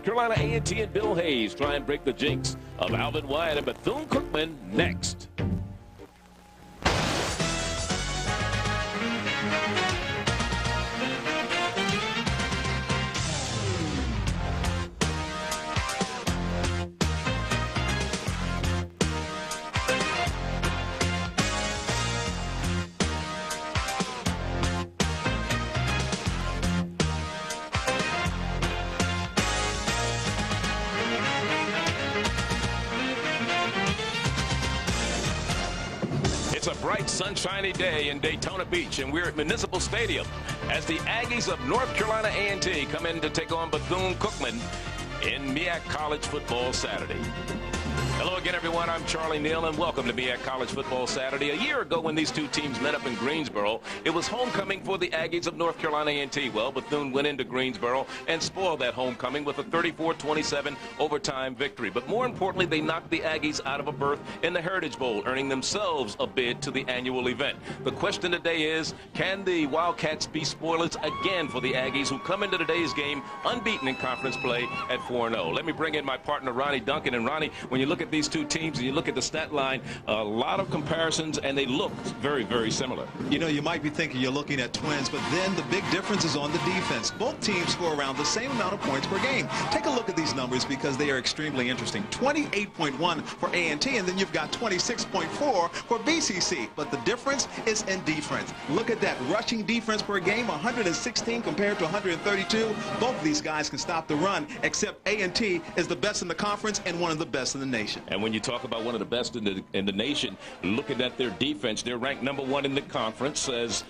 North Carolina A&T and Bill Hayes try and break the jinx of Alvin Wyatt and Bethune Cookman next. It's a bright, sunshiny day in Daytona Beach, and we're at Municipal Stadium as the Aggies of North Carolina A&T come in to take on Bethune Cookman in MEAC College Football Saturday. Hello again, everyone. I'm Charlie Neal, and welcome to MEAC College Football Saturday. A year ago, when these two teams met up in Greensboro, it was homecoming for the Aggies of North Carolina A&T. Well, Bethune went into Greensboro and spoiled that homecoming with a 34-27 overtime victory. But more importantly, they knocked the Aggies out of a berth in the Heritage Bowl, earning themselves a bid to the annual event. The question today is, can the Wildcats be spoilers again for the Aggies, who come into today's game unbeaten in conference play at 4-0? Let me bring in my partner, Ronnie Duncan. And Ronnie, when you look at these two teams and you look at the stat line, a lot of comparisons, and they look very, very similar. You know, you might be thinking you're looking at twins, but then the big difference is on the defense. Both teams score around the same amount of points per game. Take a look at these numbers because they are extremely interesting. 28.1 for A&T, and then you've got 26.4 for BCC. But the difference is in defense. Look at that. Rushing defense per game, 116 compared to 132. Both of these guys can stop the run, except A&T is the best in the conference and one of the best in the nation. And when you talk about one of the best in the nation, looking at their defense, they're ranked #1 in the conference, as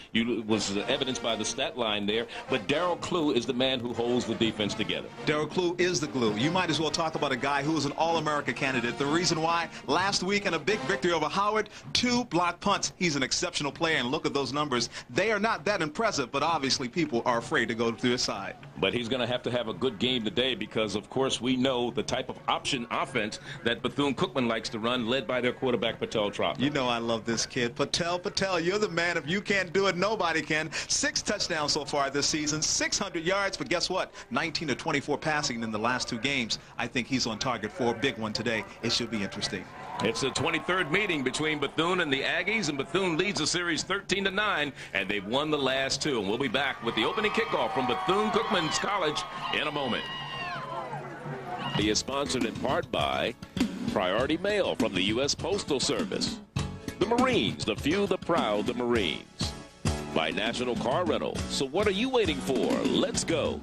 was evidenced by the stat line there. But Darryl Clue is the man who holds the defense together. Darryl Clue is the glue. You might as well talk about a guy who is an All-America candidate. The reason why, last week in a big victory over Howard, 2 block punts. He's an exceptional player, and look at those numbers. They are not that impressive, but obviously people are afraid to go to his side. But he's going to have a good game today because, of course, we know the type of option offense that Bethune Cookman likes to run, led by their quarterback, Patel Trop. You know I love this kid. Patel, you're the man. If you can't do it, nobody can. 6 touchdowns so far this season, 600 yards, but guess what? 19 to 24 passing in the last 2 games. I think he's on target for a big one today. It should be interesting. It's the 23rd meeting between Bethune and the Aggies, and Bethune leads the series 13-9, and they've won the last 2. And we'll be back with the opening kickoff from Bethune-Cookman College in a moment. He is sponsored in part by Priority Mail from the U.S. Postal Service, the Marines, the few, the proud, the Marines, by National Car Rental. So what are you waiting for? Let's go.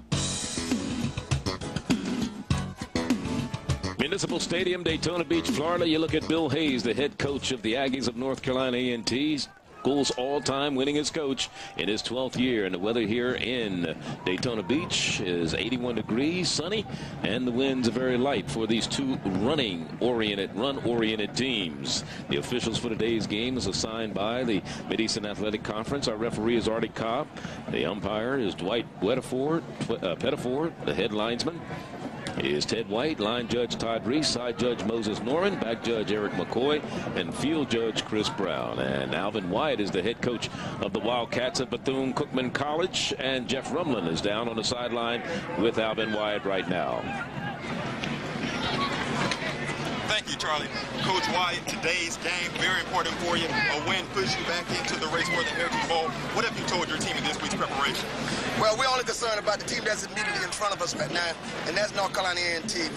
Municipal Stadium, Daytona Beach, Florida. You look at Bill Hayes, the head coach of the Aggies of North Carolina A&T. School's all-time winningest coach in his 12th year. And the weather here in Daytona Beach is 81 degrees, sunny, and the winds are very light for these two run-oriented teams. The officials for today's game is assigned by the Mid-Eastern Athletic Conference. Our referee is Artie Cobb. The umpire is Dwight Pettiford, the head linesman is Ted White, line judge Todd Reese, side judge Moses Norman, back judge Eric McCoy, and field judge Chris Brown. And Alvin Wyatt is the head coach of the Wildcats at Bethune-Cookman College, and Jeff Rumlin is down on the sideline with Alvin Wyatt right now. Thank you, Charlie. Coach Wyatt, today's game, very important for you. A win puts you back into the race for the Heritage Bowl. What have you told your team in this week's preparation? Well, we're only concerned about the team that's immediately in front of us right now, and that's North Carolina A&T.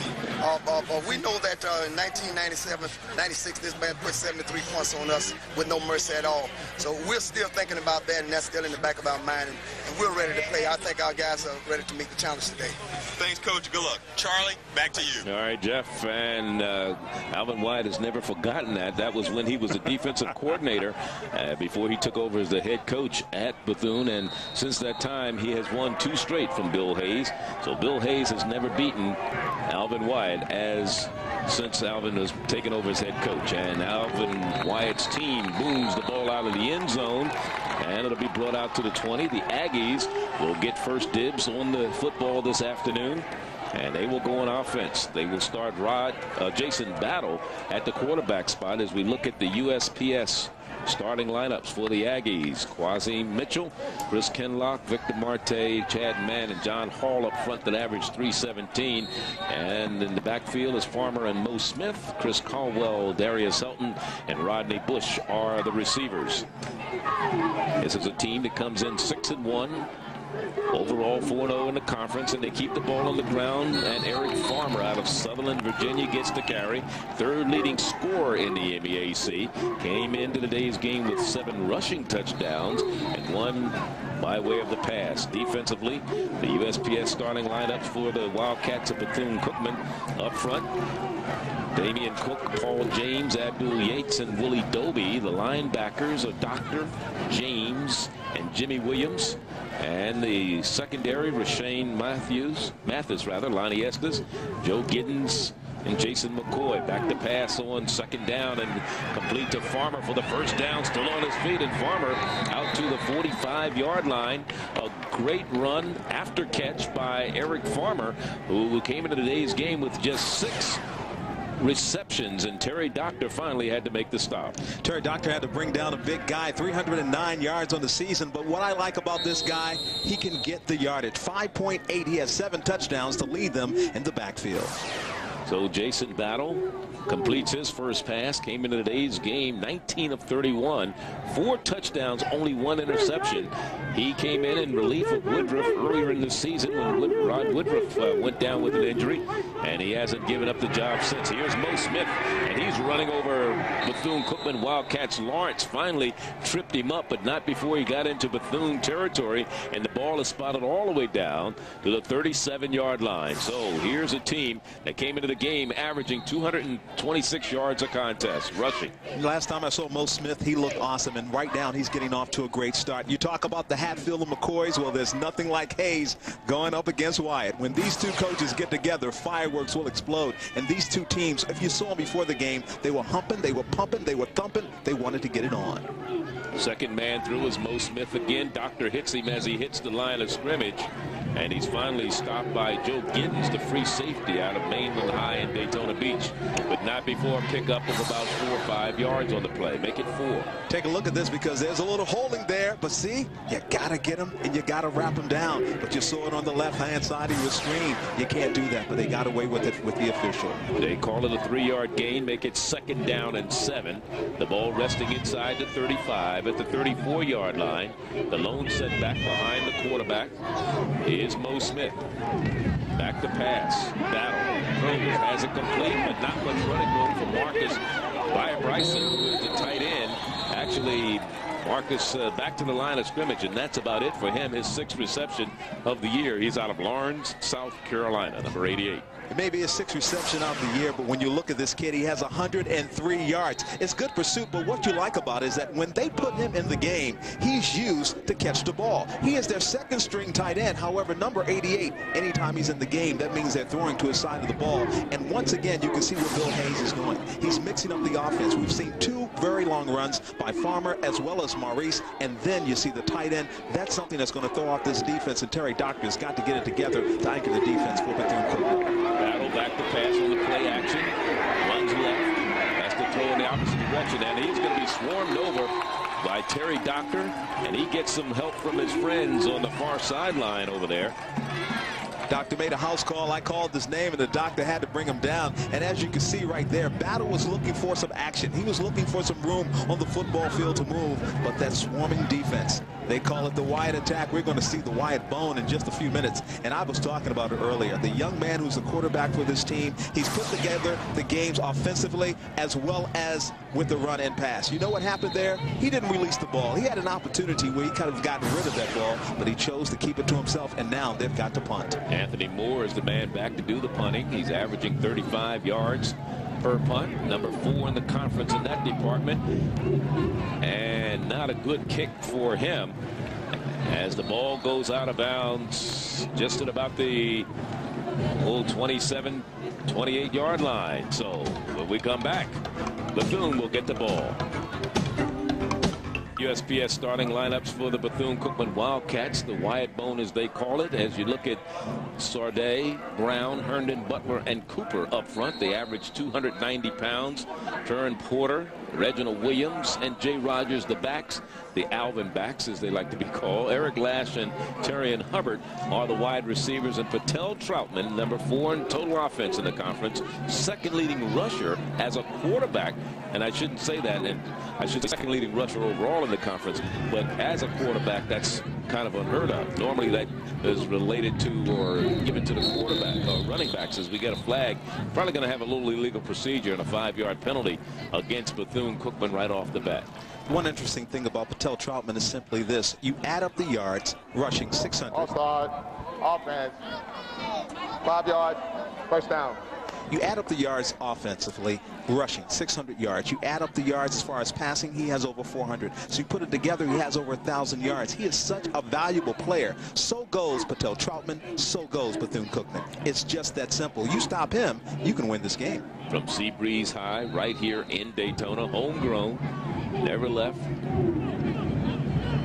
We know that in 1997, 96, this man put 73 points on us with no mercy at all. So we're still thinking about that, and that's still in the back of our mind, and we're ready to play. I think our guys are ready to meet the challenge today. Thanks, Coach. Good luck. Charlie, back to you. All right, Jeff, and Alvin Wyatt has never forgotten that. That was when he was the defensive coordinator before he took over as the head coach at Bethune, and since that time, he has won 2 straight from Bill Hayes. So Bill Hayes has never beaten Alvin Wyatt since Alvin has taken over as head coach. And Alvin Wyatt's team booms the ball out of the end zone, and it'll be brought out to the 20. The Aggies will get first dibs on the football this afternoon. And they will go on offense. They will start Jason Battle at the quarterback spot as we look at the USPS starting lineups for the Aggies. Quasi Mitchell, Chris Kenlock, Victor Marte, Chad Mann, and John Hall up front that average 317. And in the backfield is Farmer and Mo Smith. Chris Caldwell, Darius Helton, and Rodney Bush are the receivers. This is a team that comes in 6-1. Overall 4-0 in the conference, and they keep the ball on the ground. And Eric Farmer out of Sutherland, Virginia, gets the carry. Third leading scorer in the MEAC. Came into today's game with 7 rushing touchdowns and 1 by way of the pass. Defensively, the USPS starting lineups for the Wildcats of Bethune Cookman up front. Damian Cook, Paul James, Abdul Yates, and Willie Doby. The linebackers are Dr. James and Jimmy Williams. And the secondary, Rashane Mathis, Lonnie Estes, Joe Giddens, and Jason McCoy. Back to pass on second down and complete to Farmer for the first down, still on his feet, and Farmer out to the 45-yard line. A great run after catch by Eric Farmer, who came into today's game with just 6 receptions, and Terry Doctor finally had to make the stop. Terry Doctor had to bring down a big guy, 309 yards on the season, but what I like about this guy, he can get the yardage. 5.8, he has 7 touchdowns to lead them in the backfield. So Jason Battle completes his first pass, came into today's game 19 of 31, 4 touchdowns, only 1 interception. He came in relief of Woodruff earlier in the season when Rod Woodruff went down with an injury, and he hasn't given up the job since. Here's Mo Smith, and he's running over Bethune Cookman Wildcats. Lawrence finally tripped him up, but not before he got into Bethune territory, and the ball is spotted all the way down to the 37-yard line. So here's a team that came into the game averaging 226 yards a contest rushing. Last time I saw Mo Smith, he looked awesome, and right now he's getting off to a great start. You talk about the Hatfield and McCoys. Well, there's nothing like Hayes going up against Wyatt. When these two coaches get together, fireworks will explode. And these two teams, if you saw them before the game, they were humping, they were pumping, they were thumping. They wanted to get it on. Second man through is Mo Smith again. Doctor hits him as he hits the line of scrimmage, and he's finally stopped by Joe Giddens, the free safety out of Mainland High in Daytona Beach, but not before a pickup of about 4 or 5 yards on the play. Make it 4. Take a look at this, because there's a little holding there, but see, you gotta get him and you gotta wrap him down. But you saw it on the left-hand side, he was screened. You can't do that, but they got away with it with the official. They call it a 3-yard gain, make it 2nd down and 7. The ball resting inside the 35 at the 34-yard line. The lone set back behind the quarterback is Mo Smith. Back to pass. Battle. Has it complete, but not much running room for Marcus Bryson, who is the tight end. Actually, Marcus back to the line of scrimmage, and that's about it for him. His 6th reception of the year. He's out of Lawrence, South Carolina, number 88. It may be his 6th reception of the year, but when you look at this kid, he has 103 yards. It's good pursuit, but what you like about it is that when they put him in the game, he's used to catch the ball. He is their 2nd string tight end. However, number 88, anytime he's in the game, that means they're throwing to his side of the ball. And once again, you can see what Bill Hayes is doing. He's mixing up the offense. We've seen 2 very long runs by Farmer as well as Maurice, and then you see the tight end. That's something that's going to throw off this defense, and Terry Doctor's got to get it together to anchor the defense for Bethune Cookman. Battle back to pass on the play action. Runs left. Has to throw in the opposite direction, and he's going to be swarmed over by Terry Doctor, and he gets some help from his friends on the far sideline over there. Doctor made a house call. I called his name, and the doctor had to bring him down. And as you can see right there, Battle was looking for some action. He was looking for some room on the football field to move, but that swarming defense, they call it the Wyatt attack. We're going to see the Wyatt bone in just a few minutes. And I was talking about it earlier. The young man who's the quarterback for this team, he's put together the games offensively as well as with the run and pass. You know what happened there? He didn't release the ball. He had an opportunity where he could have gotten rid of that ball, but he chose to keep it to himself, and now they've got to punt. Anthony Moore is the man back to do the punting. He's averaging 35 yards per punt, number 4 in the conference in that department, and not a good kick for him as the ball goes out of bounds just at about the 27, 28-yard line. So when we come back, Bethune will get the ball. USPS starting lineups for the Bethune Cookman Wildcats, the Wyatt Bone as they call it. As you look at Sarday, Brown, Herndon, Butler, and Cooper up front, they average 290 pounds. Turin Porter, Reginald Williams, and Jay Rogers, the backs, the Alvin backs as they like to be called. Eric Lash and Terrian Hubbard are the wide receivers, and Patel Troutman, number 4 in total offense in the conference, second leading rusher as a quarterback. And I shouldn't say that, and I should say second leading rusher overall in the conference, but as a quarterback, that's kind of unheard of. Normally that is related to or given to the quarterback or running backs. As we get a flag, probably going to have a little illegal procedure and a 5-yard penalty against Bethune Cookman right off the bat. One interesting thing about Patel Troutman is simply this: you add up the yards, rushing 600. Offside, offense, 5 yards, first down. You add up the yards offensively, rushing 600 yards. You add up the yards as far as passing, he has over 400. So you put it together, he has over 1,000 yards. He is such a valuable player. So goes Patel Troutman, so goes Bethune Cookman. It's just that simple. You stop him, you can win this game. From Seabreeze High, right here in Daytona, homegrown, never left.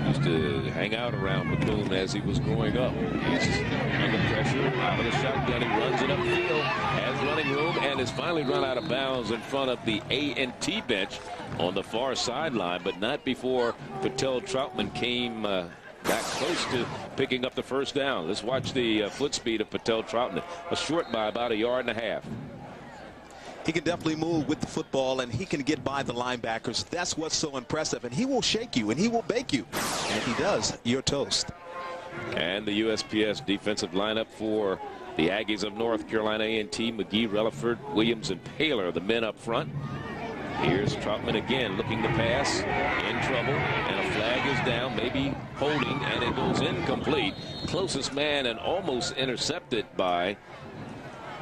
Used to hang out around Bethune as he was growing up. He's under pressure, out of the shotgun. He runs it upfield, has running room, and has finally run out of bounds in front of the A&T bench on the far sideline, but not before Patel Troutman came back close to picking up the first down. Let's watch the foot speed of Patel Troutman. A short by about 1.5 yards. He can definitely move with the football, and he can get by the linebackers. That's what's so impressive. And he will shake you, and he will bake you. And if he does, you're toast. And the USPS defensive lineup for the Aggies of North Carolina: A&T, McGee, Relaford, Williams, and Paler, the men up front. Here's Troutman again looking to pass, in trouble, and a flag is down, maybe holding, and it goes incomplete. Closest man and almost intercepted by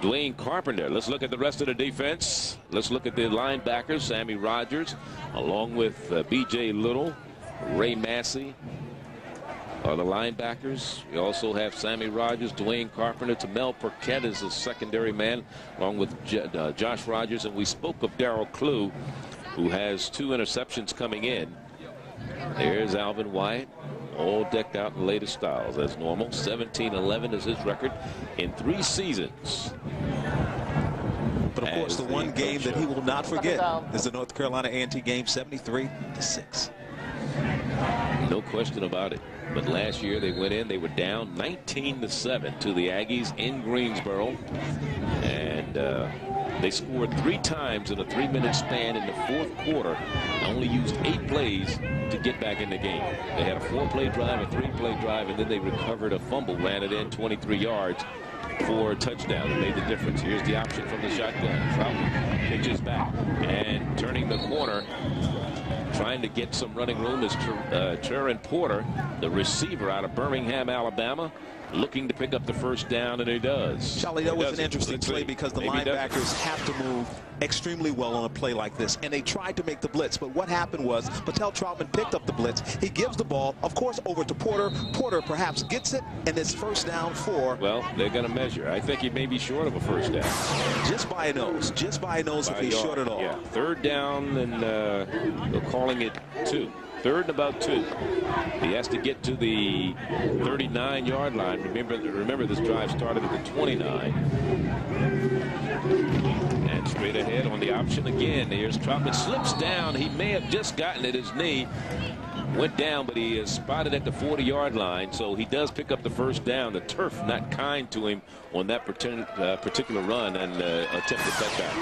Dwayne Carpenter. Let's look at the rest of the defense. Let's look at the linebackers. Sammy Rogers, along with B.J. Little, Ray Massey are the linebackers. We also have Sammy Rogers, Dwayne Carpenter. Tamel Perquette is the secondary man, along with Josh Rogers. And we spoke of Darrell Clue, who has 2 interceptions coming in. There's Alvin Wyatt, all decked out in the latest styles as normal. 17-11 is his record in 3 seasons. But of course, the one game that he will not forget is the North Carolina A&T game, 73-6. No question about it. But last year they went in, they were down 19-7 to the Aggies in Greensboro. And they scored 3 times in a 3-minute span in the 4th quarter. Only used 8 plays to get back in the game. They had a 4-play drive, a 3-play drive, and then they recovered a fumble, ran it in 23 yards for a touchdown. It made the difference. Here's the option from the shotgun. Troutman pitches back and turning the corner, trying to get some running room is Turin Porter, the receiver out of Birmingham, Alabama, looking to pick up the first down, and he does. Charlie, that was an interesting play because the linebackers have to move extremely well on a play like this, and they tried to make the blitz, but what happened was Patel Troutman picked up the blitz. He gives the ball, of course, over to Porter. Porter perhaps gets it, and it's first down for... Well, they're going to measure. I think he may be short of a first down. Just by a nose. Just by a nose if he's short at all. Yeah, 3rd down, and they're calling it 2. 3rd and about 2. He has to get to the 39-yard line. Remember this drive started at the 29. And straight ahead on the option again. Here's Troutman, slips down. He may have just gotten at his knee. Went down, but he is spotted at the 40-yard line, so he does pick up the first down. The turf not kind to him on that particular run and attempt a touchdown.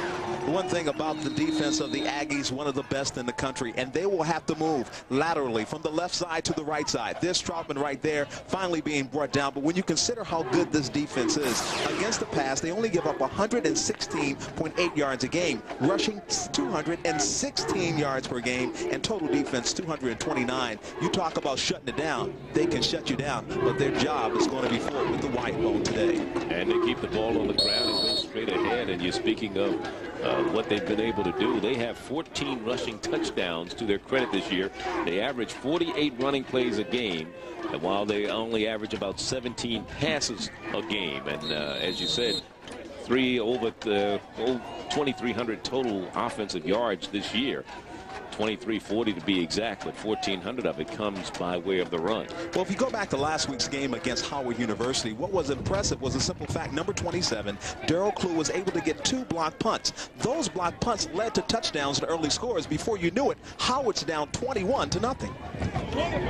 The one thing about the defense of the Aggies, one of the best in the country, and they will have to move laterally from the left side to the right side. There's Troutman right there, finally being brought down. But when you consider how good this defense is against the pass, they only give up 116.8 yards a game, rushing 216 yards per game, and total defense 229. You talk about shutting it down. They can shut you down, but their job is going to be full with the Wyatt Bone today. And they keep the ball on the ground and go straight ahead. And you're speaking of what they've been able to do. They have 14 rushing touchdowns to their credit this year. They average 48 running plays a game, and while they only average about 17 passes a game. And as you said, over 2,300 total offensive yards this year. 2340 to be exact, but 1,400 of it comes by way of the run. Well, if you go back to last week's game against Howard University, what was impressive was a simple fact. Number 27, Darrell Clue, was able to get 2 block punts. Those block punts led to touchdowns and early scores. Before you knew it, Howard's down 21-0.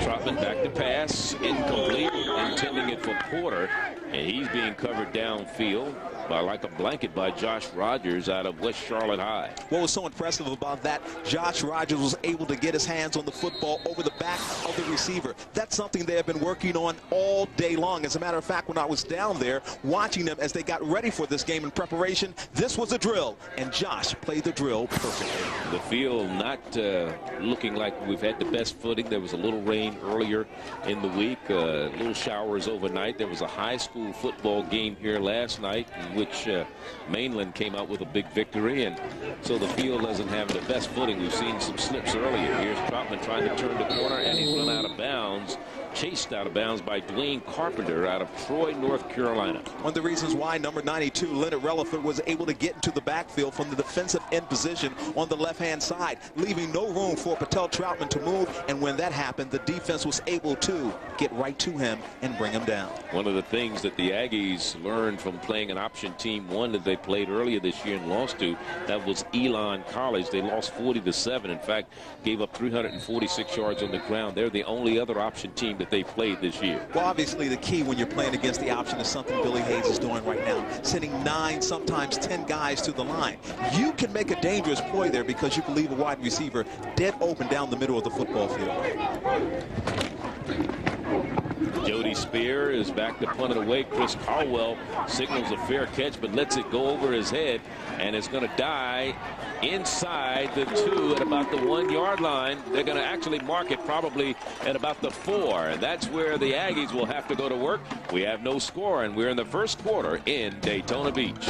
Troutman back to pass, incomplete, intending it for Porter, and he's being covered downfield by like a blanket by Josh Rogers out of West Charlotte High. What was so impressive about that, Josh Rogers was able to get his hands on the football over the back of the receiver. That's something they have been working on all day long. As a matter of fact, when I was down there watching them as they got ready for this game in preparation, this was a drill, and Josh played the drill perfectly. The field not looking like we've had the best footing. There was a little rain earlier in the week, little showers overnight. There was a high school football game here last night in which Mainland came out with a big victory, and so the field doesn't have the best footing. We've seen some slips earlier. Here's Troutman trying to turn the corner, and he's run out of bounds. Chased out of bounds by Dwayne Carpenter out of Troy, North Carolina. One of the reasons why number 92, Leonard Relaford, was able to get into the backfield from the defensive end position on the left-hand side, leaving no room for Patel Troutman to move. And when that happened, the defense was able to get right to him and bring him down. One of the things that the Aggies learned from playing an option team one that they played earlier this year and lost to, that was Elon College. They lost 40-7. In fact, gave up 346 yards on the ground. They're the only other option team that they played this year. Well, obviously the key when you're playing against the option is something Billy Hayes is doing right now, sending 9, sometimes 10 guys to the line. You can make a dangerous play there because you can leave a wide receiver dead open down the middle of the football field. Jody Spear is back to punt it away. Chris Caldwell signals a fair catch, but lets it go over his head, and it's going to die inside the 2 at about the 1-yard line. They're going to actually mark it probably at about the 4, and that's where the Aggies will have to go to work. We have no score, and we're in the first quarter in Daytona Beach.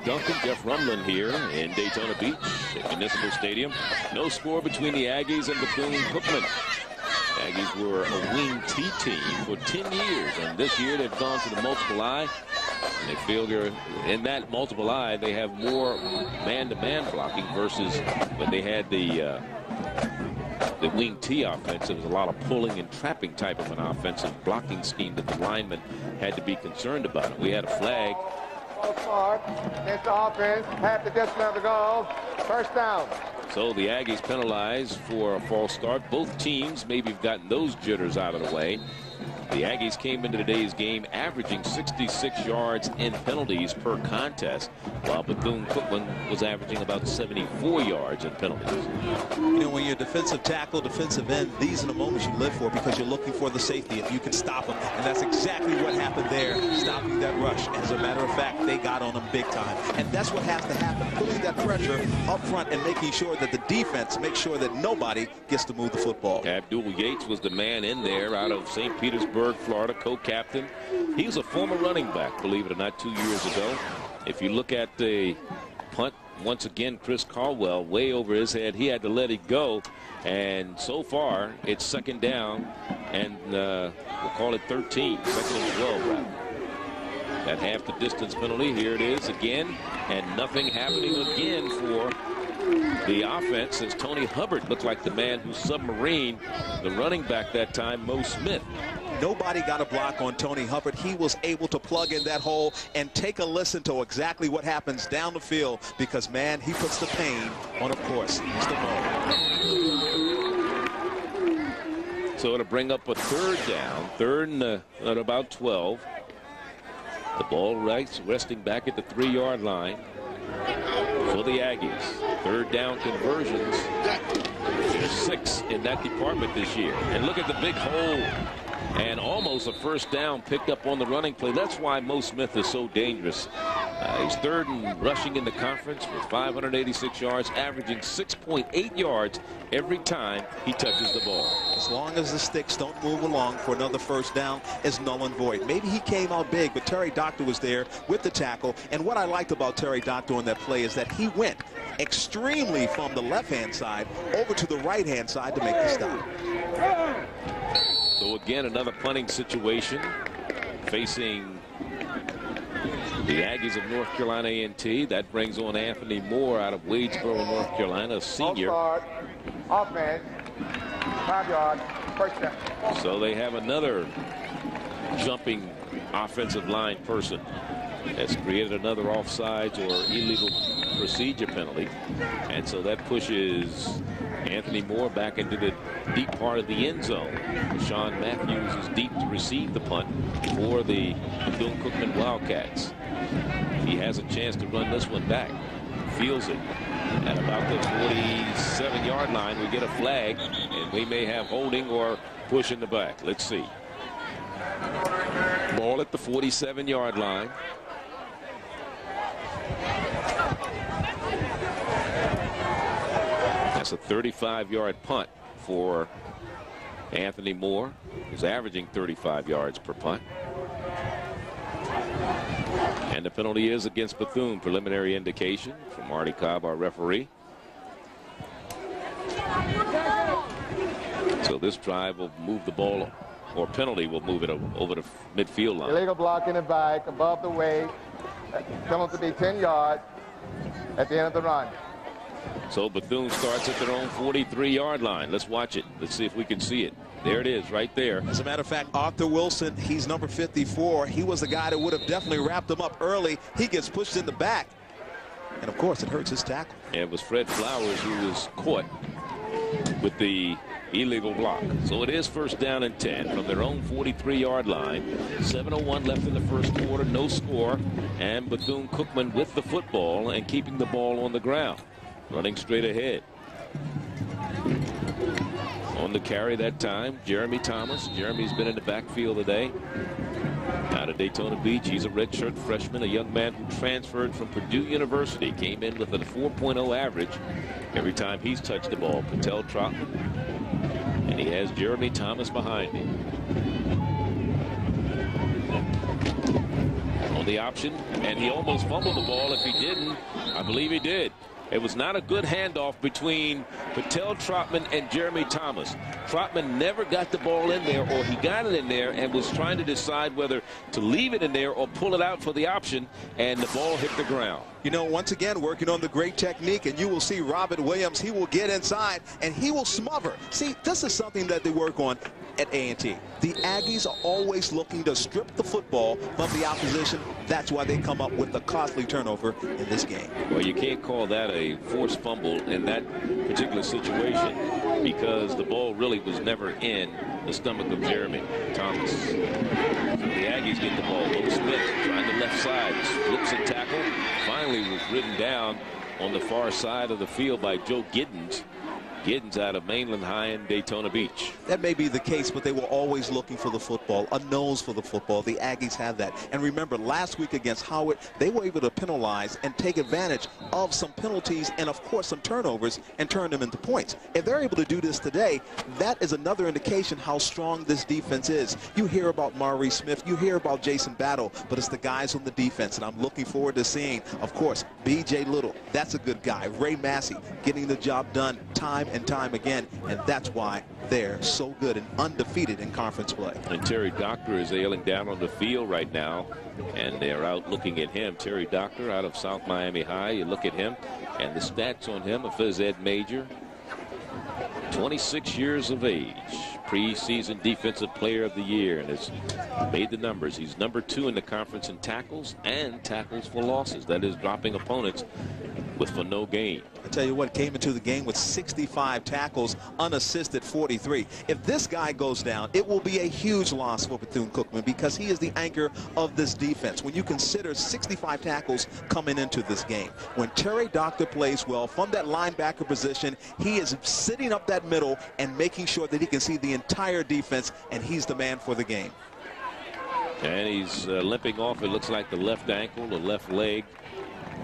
Duncan, Jeff Rumlin here in Daytona Beach at Municipal Stadium. No score between the Aggies and Bethune Cookman. Aggies were a wing T team for 10 years, and this year they've gone to the multiple I, and they feel they're in that multiple I. They have more man-to-man blocking versus when they had the wing T offense. It was a lot of pulling and trapping type of an offensive blocking scheme that the linemen had to be concerned about. We had a flag. It's the offense, half the distance of the goal, first down. So the Aggies penalized for a false start. Both teams maybe have gotten those jitters out of the way. The Aggies came into today's game averaging 66 yards in penalties per contest, while Bethune Cookman was averaging about 74 yards in penalties. You know, when you're defensive tackle, defensive end, these are the moments you live for because you're looking for the safety if you can stop them. And that's exactly what happened there, stopping that rush. As a matter of fact, they got on them big time. And that's what has to happen, putting that pressure up front and making sure that the defense makes sure that nobody gets to move the football. Abdul Yates was the man in there out of St. Petersburg, Florida, co-captain. He was a former running back, believe it or not, 2 years ago. If you look at the punt, once again, Chris Caldwell way over his head. He had to let it go, and so far it's second down, and we'll call it 13, second and 12 rather. That half the distance penalty, here it is again, and nothing happening again for the offense as Tony Hubbard looked like the man who submarined the running back that time, Mo Smith. Nobody got a block on Tony Hubbard. He was able to plug in that hole and take a listen to exactly what happens down the field because, man, he puts the pain on, of course, Mr. Mo. So it'll bring up a third down, third and at about 12. The ball resting back at the 3-yard line for the Aggies. Third down conversions. There's 6 in that department this year. And look at the big hole. And almost a first down picked up on the running play. That's why Mo Smith is so dangerous. He's third in rushing in the conference with 586 yards, averaging 6.8 yards every time he touches the ball. As long as the sticks don't move along for another first down, it's null and void. Maybe he came out big, but Terry Doctor was there with the tackle. And what I liked about Terry Doctor on that play is that he went extremely from the left-hand side over to the right-hand side to make the stop. So again, another punting situation facing The Aggies of North Carolina A&T. That brings on Anthony Moore out of Wadesboro, North Carolina, a senior. Offense, 5 yards, first down. So they have another jumping offensive line person. That's created another offsides or illegal procedure penalty. And so that pushes Anthony Moore back into the deep part of the end zone. Sean Matthews is deep to receive the punt for the Bethune Cookman Wildcats. He has a chance to run this one back. Feels it. At about the 47-yard line, we get a flag, and we may have holding or push in the back. Let's see. Ball at the 47-yard line. That's a 35-yard punt for Anthony Moore. He's averaging 35 yards per punt. And the penalty is against Bethune. Preliminary indication from Marty Cobb, our referee. So this drive will move the ball, or penalty will move it over the midfield line. Illegal block in the back, above the weight. Penalty to be 10 yards at the end of the run. So Bethune starts at their own 43-yard line. Let's watch it. Let's see if we can see it. There it is right there. As a matter of fact, Arthur Wilson, he's number 54. He was the guy that would have definitely wrapped him up early. He gets pushed in the back. And, of course, it hurts his tackle. And it was Fred Flowers who was caught with the illegal block. So it is first down and 10 from their own 43-yard line. 7:01 left in the first quarter. No score. And Bethune Cookman with the football and keeping the ball on the ground. Running straight ahead. On the carry that time, Jeremy Thomas. Jeremy's been in the backfield today. Out of Daytona Beach, he's a redshirt freshman, a young man who transferred from Purdue University. Came in with a 4.0 average every time he's touched the ball. Patel Trotman. And he has Jeremy Thomas behind him. On the option, and he almost fumbled the ball. If he didn't, I believe he did. It was not a good handoff between Patel Trotman and Jeremy Thomas. Trotman never got the ball in there, or he got it in there and was trying to decide whether to leave it in there or pull it out for the option, and the ball hit the ground. You know, once again, working on the great technique, and you will see Robert Williams. He will get inside, and he will smother. See, this is something that they work on at A&T. The Aggies are always looking to strip the football from the opposition. That's why they come up with the costly turnover in this game. Well, you can't call that a forced fumble in that particular situation because the ball really was never in the stomach of Jeremy Thomas. So the Aggies get the ball. Will Smith trying the left side, flips and tackle. Finally was ridden down on the far side of the field by Joe Giddens. Giddens out of Mainland High in Daytona Beach. That may be the case, but they were always looking for the football, a nose for the football. The Aggies have that. And remember, last week against Howard, they were able to penalize and take advantage of some penalties and, of course, some turnovers and turn them into points. If they're able to do this today, that is another indication how strong this defense is. You hear about Maurice Smith, you hear about Jason Battle, but it's the guys on the defense, and I'm looking forward to seeing, of course, B.J. Little. That's a good guy. Ray Massey getting the job done time and time again, and that's why they're so good and undefeated in conference play. And Terry Doctor is ailing down on the field right now, and they're out looking at him. Terry Doctor out of South Miami High. You look at him, and the stats on him, a phys ed major, 26 years of age, preseason defensive player of the year, and has made the numbers. He's number 2 in the conference in tackles and tackles for losses. That is dropping opponents for no gain. I tell you what, came into the game with 65 tackles, unassisted 43. If this guy goes down, it will be a huge loss for Bethune-Cookman because he is the anchor of this defense. When you consider 65 tackles coming into this game, when Terry Doctor plays well from that linebacker position, he is sitting up that middle and making sure that he can see the entire defense, and he's the man for the game. And he's limping off, it looks like the left ankle, the left leg.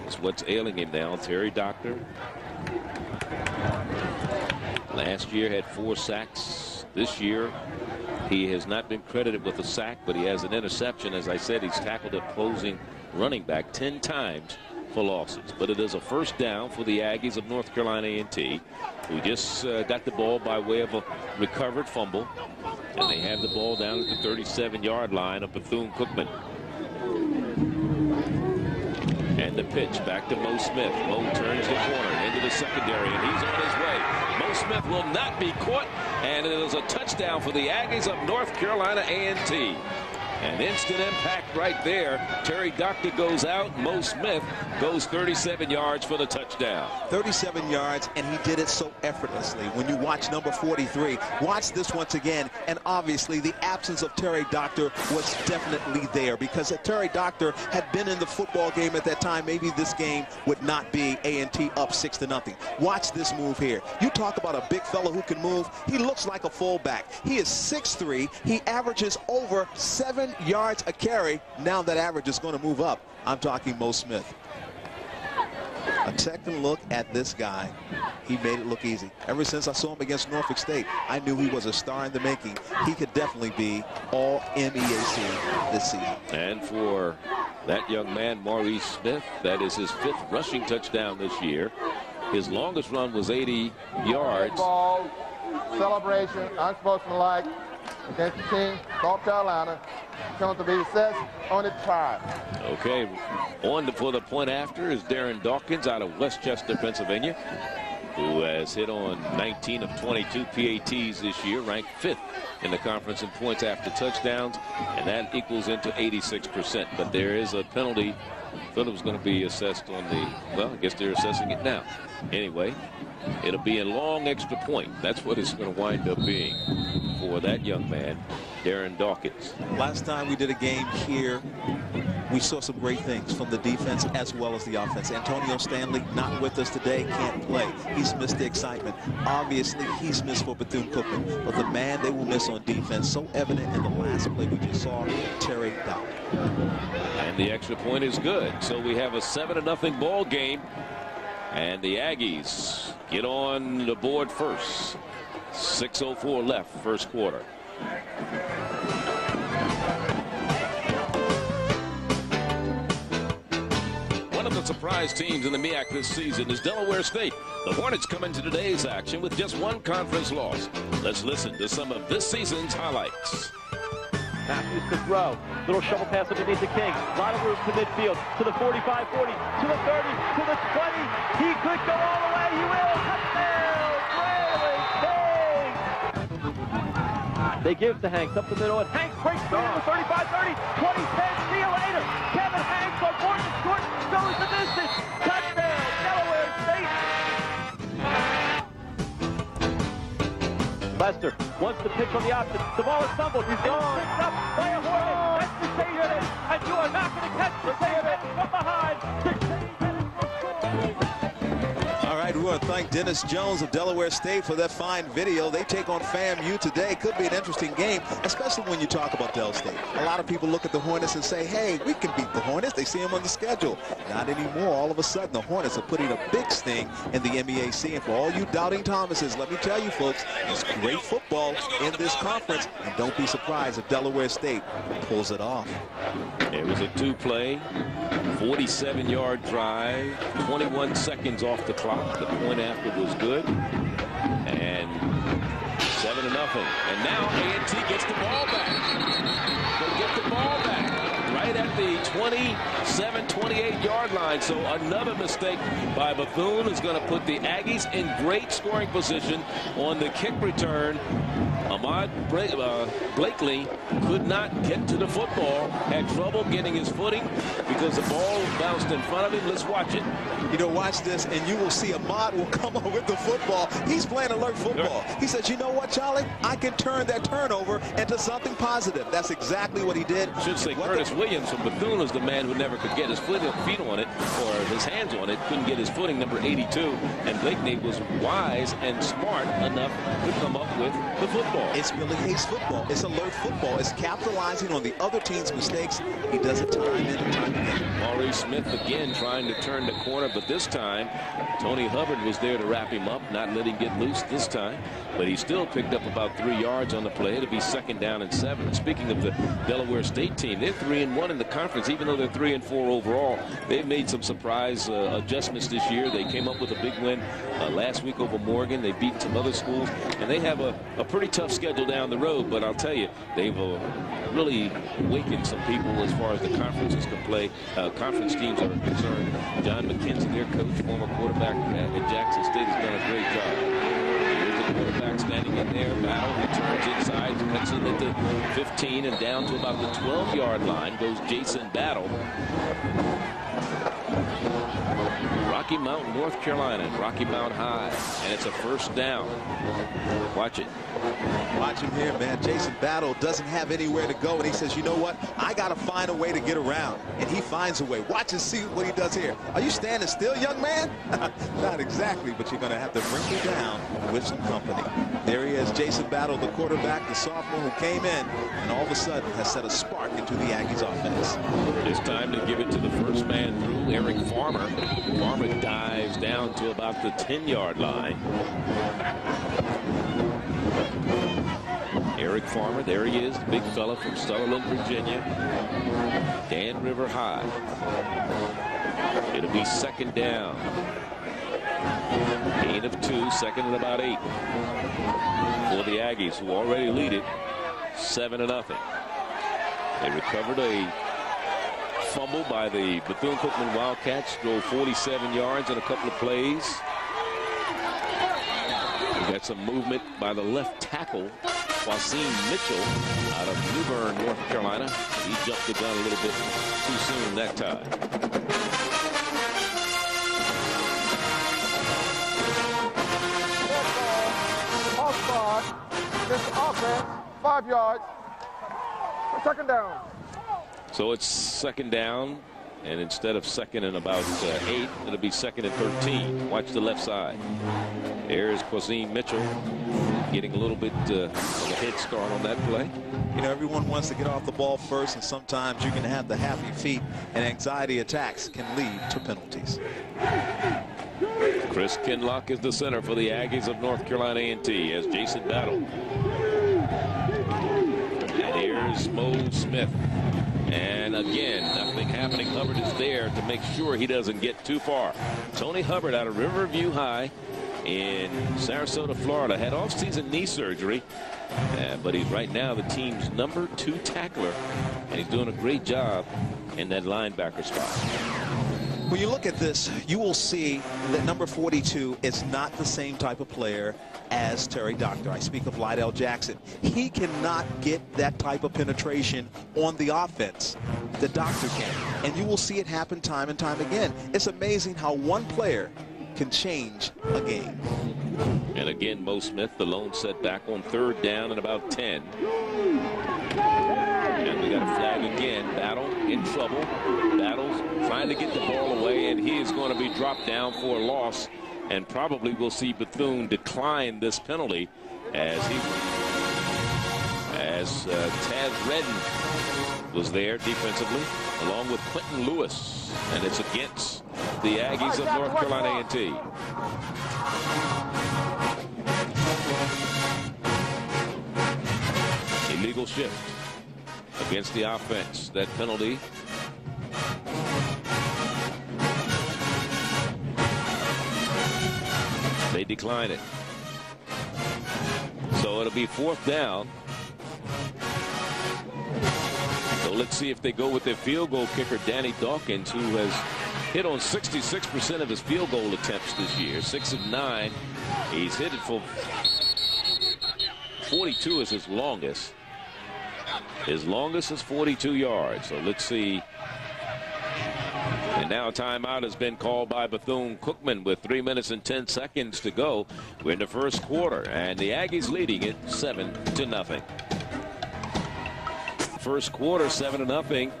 That's what's ailing him now. Terry Doctor last year had 4 sacks. This year he has not been credited with a sack, but he has an interception. As I said, he's tackled a opposing running back 10 times for losses. But it is a first down for the Aggies of North Carolina A&T, who just got the ball by way of a recovered fumble, and they have the ball down at the 37-yard line of Bethune-Cookman. pitch back to Mo Smith. Mo turns the corner into the secondary, and he's on his way. Mo Smith will not be caught, and it is a touchdown for the Aggies of North Carolina A&T. An instant impact right there. Terry Doctor goes out. Mo Smith goes 37 yards for the touchdown. 37 yards, and he did it so effortlessly. When you watch number 43, watch this once again, and obviously the absence of Terry Doctor was definitely there, because if Terry Doctor had been in the football game at that time, maybe this game would not be A&T up 6-0. Watch this move here. You talk about a big fellow who can move. He looks like a fullback. He is 6'3". He averages over 7 yards a carry. Now that average is going to move up. I'm talking Mo Smith. A second look at this guy. He made it look easy. Ever since I saw him against Norfolk State, I knew he was a star in the making. He could definitely be all MEAC this season. And for that young man, Maurice Smith, that is his 5th rushing touchdown this year. His longest run was 80 yards. Ball, celebration, unsportsmanlike against the team, North Carolina. Going to be assessed on its 5. Okay, for the point after is Darren Dawkins out of Westchester, Pennsylvania, who has hit on 19 of 22 PATs this year, ranked 5th in the conference in points after touchdowns, and that equals into 86%. But there is a penalty. Phillip's going to be assessed on the, well, I guess they're assessing it now. Anyway, it'll be a long extra point. That's what it's going to wind up being for that young man, Darren Dawkins. Last time we did a game here, we saw some great things from the defense as well as the offense. Antonio Stanley not with us today, can't play. He's missed the excitement. Obviously, he's missed for Bethune-Cookman. But the man they will miss on defense, so evident in the last play we just saw, Terry Doctor. And the extra point is good. So we have a 7-0 ball game. And the Aggies get on the board first. 6:04 left, first quarter. One of the surprise teams in the MEAC this season is Delaware State. The Hornets come into today's action with just 1 conference loss. Let's listen to some of this season's highlights. Matthews to throw. Little shovel pass underneath the King. A lot of room to midfield. To the 45-40. To the 30. To the 20. He could go all the way. He will. Touchdown! King! They give to Hanks up the middle. And Hanks breaks through to the 35-30. 20-10. See you later. Kevin Hanks on board the short. Goes the distance. Touchdown! Delaware State. Lester wants the pitch on the option. The ball is fumbled. He's gone. Picked up by a Hornet. That's the save it. And you are not going to catch the save it from behind. All right, we want to thank Dennis Jones of Delaware State for that fine video. They take on FAMU today. Could be an interesting game, especially when you talk about Del State. A lot of people look at the Hornets and say, hey, we can beat the Hornets. They see them on the schedule. Not anymore. All of a sudden, the Hornets are putting a big sting in the MEAC. And for all you doubting Thomases, let me tell you, folks, there's great football in this conference. And don't be surprised if Delaware State pulls it off. It was a 2-play, 47-yard drive, 21 seconds off the clock. The point after was good. And 7-0. And now A&T gets the ball back. They get the ball back right at the 27-28-yard line. So another mistake by Bethune is going to put the Aggies in great scoring position on the kick return. Ahmad Blakely could not get to the football, had trouble getting his footing because the ball bounced in front of him. Let's watch it. You know, watch this, and you will see Ahmad will come on with the football. He's playing alert football. He says, you know what, Charlie? I can turn that turnover into something positive. That's exactly what he did. Should say Curtis Williams from Bethune is the man who never could get his feet on it or his hands on it. Couldn't get his footing, number 82. And Blakely was wise and smart enough to come up with the football. It's Billy Hayes football. It's alert football. It's capitalizing on the other team's mistakes. He does it time in and time again. Maurice Smith again trying to turn the corner, but this time Tony Hubbard was there to wrap him up, not let him get loose this time. But he still picked up about 3 yards on the play. It'll be 2nd down and 7. Speaking of the Delaware State team, they're 3-1 in the conference, even though they're 3-4 overall. They've made some surprise adjustments this year. They came up with a big win last week over Morgan. They beat some other schools, and they have a pretty tough schedule down the road. But I'll tell you, they've really awakened some people as far as the conferences can play. Conference teams are concerned. John McKenzie, their coach, former quarterback at Jackson State, has done a great job. Quarterback standing in there. Battle. He turns inside, cuts it at the 15 and down to about the 12-yard line goes Jason Battle. Rocky Mount, North Carolina, Rocky Mount High, and it's a first down. Watch it. Watch him here, man. Jason Battle doesn't have anywhere to go, and he says, you know what? I got to find a way to get around, and he finds a way. Watch and see what he does here. Are you standing still, young man? Not exactly, but you're going to have to bring me down with some company. There he is, Jason Battle, the quarterback, the sophomore who came in, and all of a sudden has set a spark into the Aggies offense. It's time to give it to the first man through, Eric Farmer. Farmer dives down to about the 10-yard line. Eric Farmer, there he is, the big fella from Sutherland, Virginia. Dan River High. It'll be second down. Gain of 2, second and about 8 for the Aggies, who already lead it 7-0. They recovered a fumble by the Bethune Cookman Wildcats, drove 47 yards in a couple of plays. We got some movement by the left tackle, Quasim Mitchell, out of New Bern, North Carolina. He jumped the gun a little bit too soon that time. This offense, 5 yards. Second down. So it's second down, and instead of second and about 8, it'll be second and 13. Watch the left side. There's Quasim Mitchell getting a little bit of a head start on that play. You know, everyone wants to get off the ball first, and sometimes you can have the happy feet, and anxiety attacks can lead to penalties. Chris Kinlock is the center for the Aggies of North Carolina A&T as Jason Battle. And here's Mo Smith. And again, nothing happening. Hubbard is there to make sure he doesn't get too far. Tony Hubbard out of Riverview High in Sarasota, Florida, had off-season knee surgery, but he's right now the team's number 2 tackler, and he's doing a great job in that linebacker spot. When you look at this, you will see that number 42 is not the same type of player as Terry Doctor. I speak of Lydell Jackson. He cannot get that type of penetration on the offense that Doctor can. And you will see it happen time and time again. It's amazing how one player can change a game. And again, Mo Smith, the lone setback on third down and about 10. And we got a flag again. Battle in trouble. Battle's trying to get the ball away, and he is going to be dropped down for a loss. And probably we'll see Bethune decline this penalty as Taz Redden was there defensively, along with Quentin Lewis. And it's against the Aggies of North Carolina A&T. Illegal shift against the offense. That penalty. They decline it. So it'll be fourth down. So let's see if they go with their field goal kicker, Danny Dawkins, who has hit on 66% of his field goal attempts this year. 6 of 9. He's hit it for 42 is his longest. His longest is 42 yards. So let's see. And now a timeout has been called by Bethune Cookman with 3 minutes and 10 seconds to go. We're in the first quarter, and the Aggies leading it 7-0. First quarter, 7-0.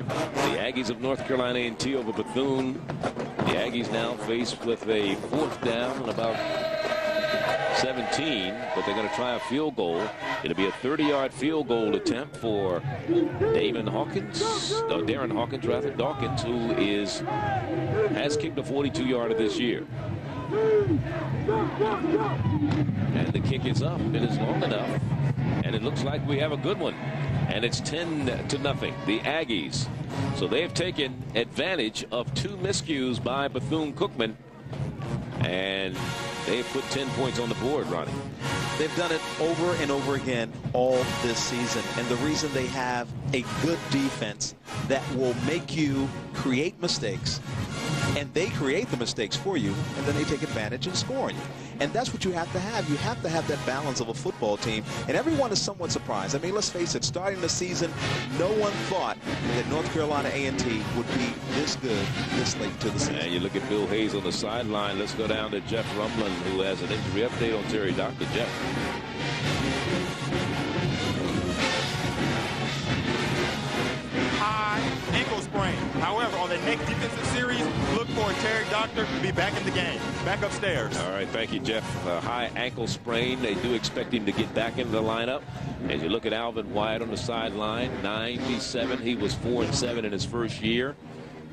The Aggies of North Carolina A&T over Bethune. The Aggies now faced with a fourth down and about 17, but they're going to try a field goal. It'll be a 30-yard field goal attempt for Darren Hawkins, Dawkins, who has kicked a 42-yarder this year. And the kick is up. It is long enough, and it looks like we have a good one. and it's 10-0. The Aggies. So they've taken advantage of 2 miscues by Bethune-Cookman, and they've put 10 points on the board, Ronnie. They've done it over and over again all this season, and the reason they have a good defense that will make you create mistakes, and they create the mistakes for you, and then they take advantage and score on you. And that's what you have to have. You have to have that balance of a football team, and everyone is somewhat surprised. I mean, let's face it, starting the season, no one thought that North Carolina A&T would be this good this late to the season. And you look at Bill Hayes on the sideline. Let's go down to Jeff Rumlin, who has an injury update on Terry Doctor. Jeff. High ankle sprain. However, on the next defensive series, look for Terry Doctor to be back in the game, back upstairs. All right, thank you, Jeff. High ankle sprain. They do expect him to get back into the lineup. As you look at Alvin Wyatt on the sideline, 97. He was 4-7 in his first year.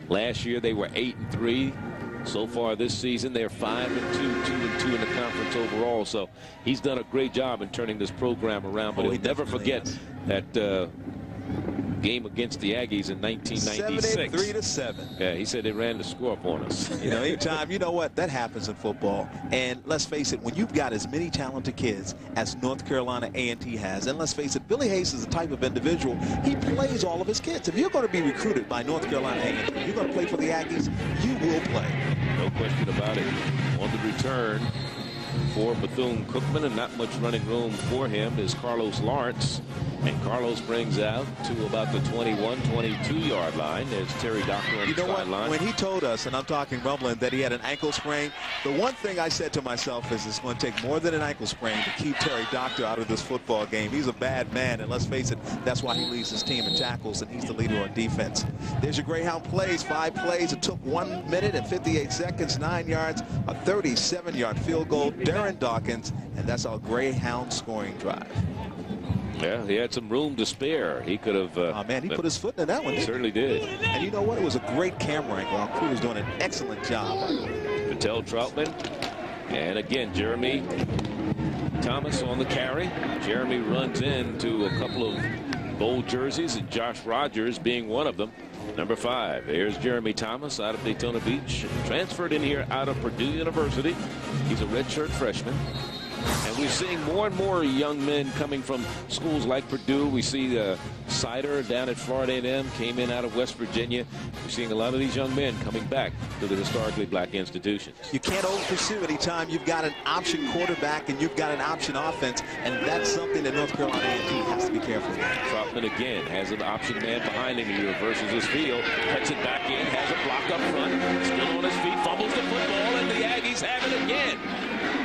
Last year they were 8-3. So far this season they're 5-2, 2-2 in the conference overall. So he's done a great job in turning this program around. But he'll never forget that game against the Aggies in 1996. 73-7. Yeah, he said they ran the score up on us. You know, anytime, you know what, that happens in football. And let's face it, when you've got as many talented kids as North Carolina A&T has, and let's face it, Billy Hayes is the type of individual, he plays all of his kids. If you're going to be recruited by North Carolina A&T, you're going to play for the Aggies, you will play. No question about it. On the return for Bethune-Cookman, and not much running room for him, is Carlos Lawrence. And Carlos brings out to about the 21-22-yard line. There's Terry Doctor on the sideline. When he told us, and I'm talking Rumblin, that he had an ankle sprain, the one thing I said to myself is it's going to take more than an ankle sprain to keep Terry Doctor out of this football game. He's a bad man, and let's face it, that's why he leads his team in tackles, and he's the leader on defense. There's your Greyhound plays, 5 plays. It took 1 minute and 58 seconds, 9 yards, a 37-yard field goal. Darren Dawkins, and that's our Greyhound scoring drive. Yeah, he had some room to spare. He could have. Oh, man, he put his foot in that one. He certainly did. And you know what? It was a great camera angle. Our crew was doing an excellent job. Patel Troutman. And again, Jeremy Thomas on the carry. Jeremy runs into a couple of bold jerseys, and Josh Rogers being one of them. Number 5. There's Jeremy Thomas out of Daytona Beach. Transferred in here out of Purdue University. He's a redshirt freshman. And we're seeing more and more young men coming from schools like Purdue. We see Sider down at Florida A&M, came in out of West Virginia. We're seeing a lot of these young men coming back to the historically black institutions. You can't over-pursue anytime you've got an option quarterback and you've got an option offense, and that's something that North Carolina A&T has to be careful with. Troutman again has an option man behind him. He reverses his field, cuts it back in, has a block up front, still on his feet, fumbles the football, and the Aggies have it again.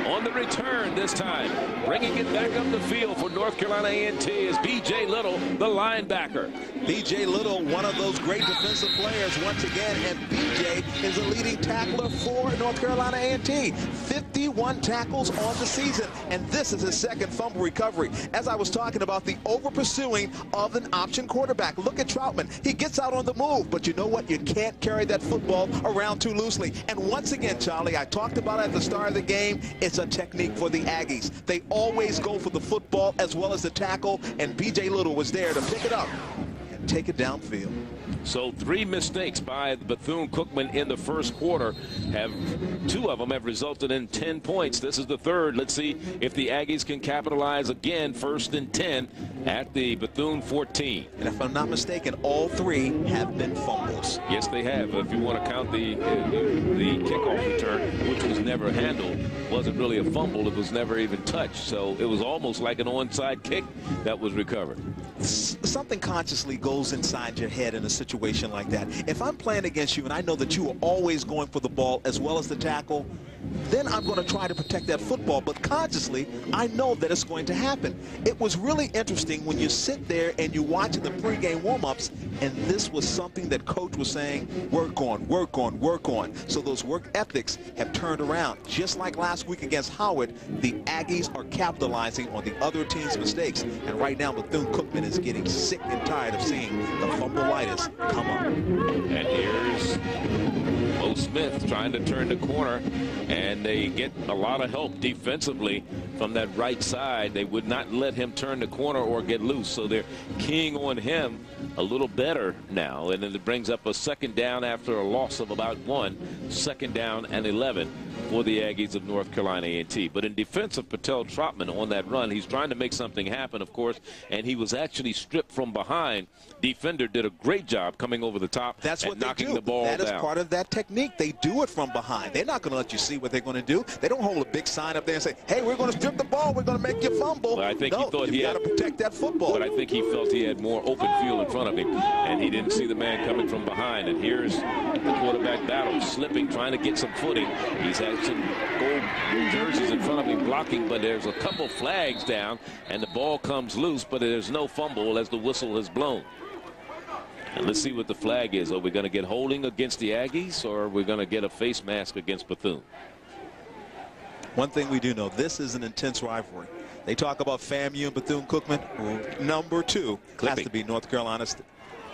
On the return this time, bringing it back up the field for North Carolina A&T is B.J. Little, the linebacker. B.J. Little, one of those great defensive players once again, and B.J. is a leading tackler for North Carolina A&T. 51 tackles on the season, and this is his second fumble recovery. As I was talking about the over-pursuing of an option quarterback. Look at Troutman. He gets out on the move, but you know what? You can't carry that football around too loosely. And once again, Charlie, I talked about it at the start of the game. It's a technique for the Aggies. They always go for the football as well as the tackle, and B.J. Little was there to pick it up and take it downfield. So 3 mistakes by Bethune-Cookman in the first quarter. 2 of them have resulted in 10 points. This is the third. Let's see if the Aggies can capitalize again. 1st and 10 at the Bethune 14. And if I'm not mistaken, all 3 have been fumbles. Yes, they have. If you want to count the kickoff return, which was never handled, wasn't really a fumble. It was never even touched. So it was almost like an onside kick that was recovered. Something consciously goes inside your head in a situation like that. If I'm playing against you and I know that you are always going for the ball as well as the tackle, then I'm going to try to protect that football. But consciously, I know that it's going to happen. It was really interesting when you sit there and you watch the pregame warm-ups, and this was something that Coach was saying, work on, work on, work on. So those work ethics have turned around. Just like last week against Howard, the Aggies are capitalizing on the other team's mistakes. And right now, Bethune-Cookman is getting sick and tired of seeing the fumbleitis come up. And here's Mo Smith trying to turn the corner, and they get a lot of help defensively from that right side. They would not let him turn the corner or get loose, so they're keying on him a little better now. And then it brings up a second down after a loss of about 1. Second down and 11 for the Aggies of North Carolina A&T. But in defense of Patel Troutman on that run, he's trying to make something happen, of course, and he was actually stripped from behind. Defender did a great job coming over the top. That's what knocking they do. The ball that is down. Part of that technique. They do it from behind. They're not going to let you see what they're going to do. They don't hold a big sign up there and say, hey, we're going to strip the ball. We're going to make you fumble. Well, I think he thought he got had to protect that football. But I think he felt he had more open field in front of him, and he didn't see the man coming from behind. And here's the quarterback battle, slipping, trying to get some footing. He's had some gold jerseys in front of him blocking, but there's a couple flags down, and the ball comes loose, but there's no fumble as the whistle has blown. And let's see what the flag is. Are we going to get holding against the Aggies, or are we going to get a face mask against Bethune? One thing we do know, this is an intense rivalry. They talk about FAMU and Bethune Cookman. Well, number 2 has to be North Carolina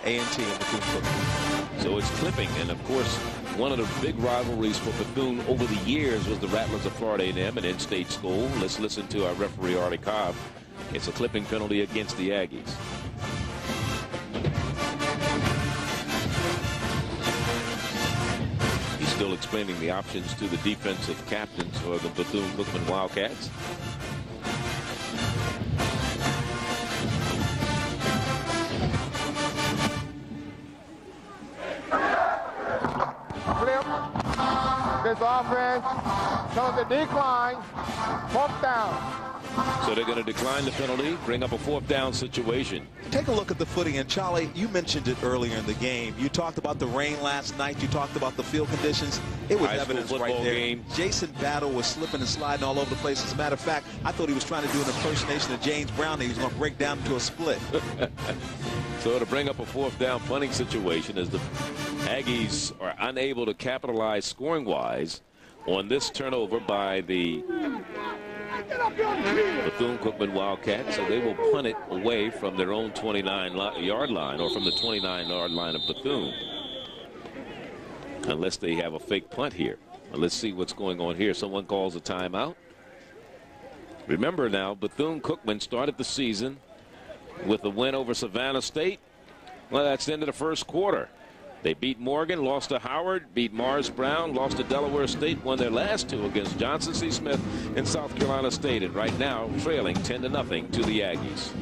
A&T and Bethune Cookman. So it's clipping, and of course, one of the big rivalries for Bethune over the years was the Rattlers of Florida A&M, an in-state school. Let's listen to our referee, Artie Cobb. It's a clipping penalty against the Aggies. He's still explaining the options to the defensive captains for the Bethune Cookman Wildcats. Flip. This offense shows a decline. 4th down. So they're going to decline the penalty, bring up a 4th down situation. Take a look at the footing. And Charlie, you mentioned it earlier in the game. You talked about the rain last night. You talked about the field conditions. It was evidence right there. Game. Jason Battle was slipping and sliding all over the place. As a matter of fact, I thought he was trying to do an impersonation of James Brown. He was going to break down into a split. So to bring up a 4th down punting situation as the Aggies are unable to capitalize scoring-wise on this turnover by the Bethune Cookman Wildcats, so they will punt it away from their own 29-yard line, or from the 29-yard line of Bethune, unless they have a fake punt here. Well, let's see what's going on here. Someone calls a timeout. Remember now, Bethune Cookman started the season with a win over Savannah State. Well, that's the end of the first quarter. They beat Morgan, lost to Howard, beat Mars Brown, lost to Delaware State, won their last 2 against Johnson C. Smith and South Carolina State, and right now trailing 10-0 to the Aggies.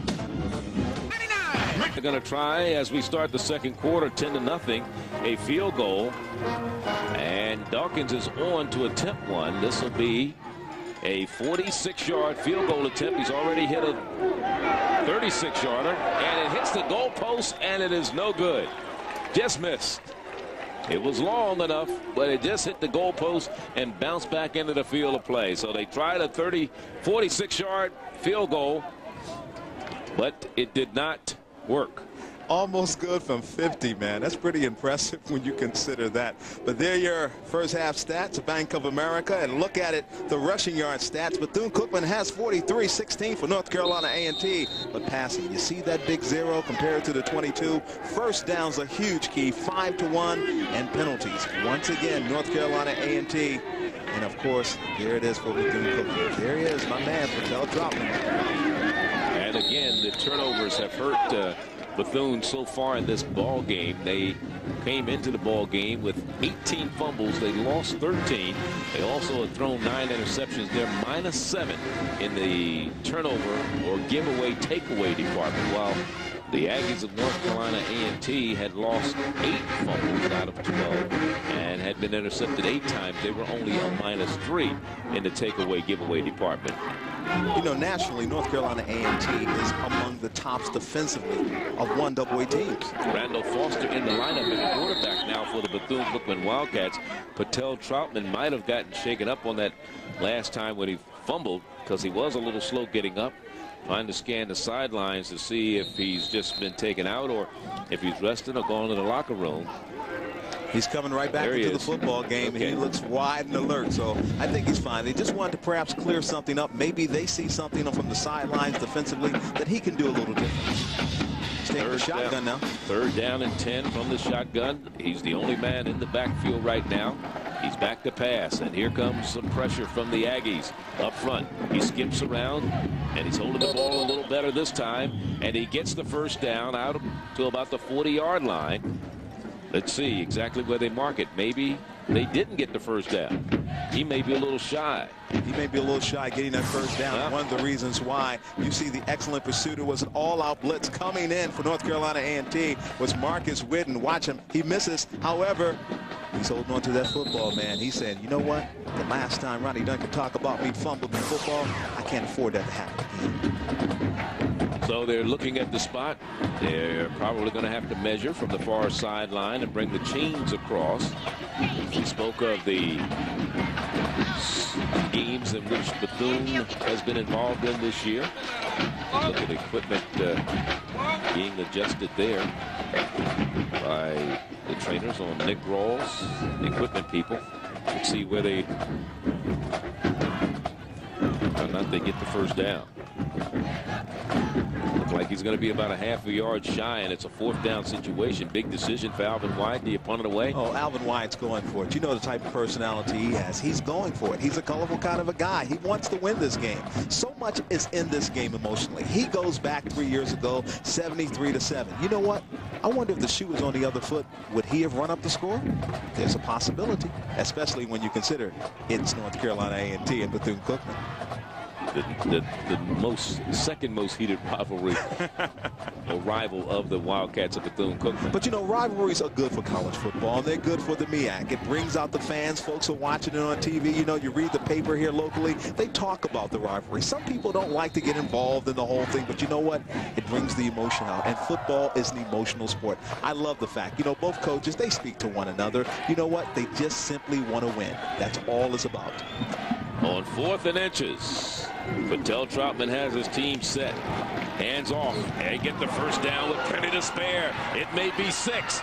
They're going to try, as we start the second quarter, 10-0, a field goal, and Dawkins is on to attempt one. This will be a 46-yard field goal attempt. He's already hit a 36-yarder, and it hits the goalpost, and it is no good. Just missed. It was long enough, but it just hit the goalpost and bounced back into the field of play. So they tried a 46-yard field goal, but it did not work. Almost good from 50, man. That's pretty impressive when you consider that. But there are your first half stats of Bank of America. And look at it, the rushing yard stats. Bethune Cookman has 43-16 for North Carolina A&T. But passing, you see that big 0 compared to the 22. First down's a huge key, 5-1, and penalties. Once again, North Carolina A&T. And, of course, here it is for Bethune Cookman. There he is, my man, Patel Troutman. And, again, the turnovers have hurt Bethune so far in this ball game. They came into the ball game with 18 fumbles. They lost 13. They also had thrown 9 interceptions. They're -7 in the turnover or giveaway takeaway department, while the Aggies of North Carolina A&T had lost 8 fumbles out of 12 and had been intercepted 8 times. They were only a -3 in the takeaway giveaway department. You know, nationally, North Carolina A&T is among the tops defensively of 1AA teams. Randall Foster in the lineup at quarterback now for the Bethune Cookman Wildcats. Patel Troutman might have gotten shaken up on that last time when he fumbled, because he was a little slow getting up, trying to scan the sidelines to see if he's just been taken out or if he's resting or gone to the locker room. He's coming right back into the football game, and he looks wide and alert, so I think he's fine. They just wanted to perhaps clear something up. Maybe they see something from the sidelines defensively that he can do a little different. Taking the shotgun now. 3rd down and 10 from the shotgun. He's the only man in the backfield right now. He's back to pass, and here comes some pressure from the Aggies up front. He skips around, and he's holding the ball a little better this time, and he gets the 1st down out to about the 40-yard line. Let's see exactly where they mark it. Maybe they didn't get the 1st down. He may be a little shy. He may be a little shy getting that 1st down. Yeah. One of the reasons why you see the excellent pursuit. It was an all-out blitz coming in for North Carolina A&T was Marcus Whitten. Watch him. He misses. However, he's holding on to that football, man. He said, you know what? The last time Ronnie Duncan talked about me fumbling the football, I can't afford that to happen again. So they're looking at the spot. They're probably going to have to measure from the far sideline and bring the chains across. We spoke of the games in which Bethune has been involved in this year. Look at equipment being adjusted there by the trainers on Nick Rawls, the equipment people, to see where they or not they get the 1st down. Looks like he's going to be about a half a yard shy, and it's a 4th down situation. Big decision for Alvin White. Do you punt it away? Oh, Alvin White's going for it. You know the type of personality he has. He's going for it. He's a colorful kind of a guy. He wants to win this game. So much is in this game emotionally. He goes back 3 years ago, 73-7. You know what? I wonder if the shoe was on the other foot. Would he have run up the score? There's a possibility, especially when you consider it's North Carolina A&T and Bethune Cookman. The second most heated rivalry or rival of the Wildcats of Bethune Cookman. But you know, rivalries are good for college football, and they're good for the MEAC. It brings out the fans. Folks are watching it on TV. You know, you read the paper here locally, they talk about the rivalry. Some people don't like to get involved in the whole thing, but you know what? It brings the emotion out, and football is an emotional sport. I love the fact, you know, both coaches, they speak to one another. You know what? They just simply want to win. That's all it's about. On 4th and inches, Patel Troutman has his team set. Hands off. They get the 1st down with plenty to spare. It may be 6,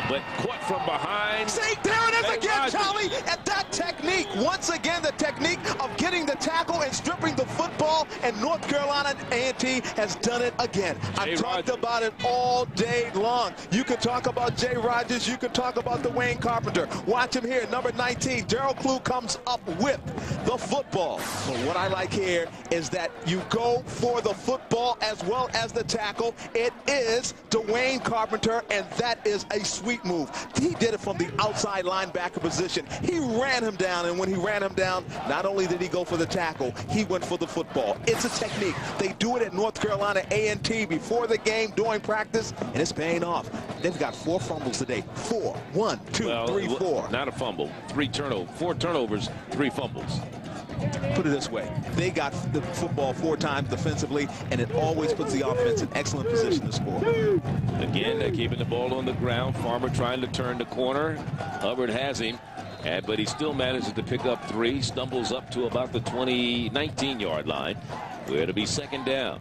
but caught from behind. See, there it is again, Charlie. And that technique, once again, the technique of getting the tackle and stripping the football, and North Carolina A&T has done it again. I've talked about it all day long. You can talk about Jay Rogers. You can talk about the Wayne Carpenter. Watch him here, number 19. Gerald Clue comes up with the football. But what I like here is that you go for the football as well as the tackle. It is Dwayne Carpenter, and that is a sweet move. He did it from the outside linebacker position. He ran him down, and when he ran him down, not only did he go for the tackle, he went for the football. It's a technique. They do it at North Carolina A&T before the game, during practice, and it's paying off. They've got 4 fumbles today. 4. 1, 2, 3, 4. Not a fumble. 4 turnovers, 3 fumbles. Put it this way, they got the football 4 times defensively, and it always puts the offense in excellent position to score. Again, they're keeping the ball on the ground. Farmer trying to turn the corner. Hubbard has him, but he still manages to pick up 3, stumbles up to about the 19-yard line, where it'll be 2nd down.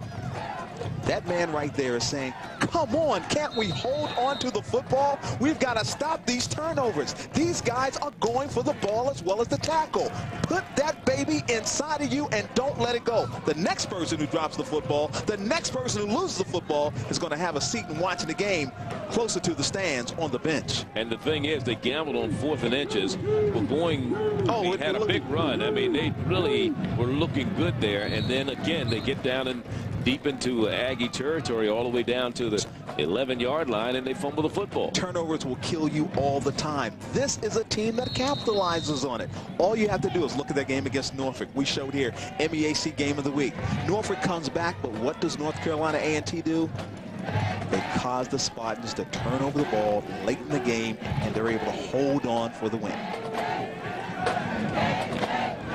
That man right there is saying, come on, can't we hold on to the football? We've got to stop these turnovers. These guys are going for the ball as well as the tackle. Put that baby inside of you and don't let it go. The next person who drops the football, the next person who loses the football is going to have a seat and watching the game closer to the stands on the bench. And the thing is, they gambled on 4th and inches. He had a big run. I mean, they really were looking good there. And then again, they get down and deep into Aggie territory, all the way down to the 11-yard line, and they fumble the football. Turnovers will kill you all the time. This is a team that capitalizes on it. All you have to do is look at that game against Norfolk. We showed here, MEAC Game of the Week. Norfolk comes back, but what does North Carolina A&T do? They cause the Spartans to turn over the ball late in the game, and they're able to hold on for the win.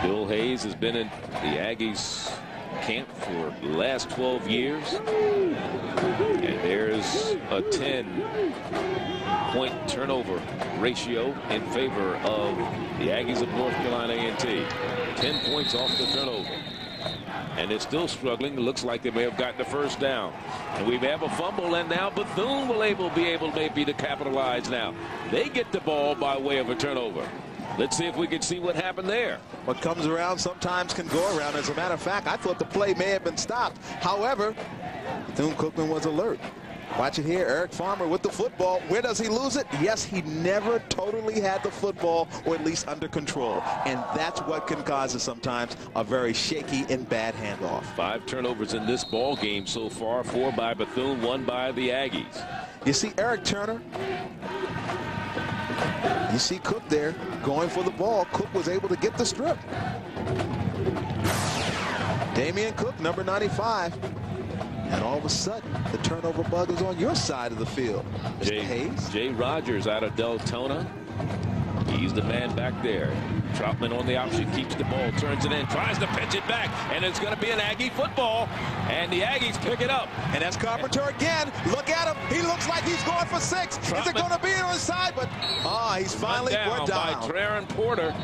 Bill Hayes has been in the Aggies camp for the last 12 years, and there's a 10-point turnover ratio in favor of the Aggies of North Carolina A&T. 10 points off the turnover, and they're still struggling. It looks like they may have gotten the 1st down, and we have a fumble, and now Bethune will be able maybe to capitalize. Now they get the ball by way of a turnover. Let's see if we can see what happened there. What comes around sometimes can go around. As a matter of fact, I thought the play may have been stopped. However, Bethune Cookman was alert. Watch it here. Eric Farmer with the football. Where does he lose it? Yes, he never totally had the football, or at least under control. And that's what can cause us sometimes a very shaky and bad handoff. 5 turnovers in this ball game so far. 4 by Bethune, 1 by the Aggies. You see Eric Turner. You see Cook there going for the ball. Cook was able to get the strip. Damian Cook, number 95. And all of a sudden, the turnover bug is on your side of the field. Mr. Hayes. Jay Rogers out of Deltona. He's the man back there. Troutman on the option, keeps the ball, turns it in, tries to pitch it back, and it's going to be an Aggie football, and the Aggies pick it up. And that's Carpenter again. Look at him. He looks like he's going for 6. Troutman. Is it going to be on his side? But he's finally brought down by Traren Porter.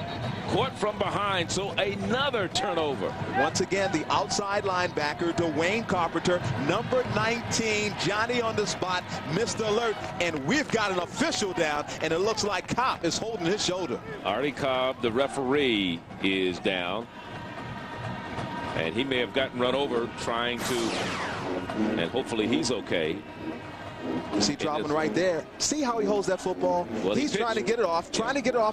Caught from behind, so another turnover. Once again, the outside linebacker, Dwayne Carpenter, number 19, Johnny on the spot, missed the alert, and we've got an official down, and it looks like Cobb is holding his shoulder. Artie Cobb, the referee, is down, and he may have gotten run over trying to, and hopefully he's okay. You see Troutman right there. See how he holds that football? Well, he's trying to get it off,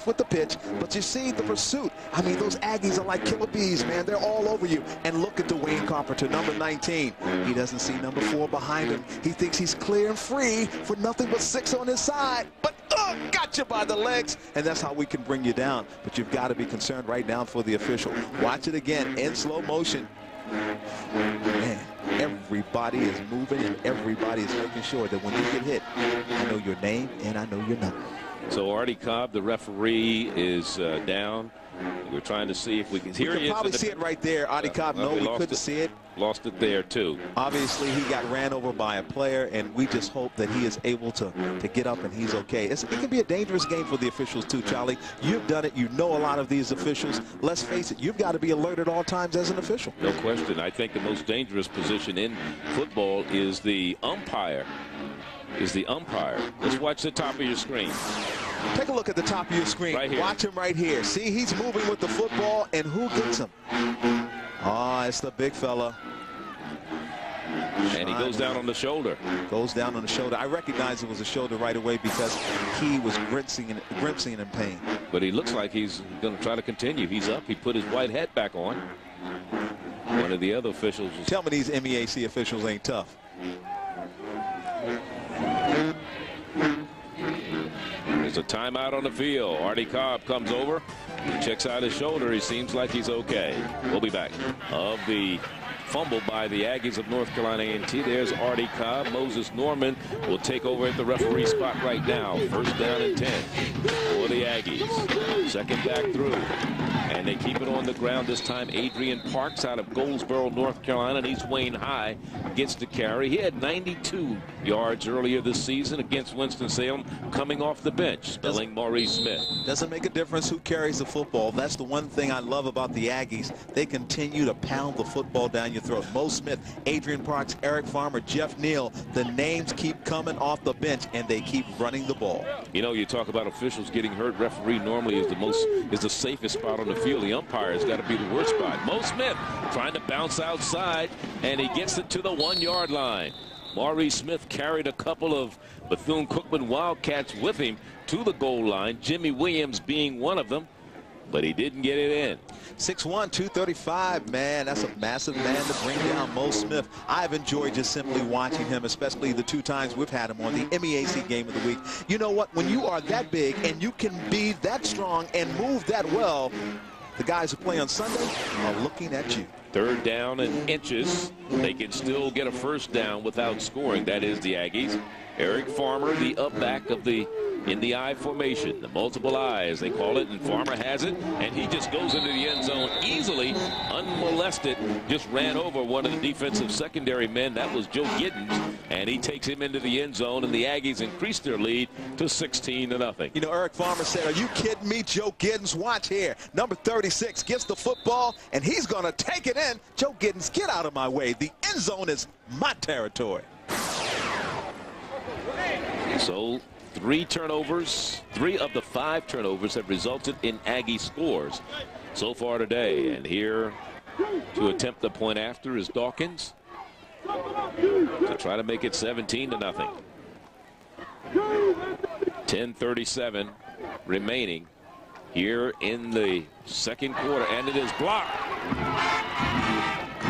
with the pitch. But you see the pursuit. I mean, those Aggies are like killer bees, man. They're all over you. And look at Dwayne Carpenter, number 19. He doesn't see number 4 behind him. He thinks he's clear and free for nothing but 6 on his side. But got you by the legs. And that's how we can bring you down. But you've got to be concerned right now for the official. Watch it again in slow motion. Man, everybody is moving and everybody is making sure that when you get hit, I know your name and I know your number. So Artie Cobb, the referee, is down. We're trying to see if we can. We can probably see it right there. Artie Cobb, no, we couldn't see it. Lost it there, too. Obviously, he got ran over by a player, and we just hope that he is able to get up and he's okay. It can be a dangerous game for the officials, too, Charlie. You've done it. You know a lot of these officials. Let's face it, you've got to be alert at all times as an official. No question. I think the most dangerous position in football is the umpire. Let's watch the top of your screen. Take a look at the top of your screen. Right here. Watch him right here. See, he's moving with the football, and who gets him? It's the big fella. And he goes down on the shoulder. Goes down on the shoulder. I recognize it was a shoulder right away because he was grimacing in pain. But he looks like he's going to try to continue. He's up. He put his white hat back on. One of the other officials. Tell me these MEAC officials ain't tough. There's a timeout on the field. Artie Cobb comes over. He checks out his shoulder. He seems like he's okay. We'll be back. Of the fumble by the Aggies of North Carolina A&T. There's Artie Cobb. Moses Norman will take over at the referee spot right now. First down and 10 for the Aggies. Second back through. And they keep it on the ground this time. Adrian Parks out of Goldsboro, North Carolina. And East Wayne High gets the carry. He had 92 yards earlier this season against Winston-Salem coming off the bench, spelling Maurice Smith. Doesn't make a difference who carries the football. That's the one thing I love about the Aggies. They continue to pound the football down your throat. Mo Smith, Adrian Parks, Eric Farmer, Jeff Neal. The names keep coming off the bench, and they keep running the ball. You know, you talk about officials getting hurt. Referee normally is the safest spot on the field. The umpire has got to be the worst spot. Mo Smith trying to bounce outside, and he gets it to the 1-yard line. Maurice Smith carried a couple of Bethune Cookman Wildcats with him to the goal line, Jimmy Williams being one of them, but he didn't get it in. 6'1", 235, man, that's a massive man to bring down Mo Smith. I've enjoyed just simply watching him, especially the 2 times we've had him on the MEAC Game of the Week. You know what? When you are that big and you can be that strong and move that well, the guys who play on Sunday are looking at you. Third down and inches. They can still get a first down without scoring. That is the Aggies. Eric Farmer, the up back of the in the I formation, the multiple eyes they call it, and Farmer has it, and he just goes into the end zone easily, unmolested, just ran over one of the defensive secondary men. That was Joe Giddens, and he takes him into the end zone, and the Aggies increase their lead to 16-0. You know, Eric Farmer said, are you kidding me? Joe Giddens, watch here. Number 36 gets the football, and he's going to take it in. Joe Giddens, get out of my way. The end zone is my territory. So 3 turnovers, 3 of the 5 turnovers have resulted in Aggie scores so far today. And here to attempt the point after is Dawkins. to try to make it 17-0. 10:37 remaining here in the second quarter, and it is blocked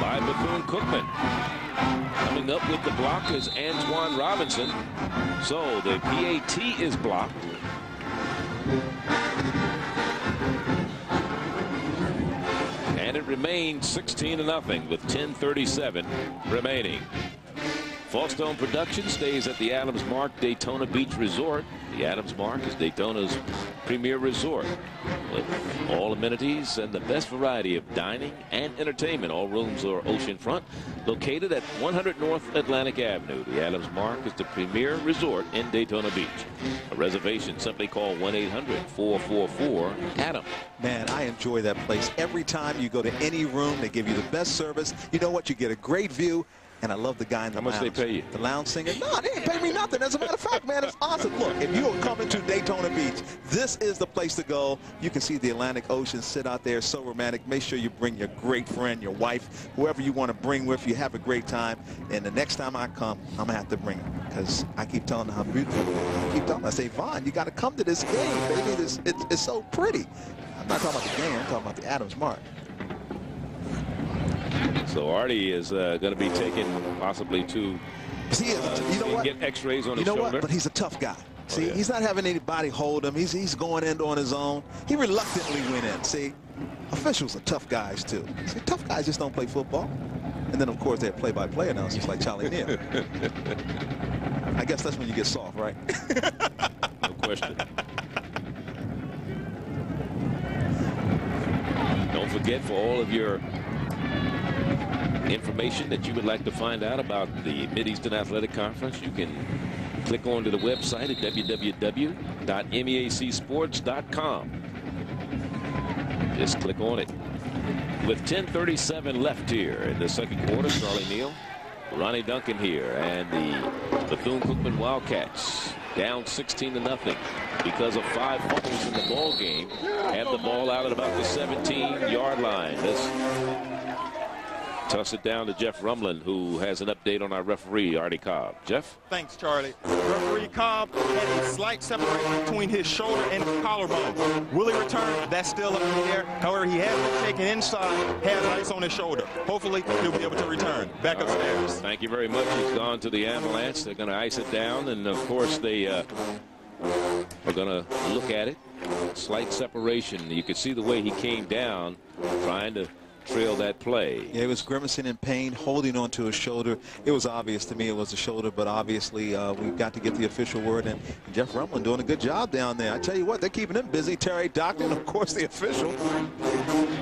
by Bethune Cookman. Coming up with the block is Antoine Robinson. So the PAT is blocked. And it remains 16-0 with 10:37 remaining. Fallstone Production stays at the Adams Mark Daytona Beach Resort. The Adams Mark is Daytona's premier resort with all amenities and the best variety of dining and entertainment. All rooms are oceanfront. Located at 100 North Atlantic Avenue, the Adams Mark is the premier resort in Daytona Beach. A reservation, simply call 1-800-444-ADAM. Man, I enjoy that place. Every time you go to any room, they give you the best service. You know what? You get a great view. And I love the guy in the lounge. How much they pay you? The lounge singer? No, they didn't pay me nothing. As a matter of fact, man, it's awesome. Look, if you are coming to Daytona Beach, this is the place to go. You can see the Atlantic Ocean, sit out there, so romantic. Make sure you bring your great friend, your wife, whoever you want to bring with you. Have a great time. And the next time I come, I'm going to have to bring her because I keep telling her how beautiful it is. I keep telling her, I say, Vaughn, you got to come to this game, baby. It's so pretty. I'm not talking about the game. I'm talking about the Adams Mark. So Artie is going to be taken possibly to get x-rays on his shoulder. What? But he's a tough guy. See, he's not having anybody hold him. He's going in on his own. He reluctantly went in. See, officials are tough guys, too. See, tough guys just don't play football. And then, of course, they're play-by-play announcers like Charlie Neal. I guess that's when you get soft, right? No question. Don't forget, for all of your information that you would like to find out about the Mid-Eastern Athletic Conference, you can click onto the website at www.meacsports.com. Just click on it. With 10:37 left here in the second quarter, Charlie Neal, Ronnie Duncan here, and the Bethune Cookman Wildcats down 16-0 because of 5 fumbles in the ball game. Have the ball out at about the 17-yard line. Toss it down to Jeff Rumlin, who has an update on our referee, Artie Cobb. Jeff? Thanks, Charlie. Referee Cobb had a slight separation between his shoulder and his collarbone. Will he return? That's still up in the air. However, he has been taken inside, has ice on his shoulder. Hopefully, he'll be able to return. Back upstairs. Thank you very much. He's gone to the ambulance. They're going to ice it down, and, of course, they are going to look at it. Slight separation. You could see the way he came down trying to trail that play. Yeah, he was grimacing in pain, holding onto his shoulder. It was obvious to me it was the shoulder, but obviously we've got to get the official word. And Jeff Rumlin doing a good job down there. I tell you what, they're keeping him busy. Terry Doctor, and of course the official.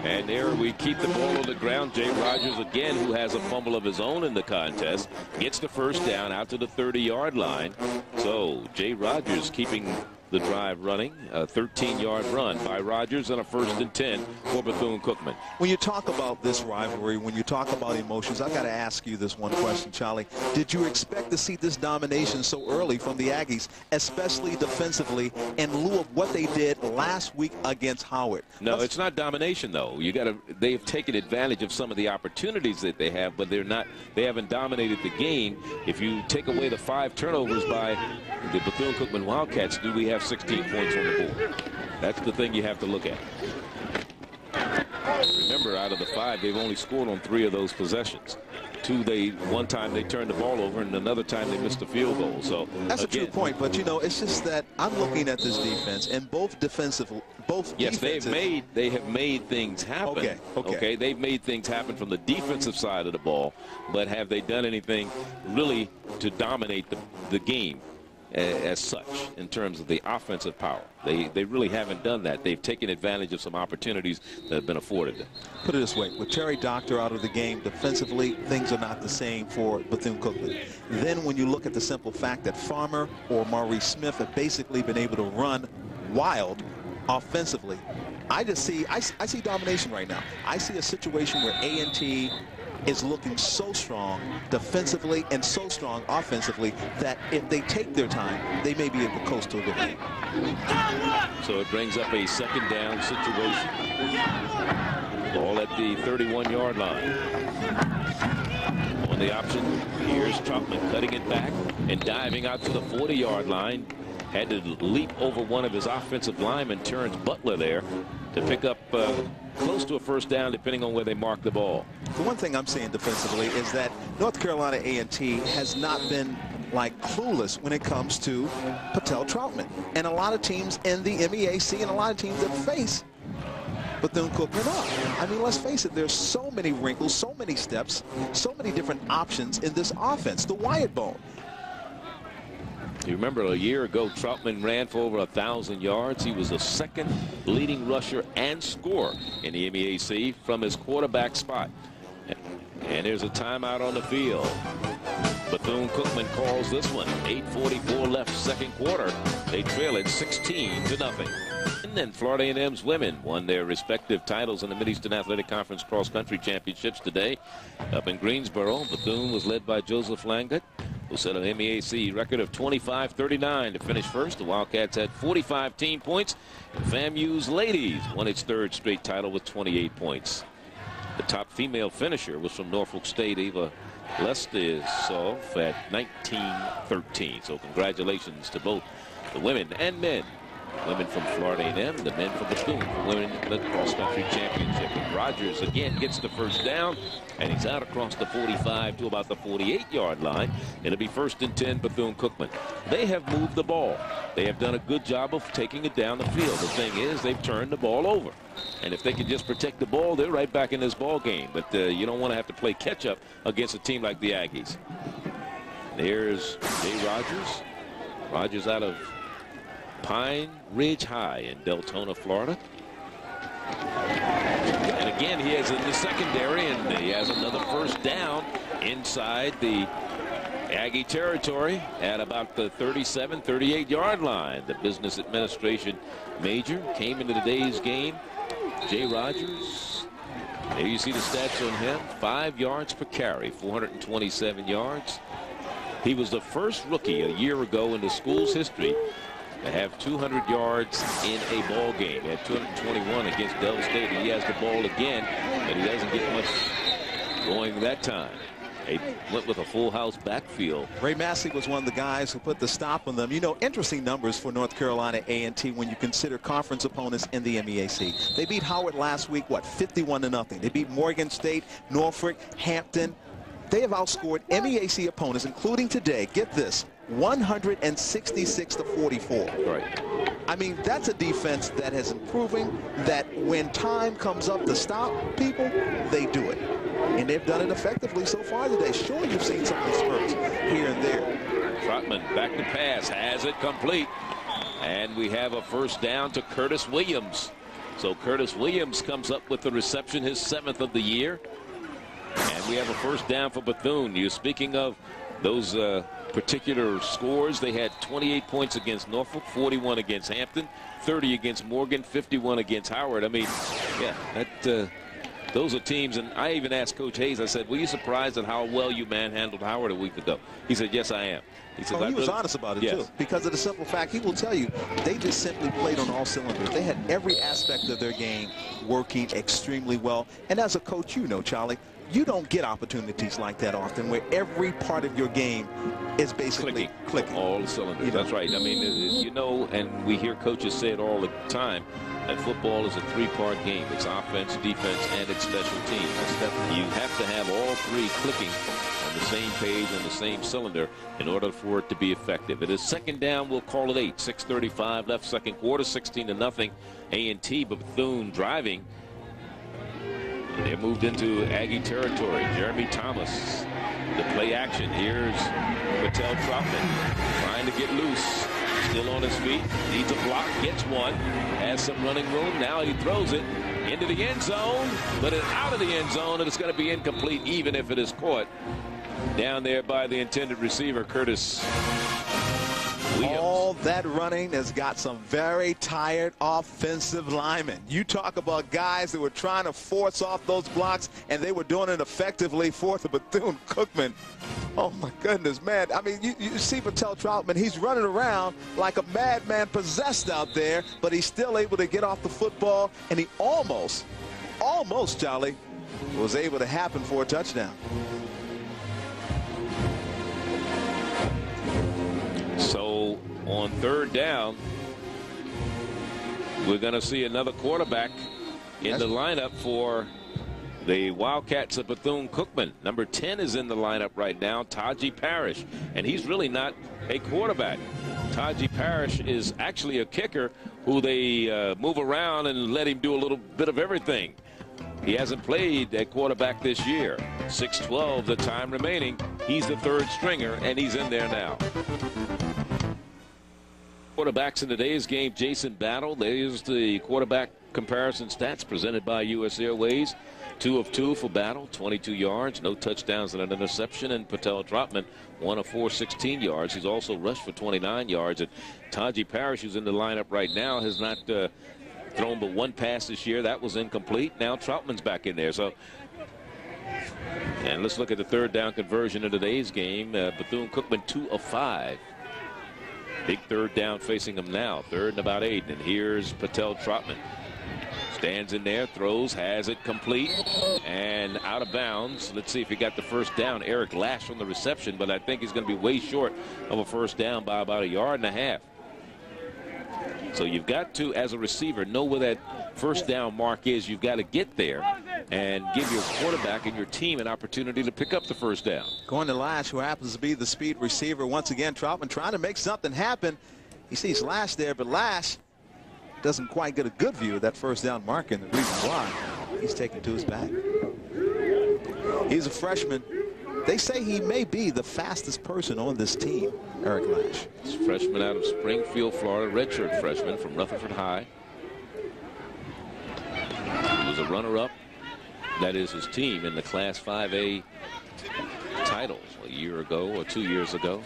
And there we keep the ball on the ground. Jay Rogers again, who has a fumble of his own in the contest, gets the first down out to the 30-yard line. So Jay Rogers keeping the drive running. A 13-yard run by Rogers and a 1st and 10 for Bethune-Cookman. When you talk about this rivalry, when you talk about emotions, I've got to ask you this one question, Charlie. Did you expect to see this domination so early from the Aggies, especially defensively, in lieu of what they did last week against Howard? No, it's not domination, though. They've taken advantage of some of the opportunities that they have, but they haven't dominated the game. If you take away the 5 turnovers by the Bethune-Cookman Wildcats, do we have 16 points on the board? That's the thing you have to look at. Remember, out of the 5, they've only scored on 3 of those possessions. 2, one time they turned the ball over, and another time they missed a field goal. So that's a true point, but it's just that I'm looking at this defense, and both defensive. Yes, they have made things happen. Okay, they've made things happen from the defensive side of the ball, but have they done anything really to dominate the game as such in terms of the offensive power? They really haven't done that. They've taken advantage of some opportunities that have been afforded them. Put it this way, with Terry Doctor out of the game defensively, things are not the same for Bethune-Cookman. Then when you look at the simple fact that Farmer or Maurice Smith have basically been able to run wild offensively, I see domination right now. I see a situation where A&T is looking so strong defensively and so strong offensively that if they take their time, they may be able to coast to a good game. So it brings up a 2nd down situation. Ball at the 31-yard line. on the option. Here's Troutman cutting it back and diving out to the 40-yard line. Had to leap over one of his offensive linemen, Terrence Butler, there to pick up close to a first down, depending on where they mark the ball. The one thing I'm seeing defensively is that North Carolina A&T has not been like clueless when it comes to Patel Troutman. And a lot of teams in the MEAC and a lot of teams that face Bethune Cookman are. I mean, let's face it, there's so many wrinkles, so many steps, so many different options in this offense. The Wyatt bone. You remember a year ago, Troutman ran for over 1,000 yards. He was the second leading rusher and scorer in the MEAC from his quarterback spot. And there's a timeout on the field. Bethune Cookman calls this one. 8:44 left, second quarter. They trail it 16-0. And then Florida A&M's women won their respective titles in the Mid-Eastern Athletic Conference cross-country championships today. Up in Greensboro, Bethune was led by Joseph Langut, who set an MEAC record of 25-39 to finish first. The Wildcats had 45 team points. And FAMU's ladies won its third straight title with 28 points. The top female finisher was from Norfolk State, Eva Lestisov, at 19-13. So congratulations to both the women and men. Women from Florida A&M, the men from Bethune for women in the cross-country championship. And Rogers again gets the first down, and he's out across the 45 to about the 48-yard line. It'll be 1st and 10, Bethune Cookman. They have moved the ball. They have done a good job of taking it down the field. The thing is, they've turned the ball over. And if they can just protect the ball, they're right back in this ball game. But you don't want to have to play catch-up against a team like the Aggies. There's Jay Rogers. Rogers out of Pine Ridge High in Deltona, Florida. And again, he has in the secondary, and he has another first down inside the Aggie territory at about the 37, 38-yard line. The business administration major came into today's game. Jay Rogers, there you see the stats on him. 5 yards per carry, 427 yards. He was the first rookie a year ago in the school's history to have 200 yards in a ball game. He had 221 against Del State. He has the ball again, but he doesn't get much going that time. They went with a full house backfield. Ray Massey was one of the guys who put the stop on them. You know, interesting numbers for North Carolina A&T when you consider conference opponents in the MEAC. They beat Howard last week, what, 51-0. They beat Morgan State, Norfolk, Hampton. They have outscored MEAC opponents, including today, get this, 166-44. Right. I mean, that's a defense that has improving, that when time comes up to stop people, they do it. And they've done it effectively so far today. Sure, you've seen some of the spurts here and there. Troutman back to pass, has it complete. And we have a first down to Curtis Williams. So Curtis Williams comes up with the reception, his 7th of the year. And we have a first down for Bethune. You're speaking of those particular scores. They had 28 points against Norfolk, 41 against Hampton, 30 against Morgan, 51 against Howard. I mean, yeah, that those are teams. And I even asked Coach Hayes, I said, were you surprised at how well you manhandled Howard a week ago? He said, yes, I am. He said, he was honest about it, yes, too, because of the simple fact, he will tell you, they just simply played on all cylinders. They had every aspect of their game working extremely well. And as a coach, you know, Charlie, you don't get opportunities like that often where every part of your game is basically clicking. All the cylinders. That's right. I mean, you know, and we hear coaches say it all the time, that football is a 3-part game. It's offense, defense, and it's special teams. You have to have all 3 clicking on the same page, on the same cylinder, in order for it to be effective. It is second down. We'll call it 8. 6:35 left, second quarter, 16-0. A&T Bethune driving. They're moved into Aggie territory. Jeremy Thomas, the play action. Here's Patel Troutman trying to get loose. Still on his feet. Needs a block. Gets one. Has some running room. Now he throws it into the end zone. But it's out of the end zone, and it's going to be incomplete even if it is caught down there by the intended receiver, Curtis Williams. All that running has got some very tired offensive linemen. You talk about guys that were trying to force off those blocks, and they were doing it effectively for the Bethune Cookman. Oh, my goodness, man. I mean, you see Patel Troutman, he's running around like a madman possessed out there, but he's still able to get off the football, and he almost, Charlie, was able to happen for a touchdown. on third down, we're going to see another quarterback in the lineup for the Wildcats of Bethune Cookman. Number 10 is in the lineup right now, Taji Parrish, and he's really not a quarterback. Taji Parrish is actually a kicker who they move around and let him do a little bit of everything. He hasn't played at quarterback this year. 6-12 the time remaining. He's the third stringer, and he's in there now. Quarterbacks in today's game, Jason Battle. There's the quarterback comparison stats presented by U.S. Airways. 2 of 2 for Battle, 22 yards, no touchdowns and an interception. And Patel Trotman, 1 of 4, 16 yards. He's also rushed for 29 yards. And Taji Parrish, who's in the lineup right now, has not thrown but 1 pass this year. That was incomplete. Now Trotman's back in there. So, and let's look at the third down conversion in today's game. Bethune Cookman, 2 of 5. Big third down facing him now. 3rd and about 8. And here's Patel Trotman. Stands in there, throws, has it complete, and out of bounds. Let's see if he got the first down. Eric Lash on the reception, but I think he's going to be way short of a first down by about 1.5 yards. So you've got to, as a receiver, know where that first down mark is. You've got to get there and give your quarterback and your team an opportunity to pick up the first down. Going to Lash, who happens to be the speed receiver. Once again, Troutman trying to make something happen. He sees Lash there, but Lash doesn't quite get a good view of that first down mark, and the reason why he's taken to his back. He's a freshman. They say he may be the fastest person on this team, Eric Lash. He's a freshman out of Springfield, Florida, redshirt freshman from Rutherford High. He was a runner-up, that is his team, in the Class 5A titles a year ago or 2 years ago.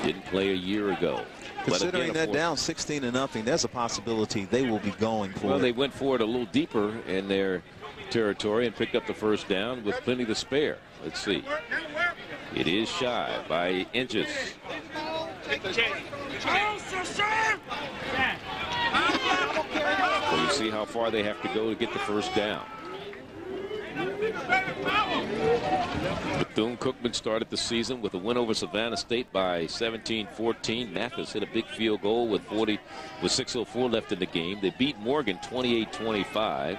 Didn't play a year ago. Considering that down 16-0, there's a possibility they will be going for it. Well, they went for it a little deeper in their territory and picked up the first down with plenty to spare. Let's see. It is shy by inches. So you see how far they have to go to get the first down. Bethune Cookman started the season with a win over Savannah State by 17-14. Mathis hit a big field goal with 6:04 left in the game. They beat Morgan 28-25.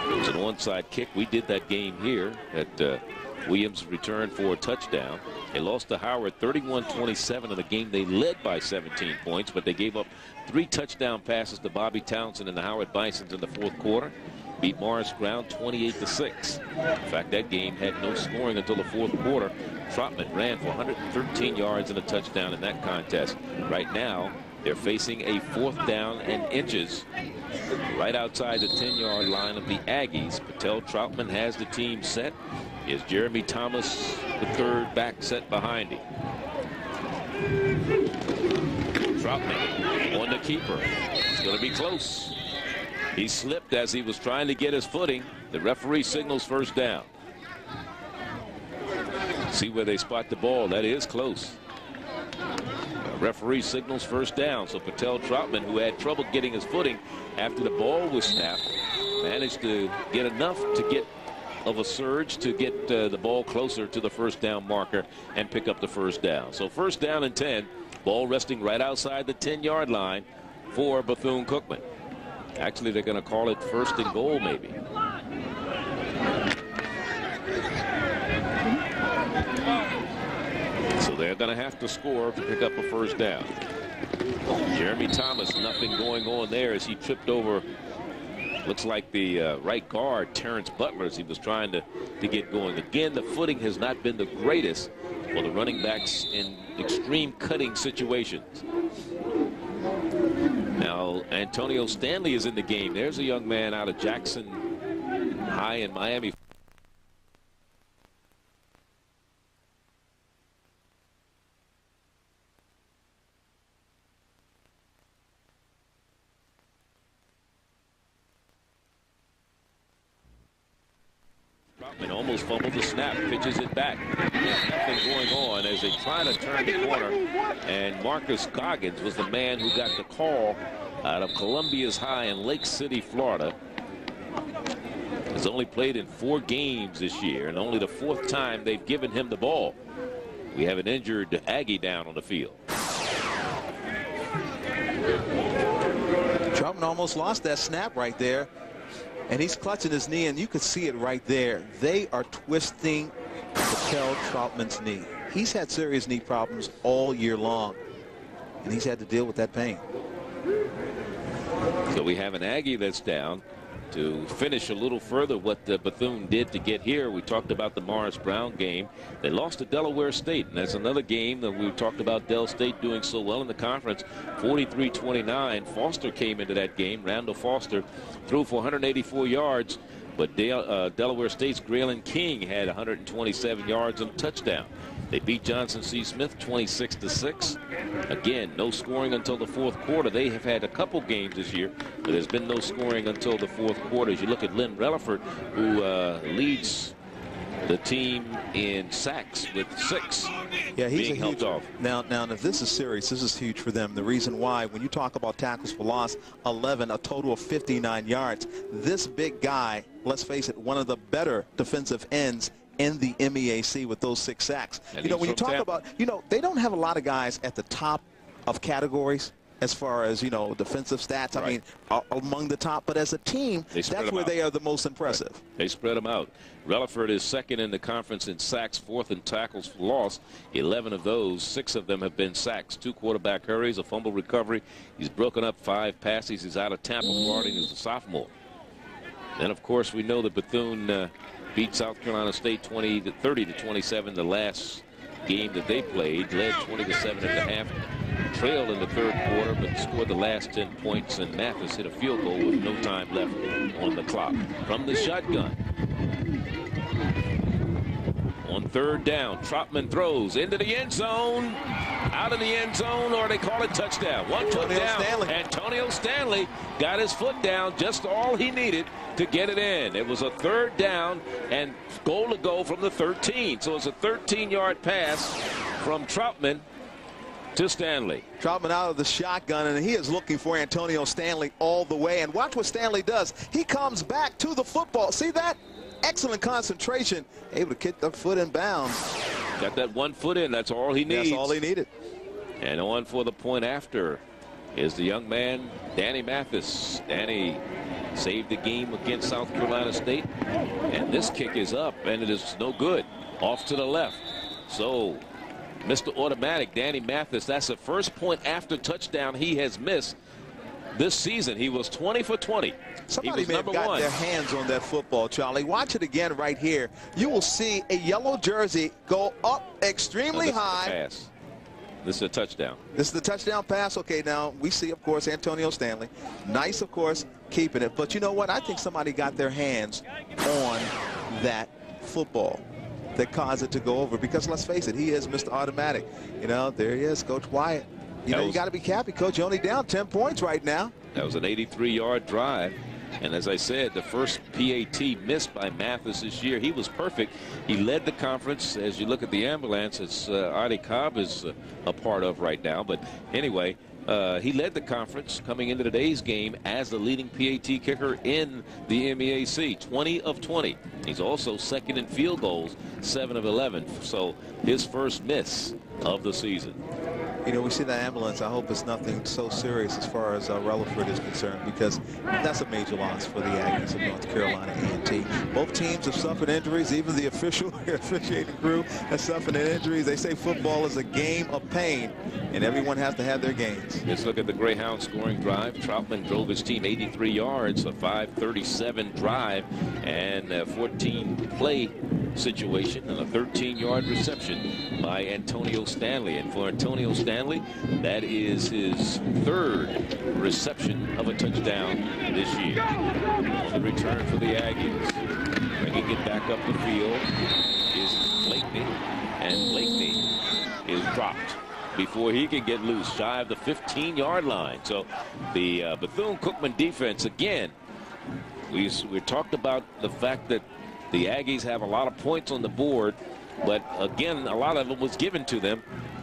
It was an onside kick. We did that game here at Williams returned for a touchdown. They lost to Howard 31-27 in the game. They led by 17 points, but they gave up 3 touchdown passes to Bobby Townsend and the Howard Bisons in the fourth quarter. Beat Morris Ground 28-6. In fact, that game had no scoring until the fourth quarter. Trotman ran for 113 yards and a touchdown in that contest. Right now, they're facing a 4th down and inches right outside the 10-yard line of the Aggies. Patel Trotman has the team set. Is Jeremy Thomas, the third back, set behind him. Trotman on the keeper. It's going to be close. He slipped as he was trying to get his footing. The referee signals first down. See where they spot the ball. That is close. The referee signals first down. So Patel Trotman, who had trouble getting his footing after the ball was snapped, managed to get enough to get of a surge to get the ball closer to the first down marker and pick up the first down. So first down and 10. Ball resting right outside the 10-yard line for Bethune Cookman. Actually, they're going to call it first and goal, maybe. So they're going to have to score to pick up a first down. Jeremy Thomas, nothing going on there as he tripped over, looks like the right guard, Terrence Butler, as he was trying to get going. Again, the footing has not been the greatest for the running backs in extreme cutting situations. Now, Antonio Stanley is in the game. There's a young man out of Jackson High in Miami. And almost fumbled the snap, pitches it back. There's nothing going on as they try to turn the corner. And Marcus Goggins was the man who got the call out of Columbia's High in Lake City, Florida. Has only played in 4 games this year, and only the 4th time they've given him the ball. We have an injured Aggie down on the field. Troutman almost lost that snap right there, and he's clutching his knee, and you can see it right there. They are twisting Patel Troutman's knee. He's had serious knee problems all year long, and he's had to deal with that pain. So we have an Aggie that's down. To finish a little further what Bethune did to get here, we talked about the Morris Brown game. They lost to Delaware State, and that's another game that we talked about Del State doing so well in the conference, 43-29. Foster came into that game. Randall Foster threw for 184 yards, but Delaware State's Graylin King had 127 yards and a touchdown. They beat Johnson C. Smith 26-6. Again, no scoring until the fourth quarter. They have had a couple games this year, but there's been no scoring until the fourth quarter. As you look at Lynn Relaford, who leads the team in sacks with 6. Yeah, he's being helped off. Now, if this is serious, this is huge for them. The reason why, when you talk about tackles for loss, 11, a total of 59 yards. This big guy, let's face it, one of the better defensive ends in the MEAC with those 6 sacks. And when you talk about, they don't have a lot of guys at the top of categories as far as, defensive stats. Right. I mean, among the top. But as a team, that's where they are the most impressive. Right. They spread them out. Relaford is second in the conference in sacks, 4th in tackles for loss. 11 of those, 6 of them have been sacks. 2 quarterback hurries, a fumble recovery. He's broken up 5 passes. He's out of Tampa, Florida. He's a sophomore. Then, of course, we know that Bethune beat South Carolina State 30-27 the last game that they played. Led 20-7 at the half. Trailed in the third quarter, but scored the last 10 points, and Mathis hit a field goal with no time left on the clock. From the shotgun. On third down, Troutman throws into the end zone. Out of the end zone, or they call it touchdown. 1 foot down. Antonio Stanley got his foot down, just all he needed to get it in. It was a third down and goal to go from the 13. So it's a 13-yard pass from Troutman to Stanley. Troutman out of the shotgun, and he is looking for Antonio Stanley all the way. And watch what Stanley does. He comes back to the football. See that? Excellent concentration. Able to kick the foot in bounds. Got that 1 foot in. That's all he needs. That's all he needed. And on for the point after is the young man, Danny Mathis. Danny saved the game against South Carolina State. And this kick is up, and it is no good. Off to the left. So, Mr. Automatic, Danny Mathis, that's the first point after touchdown he has missed this season. He was 20 for 20. Somebody may have got their hands on that football, Charlie. Watch it again right here. You will see a yellow jersey go up extremely high. Pass. This is a touchdown. This is the touchdown pass. Okay, now we see, of course, Antonio Stanley. Nice, of course, keeping it. But you know what? I think somebody got their hands on that football that caused it to go over. Because let's face it, he is Mr. Automatic. There he is, Coach Wyatt. You got to be happy, Coach. You're only down 10 points right now. That was an 83-yard drive. And as I said, the first PAT missed by Mathis this year. He was perfect. He led the conference. As you look at the ambulance, it's Artie Cobb is a part of right now. But anyway, he led the conference coming into today's game as the leading PAT kicker in the MEAC, 20 of 20. He's also second in field goals, 7 of 11. So his first miss of the season. We see the ambulance. I hope it's nothing so serious as far as Relaford is concerned, because that's a major loss for the Aggies of North Carolina A&T. Both teams have suffered injuries. Even the officiating crew has suffered injuries. They say football is a game of pain, and everyone has to have their games. Let's look at the Greyhound scoring drive. Troutman drove his team 83 yards, a 5:37 drive, and a 14-play situation, and a 13-yard reception by Antonio Stanley. And for Antonio Stanley, that is his 3rd reception of a touchdown this year. On the return for the Aggies, bringing it back up the field is Blakeney, and Blakeney is dropped before he can get loose, shy of the 15-yard line. So the Bethune Cookman defense, again, we talked about the fact that the Aggies have a lot of points on the board, but again, a lot of them was given to them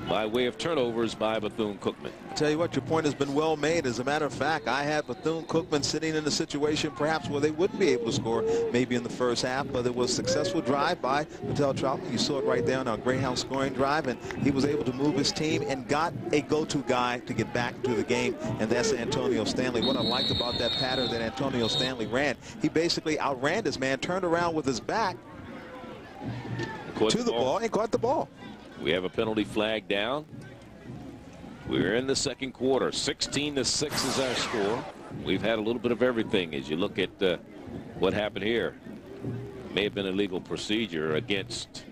by way of turnovers by Bethune-Cookman. Tell you what, your point has been well made. As a matter of fact, I had Bethune-Cookman sitting in a situation perhaps where they wouldn't be able to score maybe in the first half, but it was a successful drive by Patel Troutman. You saw it right there on our Greyhound scoring drive, and he was able to move his team and got a go-to guy to get back to the game, and that's Antonio Stanley. What I liked about that pattern that Antonio Stanley ran, he basically outran his man, turned around with his back to the ball and caught the ball. We have a penalty flag down. We're in the second quarter. 16-6 is our score. We've had a little bit of everything as you look at what happened here. May have been a legal procedure against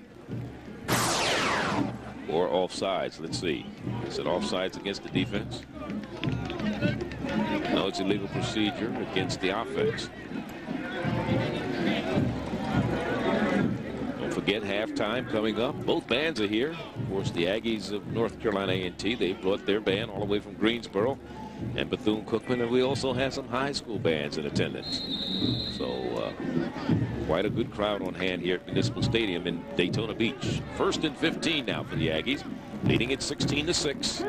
or offsides. Let's see. Is it offsides against the defense? No, it's a legal procedure against the offense. Forget halftime coming up. Both bands are here. Of course, the Aggies of North Carolina A&T, they brought their band all the way from Greensboro, and Bethune-Cookman, and we also have some high school bands in attendance. So quite a good crowd on hand here at Municipal Stadium in Daytona Beach. 1st and 15 now for the Aggies, leading at 16-6.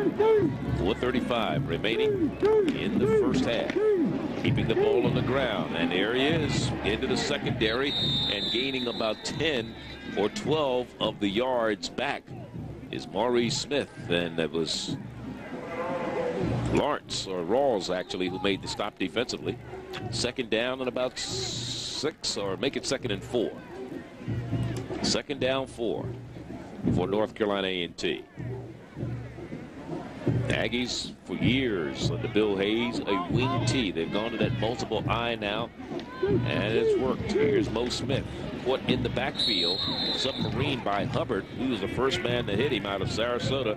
4:35 remaining in the first half. Keeping the ball on the ground, and there he is into the secondary and gaining about 10 or 12 of the yards back is Maurice Smith, and that was Lawrence, or Rawls actually, who made the stop defensively. 2nd down and about 6, or make it 2nd and 4. 2nd down 4 for North Carolina A&T. Aggies for years under Bill Hayes, a wing T. They've gone to that multiple I now, and it's worked. Here's Mo Smith, caught in the backfield, submarine by Hubbard, who was the first man to hit him out of Sarasota.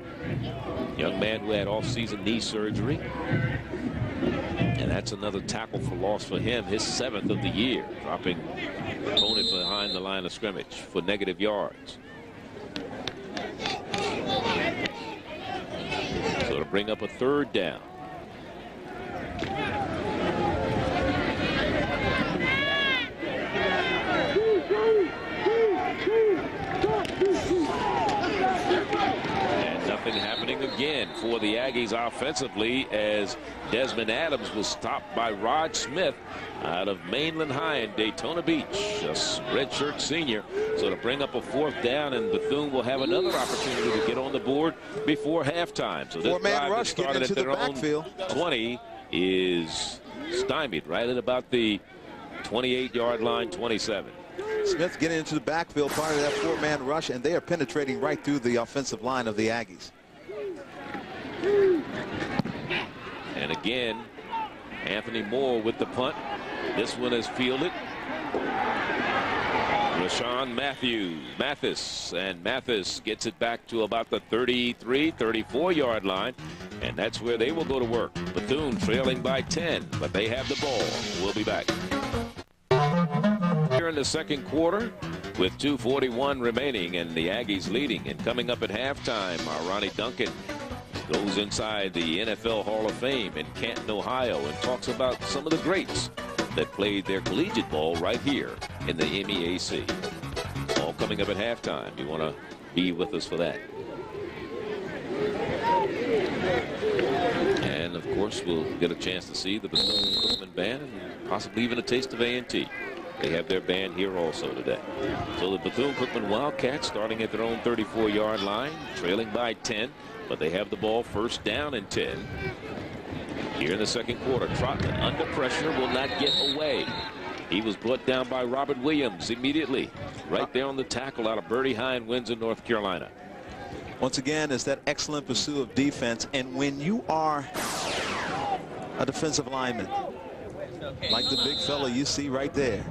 Young man who had off-season knee surgery. And that's another tackle for loss for him, his 7th of the year, dropping opponent behind the line of scrimmage for negative yards. So to bring up a 3rd down. And nothing happening again for the Aggies offensively as Desmond Adams was stopped by Rod Smith out of Mainland High in Daytona Beach, a redshirt senior. So to bring up a 4th down, and Bethune will have another opportunity to get on the board before halftime. So this drive that started at their own 20 is stymied right at about the 28-yard line, 27. Smith getting into the backfield, part of that 4-man rush, and they are penetrating right through the offensive line of the Aggies. And again, Anthony Moore with the punt. This one is fielded. Rashawn Mathis, and Mathis gets it back to about the 33, 34-yard line, and that's where they will go to work. Bethune trailing by 10, but they have the ball. We'll be back. Here in the second quarter with 2:41 remaining, and the Aggies leading. And coming up at halftime, Ronnie Duncan goes inside the NFL Hall of Fame in Canton, Ohio, and talks about some of the greats that played their collegiate ball right here in the MEAC. All coming up at halftime. You want to be with us for that. And of course, we'll get a chance to see the Bethune Cookman band and possibly even a taste of A&T. They have their band here also today. So the Bethune Cookman Wildcats starting at their own 34-yard line, trailing by 10, but they have the ball 1st down and 10. Here in the second quarter, Trotman under pressure, will not get away. He was brought down by Robert Williams immediately, right there on the tackle out of Bertie Hine, Windsor, North Carolina. Once again, it's that excellent pursuit of defense, and when you are a defensive lineman, like the big fella you see right there,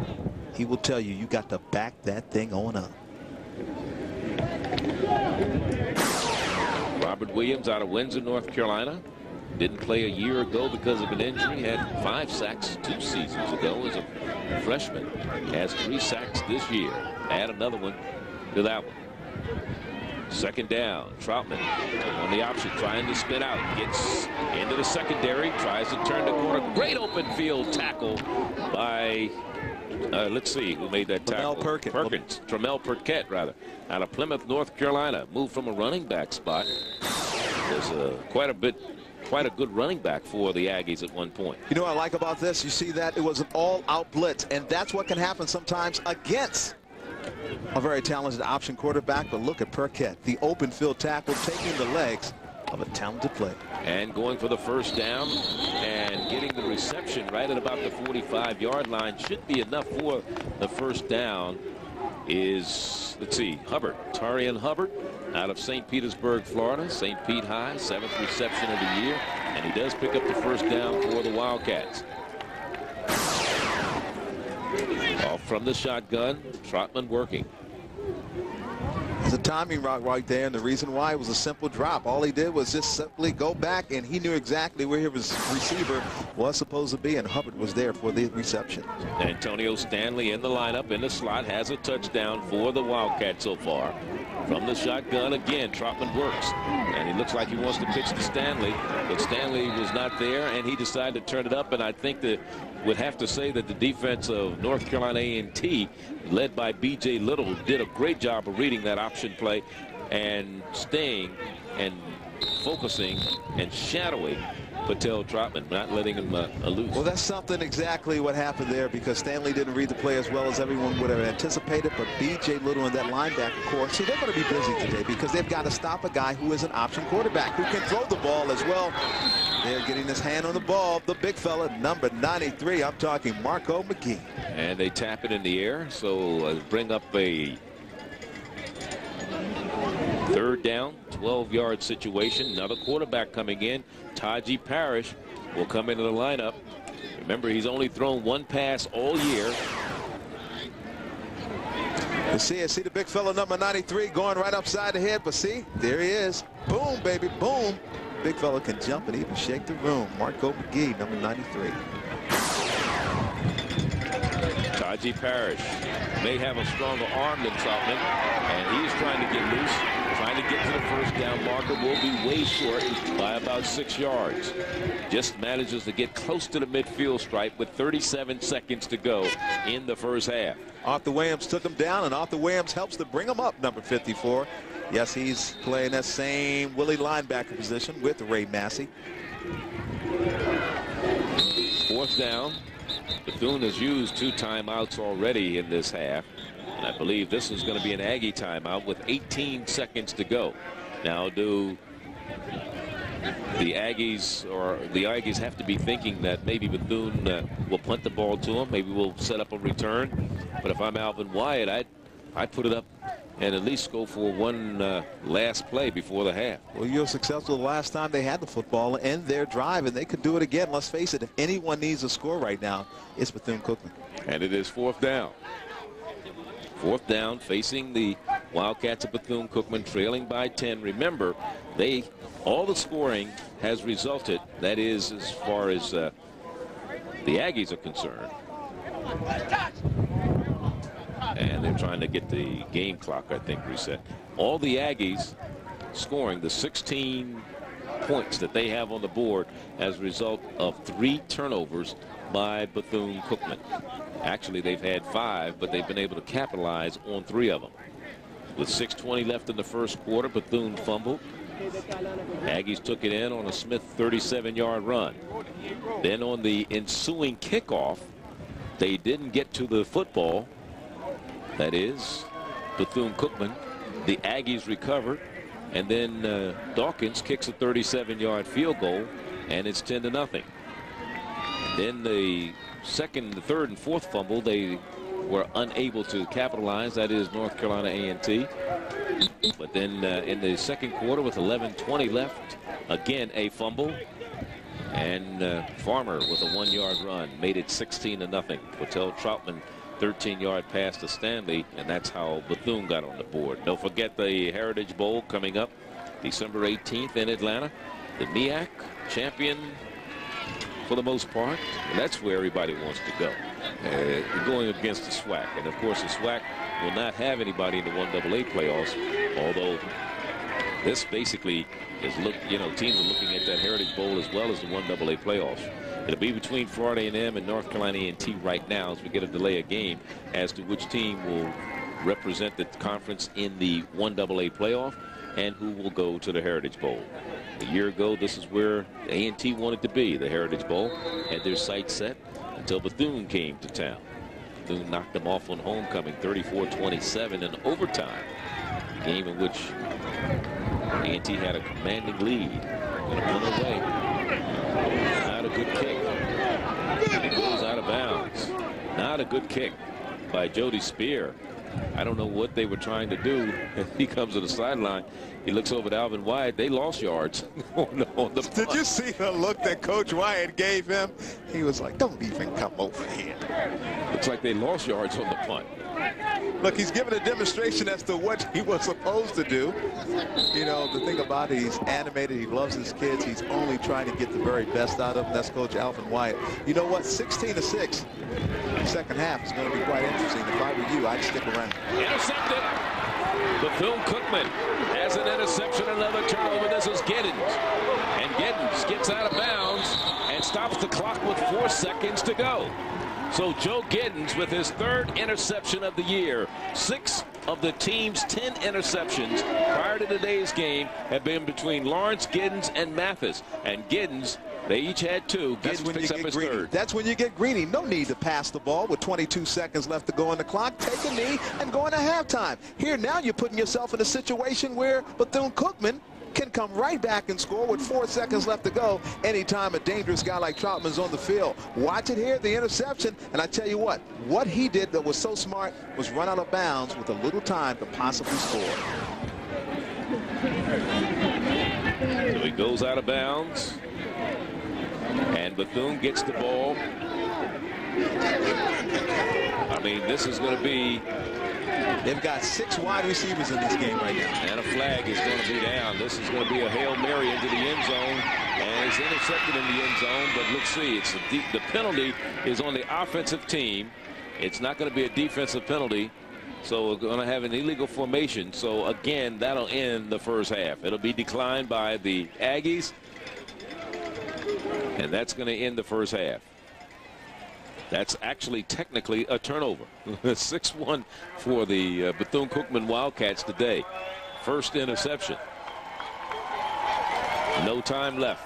he will tell you, you got to back that thing on up. Robert Williams out of Windsor, North Carolina. Didn't play a year ago because of an injury. Had 5 sacks 2 seasons ago as a freshman. Has 3 sacks this year. Add another one to that one. Second down. Troutman on the option, trying to spin out. Gets into the secondary, tries to turn the corner. Great open field tackle by, let's see, who made that tackle? Tramel Perkett, rather, out of Plymouth, North Carolina. Moved from a running back spot. Was quite a good running back for the Aggies at one point. You know what I like about this? You see that it was an all-out blitz, and that's what can happen sometimes against a very talented option quarterback. But look at Perkett, the open field tackle, taking the legs of a talented player. And going for the first down and getting the reception right at about the 45-yard line should be enough for the first down. Is, let's see, Tarian Hubbard out of St. Petersburg, Florida. St. Pete High, 7th reception of the year, and he does pick up the first down for the Wildcats. Off from the shotgun, Troutman working. It's a timing route right there, and the reason why it was a simple drop. All he did was just simply go back, and he knew exactly where his receiver was supposed to be, and Hubbard was there for the reception. Antonio Stanley in the lineup, in the slot, has a touchdown for the Wildcats so far. From the shotgun again, Troutman works, and he looks like he wants to pitch to Stanley, but Stanley was not there, and he decided to turn it up. And I think that would have to say that the defense of North Carolina A&T, led by B.J. Little, did a great job of reading that option play and staying and focusing and shadowing Patel Troutman, not letting him loose. Well, that's something exactly what happened there, because Stanley didn't read the play as well as everyone would have anticipated. But B.J. Little and that linebacker core, see, they're going to be busy today because they've got to stop a guy who is an option quarterback who can throw the ball as well. They're getting his hand on the ball. The big fella, number 93. I'm talking Marco McGee. And they tap it in the air, so bring up a third down, 12-yard situation. Another quarterback coming in. Taji Parrish will come into the lineup. Remember, he's only thrown one pass all year. You see the big fella, number 93, going right upside the head. But see, there he is. Boom, baby, boom. Big fella can jump and even shake the room. Marco McGee, number 93. Taji Parrish may have a stronger arm than Troutman, and he is trying to get loose, trying to get to the first down marker. Will be way short by about 6 yards. Just manages to get close to the midfield stripe with 37 seconds to go in the first half. Arthur Williams took him down, and Arthur Williams helps to bring him up, number 54. Yes, he's playing that same Willie linebacker position with Ray Massey. Fourth down. Bethune has used 2 timeouts already in this half, and I believe this is going to be an Aggie timeout with 18 seconds to go. Now, do the Aggies have to be thinking that maybe Bethune will punt the ball to them, maybe we'll set up a return? But if I'm Alvin Wyatt, I'd put it up and at least go for one last play before the half. Well, you were successful the last time they had the football in their drive, and they could do it again. Let's face it, if anyone needs a score right now, it's Bethune Cookman. And it is fourth down. Fourth down, facing the Wildcats of Bethune Cookman, trailing by 10. Remember, all the scoring has resulted, that is, as far as the Aggies are concerned. And they're trying to get the game clock, I think, reset. All the Aggies scoring, the 16 points that they have on the board, as a result of 3 turnovers by Bethune Cookman. Actually, they've had 5, but they've been able to capitalize on 3 of them. With 6:20 left in the first quarter, Bethune fumbled. Aggies took it in on a Smith 37-yard run. Then on the ensuing kickoff, they didn't get to the football. That is Bethune Cookman. The Aggies recovered, and then Dawkins kicks a 37-yard field goal, and it's 10-0. Then the second, the third, and fourth fumble, they were unable to capitalize. That is North Carolina A&T. But then in the second quarter, with 11:20 left, again a fumble, and Farmer with a 1-yard run made it 16-0. Patel Troutman, 13-yard pass to Stanley, and that's how Bethune got on the board. Don't forget the Heritage Bowl coming up December 18th in Atlanta. The MEAC champion for the most part. And that's where everybody wants to go. Going against the SWAC. And of course the SWAC will not have anybody in the 1AA playoffs, although this basically is teams are looking at that Heritage Bowl as well as the 1AA playoffs. It'll be between Florida A&M and North Carolina A&T right now as we get a delay of game as to which team will represent the conference in the 1AA playoff and who will go to the Heritage Bowl. A year ago, this is where A&T wanted to be, the Heritage Bowl, had their sights set until Bethune came to town. Bethune knocked them off on homecoming 34-27 in overtime, a game in which A&T had a commanding lead. Going to pull away. Not a good kick. It goes out of bounds. Not a good kick by Jody Spear. I don't know what they were trying to do. He comes to the sideline. He looks over at Alvin Wyatt. They lost yards on the punt. Did you see the look that Coach Wyatt gave him? He was like, don't even come over here. Looks like they lost yards on the punt. Look, he's giving a demonstration as to what he was supposed to do. You know, the thing about it, he's animated. He loves his kids. He's only trying to get the very best out of them. That's Coach Alvin Wyatt. You know what? 16-6. Second half is going to be quite interesting. If I were you, I'd stick around. Intercepted. Bethune Cookman has an interception, another turnover. This is Giddens. And Giddens gets out of bounds and stops the clock with 4 seconds to go. So Joe Giddens with his 3rd interception of the year. 6 of the team's 10 interceptions prior to today's game have been between Lawrence, Giddens, and Mathis. And Giddens, they each had 2. Giddens picks up his 3rd. That's when you get greedy. No need to pass the ball with 22 seconds left to go on the clock. Take a knee and go into halftime. Here now you're putting yourself in a situation where Bethune-Cookman can come right back and score with 4 seconds left to go anytime a dangerous guy like Troutman's on the field. Watch it here, the interception, and I tell you what he did that was so smart was run out of bounds with a little time to possibly score. So he goes out of bounds, and Bethune gets the ball. I mean, this is going to be... They've got 6 wide receivers in this game right now. And a flag is going to be down. This is going to be a Hail Mary into the end zone. And it's intercepted in the end zone. But let's see, it's the penalty is on the offensive team. It's not going to be a defensive penalty. So we're going to have an illegal formation. So, again, that'll end the first half. It'll be declined by the Aggies. And that's going to end the first half. That's actually technically a turnover. 6-1 for the Bethune Cookman Wildcats today. First interception. No time left.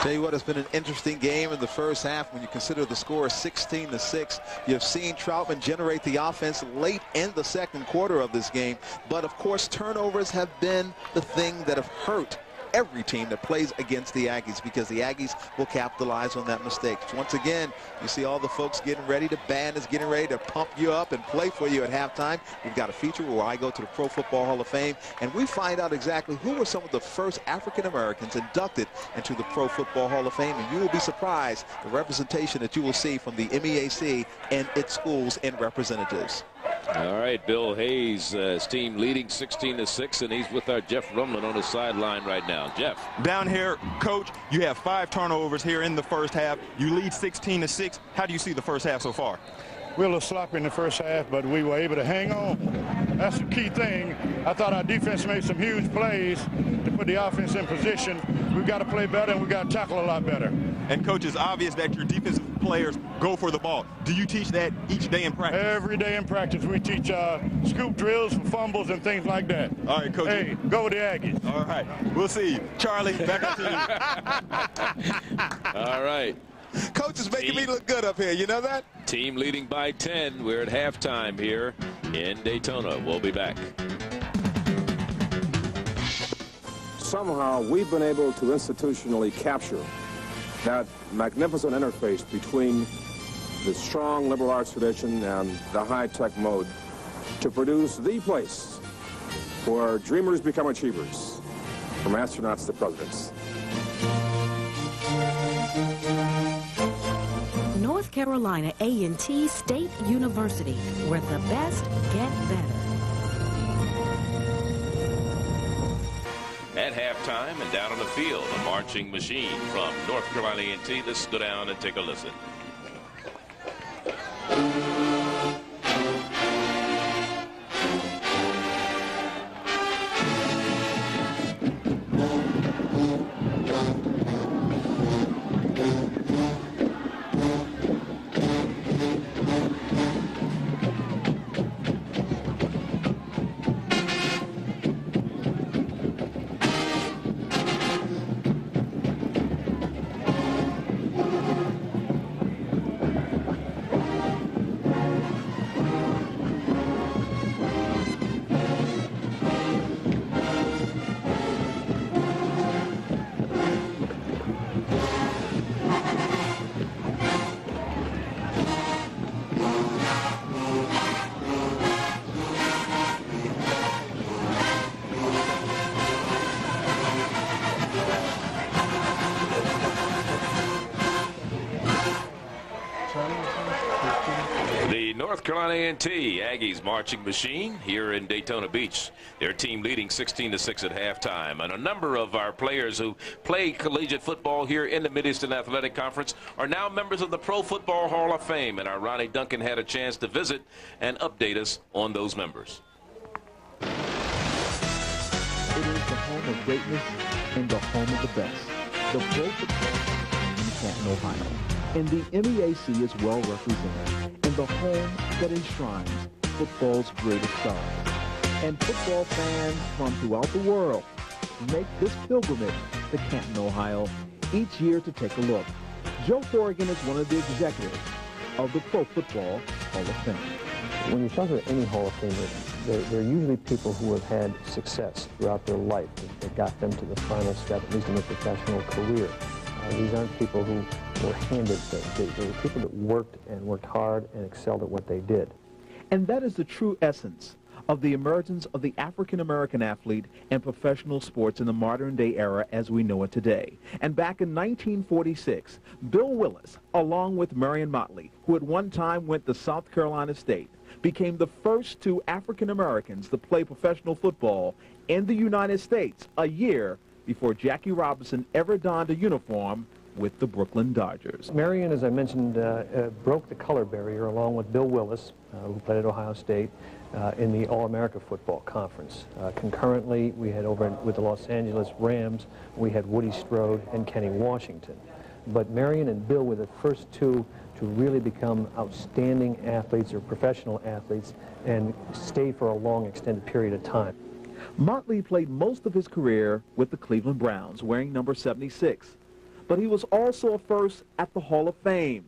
Tell you what, it's been an interesting game in the first half when you consider the score 16-6. You've seen Troutman generate the offense late in the second quarter of this game. But, of course, turnovers have been the thing that have hurt every team that plays against the Aggies, because the Aggies will capitalize on that mistake. Once again, you see all the folks getting ready. The band is getting ready to pump you up and play for you at halftime. We've got a feature where I go to the Pro Football Hall of Fame, and we find out exactly who were some of the first African Americans inducted into the Pro Football Hall of Fame, and you will be surprised the representation that you will see from the MEAC and its schools and representatives. All right, Bill Hayes, his team leading 16-6, and he's with our Jeff Rumlin on the sideline right now. Jeff. Down here, Coach, you have 5 turnovers here in the first half. You lead 16-6. How do you see the first half so far? We were a little sloppy in the first half, but we were able to hang on. That's the key thing. I thought our defense made some huge plays to put the offense in position. We've got to play better, and we've got to tackle a lot better. And, Coach, it's obvious that your defensive players go for the ball. Do you teach that each day in practice? Every day in practice. We teach scoop drills for fumbles and things like that. All right, Coach. Hey, go with the Aggies. All right. We'll see you. Charlie, back up to you. All right. Coach is making me look good up here. You know that? Team leading by 10. We're at halftime here in Daytona. We'll be back. Somehow we've been able to institutionally capture that magnificent interface between the strong liberal arts tradition and the high-tech mode to produce the place where dreamers become achievers, from astronauts to presidents. North Carolina A&T State University, where the best get better. At halftime and down on the field, a marching machine from North Carolina A&T. Let's go down and take a listen. North Carolina A&T Aggies marching machine here in Daytona Beach. Their team leading 16-6 at halftime. And a number of our players who play collegiate football here in the Mid-Eastern Athletic Conference are now members of the Pro Football Hall of Fame. And our Ronnie Duncan had a chance to visit and update us on those members. It is the home of greatness and the home of the best. The Pro Football in Canton, Ohio. And the MEAC is well represented in the home that enshrines football's greatest stars. And football fans from throughout the world make this pilgrimage to Canton, Ohio each year to take a look. Joe Corrigan is one of the executives of the Pro Football Hall of Fame. When you talk about any Hall of Famer, they're usually people who have had success throughout their life that got them to the final step, at least in their professional career. These aren't people who were handed things. They were people that worked hard and excelled at what they did. And that is the true essence of the emergence of the African-American athlete in professional sports in the modern-day era as we know it today. And back in 1946, Bill Willis, along with Marion Motley, who at one time went to South Carolina State, became the first two African-Americans to play professional football in the United States a year before Jackie Robinson ever donned a uniform with the Brooklyn Dodgers. Marion, as I mentioned, broke the color barrier along with Bill Willis, who played at Ohio State, in the All-America Football Conference. Concurrently, we had over with the Los Angeles Rams, we had Woody Strode and Kenny Washington. But Marion and Bill were the first two to really become outstanding athletes or professional athletes and stay for a long extended period of time. Motley played most of his career with the Cleveland Browns, wearing number 76. But he was also a first at the Hall of Fame,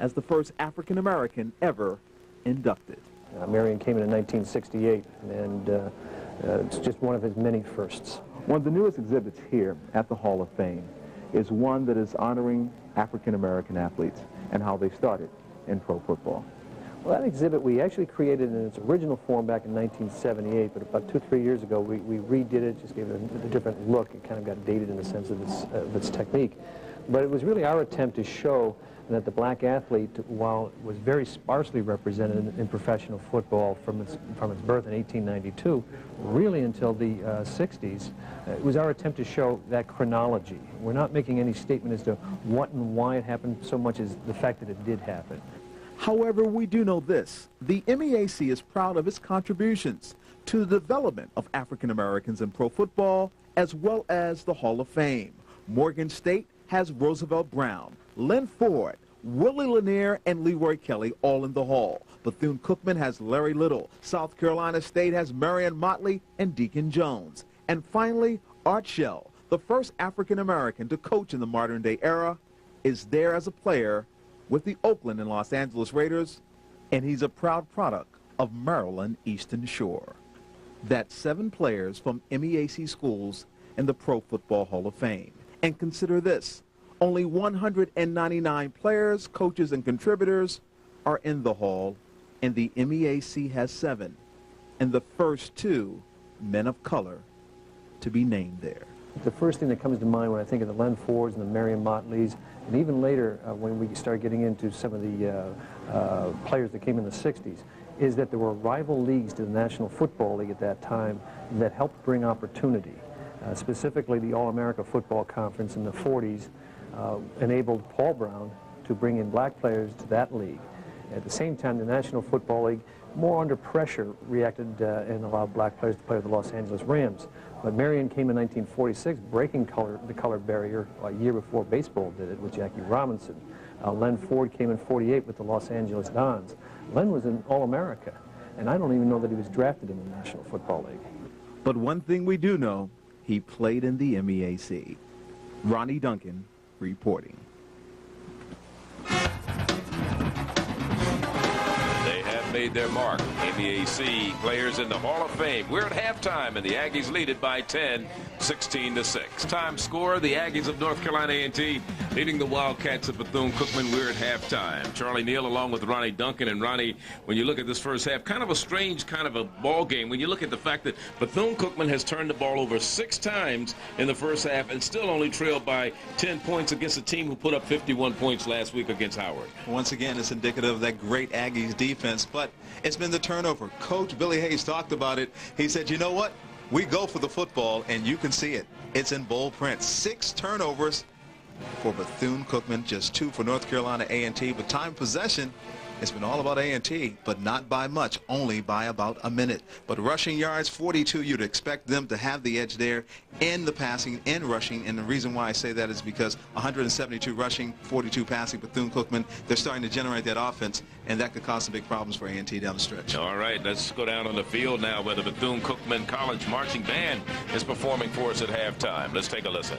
as the first African-American ever inducted. Marion came in 1968, and it's just one of his many firsts. One of the newest exhibits here at the Hall of Fame is one that is honoring African-American athletes and how they started in pro football. Well, that exhibit we actually created in its original form back in 1978, but about 2 or 3 years ago we redid it, just gave it a different look. It kind of got dated in the sense of its technique. But it was really our attempt to show that the black athlete, while it was very sparsely represented in professional football from its birth in 1892, really until the 60s, it was our attempt to show that chronology. We're not making any statement as to what and why it happened so much as the fact that it did happen. However, we do know this. The MEAC is proud of its contributions to the development of African Americans in pro football, as well as the Hall of Fame. Morgan State has Roosevelt Brown, Lynn Ford, Willie Lanier, and Leroy Kelly all in the Hall. Bethune Cookman has Larry Little. South Carolina State has Marion Motley and Deacon Jones. And finally, Art Shell, the first African American to coach in the modern-day era, is there as a player with the Oakland and Los Angeles Raiders, and he's a proud product of Maryland Eastern Shore. That's 7 players from MEAC schools in the Pro Football Hall of Fame. And consider this, only 199 players, coaches, and contributors are in the Hall, and the MEAC has 7, and the first 2 men of color to be named there. The first thing that comes to mind when I think of the Len Fords and the Marion Motleys, and even later when we start getting into some of the players that came in the 60s, is that there were rival leagues to the National Football League at that time that helped bring opportunity. Specifically, the All-America Football Conference in the 40s enabled Paul Brown to bring in black players to that league. At the same time, the National Football League, more under pressure, reacted and allowed black players to play with the Los Angeles Rams. But Marion came in 1946, breaking the color barrier a year before baseball did it with Jackie Robinson. Len Ford came in 48 with the Los Angeles Dons. Len was an All-America, and I don't even know that he was drafted in the National Football League. But one thing we do know, he played in the MEAC. Ronnie Duncan reporting. They have made their mark. MEAC players in the Hall of Fame. We're at halftime, and the Aggies lead it by 10, 16-6. Time score, the Aggies of North Carolina A&T leading the Wildcats of Bethune Cookman. We're at halftime. Charlie Neal along with Ronnie Duncan. And Ronnie, when you look at this first half, kind of a strange kind of a ball game. When you look at the fact that Bethune Cookman has turned the ball over 6 times in the first half and still only trailed by 10 points against a team who put up 51 points last week against Howard. Once again, it's indicative of that great Aggies defense, but it's been the turnover. Coach Billy Hayes talked about it. He said, you know what? We go for the football, and you can see it. It's in bold print. 6 turnovers for Bethune Cookman, just 2 for North Carolina A&T. But time possession, it's been all about A&T, but not by much, only by about a minute. But rushing yards, 42, you'd expect them to have the edge there in the passing and rushing. And the reason why I say that is because 172 rushing, 42 passing, Bethune Cookman, they're starting to generate that offense, and that could cause some big problems for A&T down the stretch. All right, let's go down on the field now where the Bethune Cookman College Marching Band is performing for us at halftime. Let's take a listen.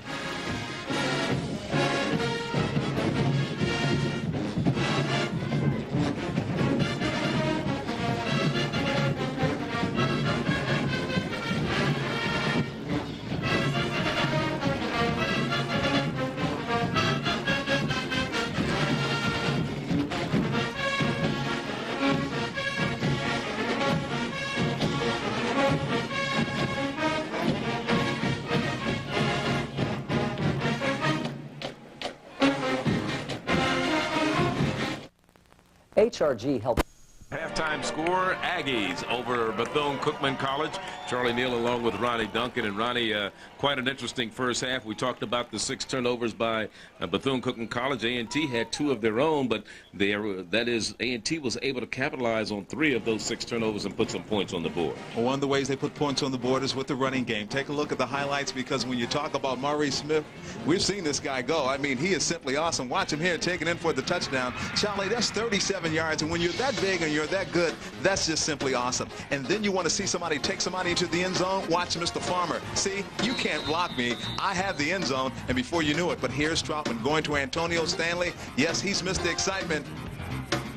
HRG helped. Halftime score, Aggies over Bethune Cookman College. Charlie Neal along with Ronnie Duncan. And Ronnie, quite an interesting first half. We talked about the 6 turnovers by Bethune Cookman College. A&T had 2 of their own, but A&T was able to capitalize on 3 of those 6 turnovers and put some points on the board. Well, one of the ways they put points on the board is with the running game. Take a look at the highlights, because when you talk about Maurice Smith, we've seen this guy go. I mean, he is simply awesome. Watch him here taking in for the touchdown. Charlie, that's 37 yards, and when you're that big and you're that good, that's just simply awesome. And then you want to see somebody take somebody into the end zone. Watch Mr. Farmer. See, you can't block me. I have the end zone, and before you knew it, but here's Troutman going to Antonio Stanley. Yes, he's missed the excitement.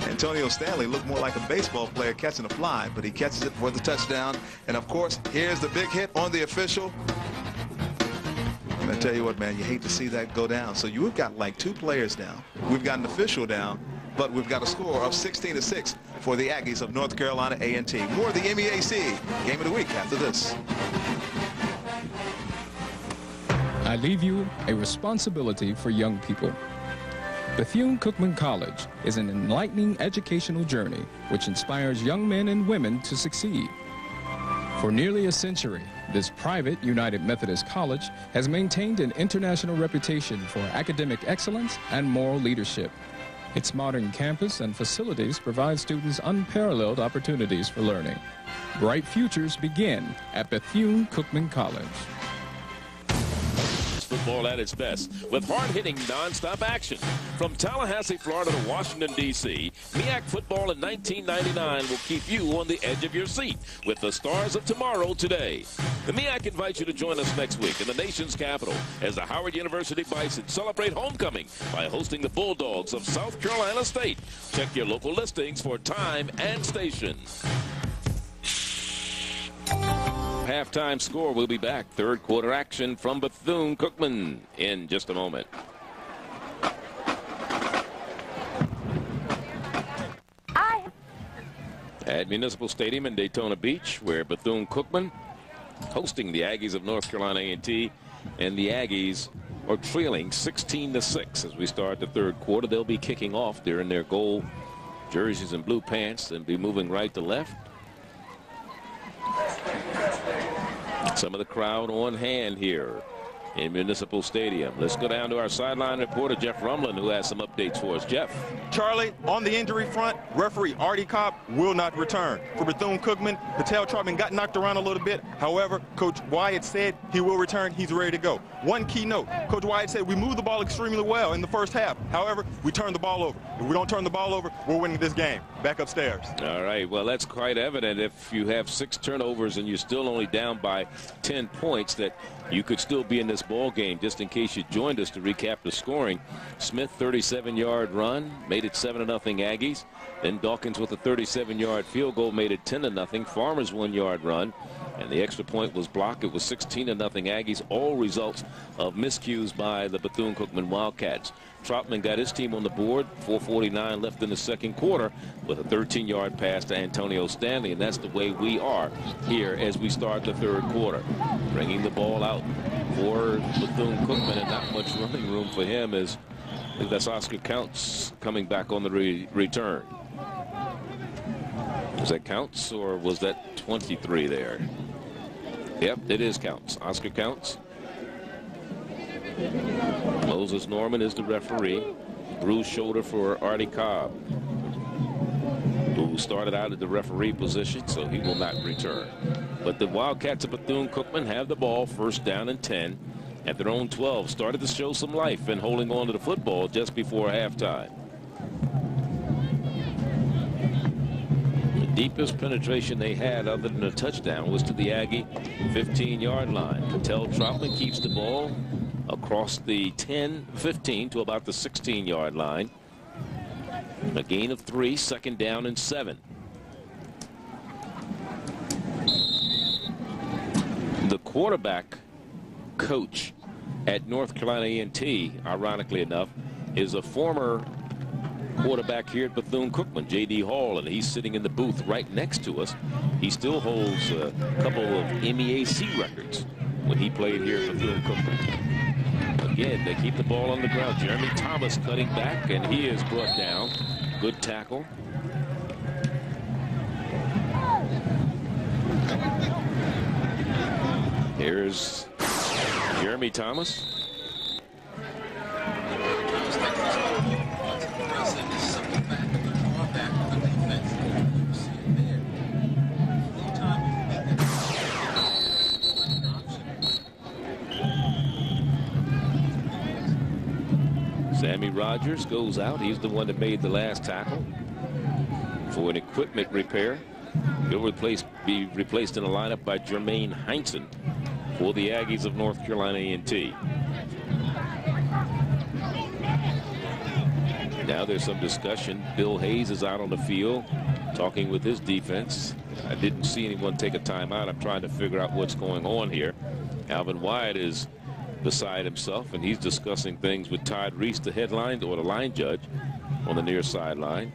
Antonio Stanley looked more like a baseball player catching a fly, but he catches it for the touchdown. And of course, here's the big hit on the official. And I tell you what, man, you hate to see that go down. So you've got like 2 players down. We've got an official down, but we've got a score of 16-6 for the Aggies of North Carolina A&T. More of the MEAC Game of the Week after this. I leave you a responsibility for young people. Bethune Cookman College is an enlightening educational journey which inspires young men and women to succeed. For nearly a century, this private United Methodist College has maintained an international reputation for academic excellence and moral leadership. Its modern campus and facilities provide students unparalleled opportunities for learning. Bright futures begin at Bethune Cookman College. Football at its best with hard-hitting, non-stop action. From Tallahassee, Florida to Washington, D.C., MEAC football in 1999 will keep you on the edge of your seat with the stars of tomorrow today. The MEAC invites you to join us next week in the nation's capital as the Howard University Bison celebrate homecoming by hosting the Bulldogs of South Carolina State. Check your local listings for time and station. Halftime score. We'll be back. Third quarter action from Bethune Cookman in just a moment. At Municipal Stadium in Daytona Beach, where Bethune Cookman hosting the Aggies of North Carolina A&T, and the Aggies are trailing 16-6 as we start the third quarter. They'll be kicking off. They're in their goal jerseys and blue pants and be moving right to left. Some of the crowd on hand here in Municipal Stadium. Let's go down to our sideline reporter, Jeff Rumlin, who has some updates for us. Jeff. Charlie, on the injury front, referee Artie Cobb will not return. For Bethune Cookman, Patel Troutman got knocked around a little bit. However, Coach Wyatt said he will return. He's ready to go. One key note, Coach Wyatt said we moved the ball extremely well in the first half. However, we turned the ball over. If we don't turn the ball over, we're winning this game. Back upstairs. All right, well, that's quite evident. If you have 6 turnovers and you're still only down by 10 points, that you could still be in this ball game. Just in case you joined us, to recap the scoring, Smith 37-yard run made it 7-0 Aggies. Then Dawkins with a 37-yard field goal made it 10-0. Farmer's 1-yard run, and the extra point was blocked. It was 16-0 Aggies. All results of miscues by the Bethune Cookman Wildcats. Troutman got his team on the board. 4:49 left in the second quarter with a 13-yard pass to Antonio Stanley, and that's the way we are here as we start the third quarter. Bringing the ball out for Bethune Cookman, and not much running room for him as that's Oscar Counts coming back on the return. Was that Counts or was that 23 there? Yep, it is Counts. Oscar Counts. Moses Norman is the referee. Bruised shoulder for Artie Cobb, who started out at the referee position, so he will not return. But the Wildcats of Bethune-Cookman have the ball, 1st down and 10 at their own 12. Started to show some life and holding on to the football just before halftime. The deepest penetration they had other than a touchdown was to the Aggie 15-yard line. Patel Troutman keeps the ball across the 10-15 to about the 16-yard line. A gain of 3, 2nd down and 7. The quarterback coach at North Carolina A&T, ironically enough, is a former quarterback here at Bethune-Cookman, J.D. Hall, and he's sitting in the booth right next to us. He still holds a couple of MEAC records when he played here at Bethune-Cookman. Again, they keep the ball on the ground. Jeremy Thomas cutting back, and he is brought down. Good tackle. Here's Jeremy Thomas. Sammy Rogers goes out. He's the one that made the last tackle for an equipment repair. He'll be replaced in the lineup by Jermaine Heinsohn for the Aggies of North Carolina A&T. Now there's some discussion. Bill Hayes is out on the field talking with his defense. I didn't see anyone take a timeout. I'm trying to figure out what's going on here. Alvin Wyatt is beside himself, and he's discussing things with Todd Reese, the headline or the line judge, on the near sideline.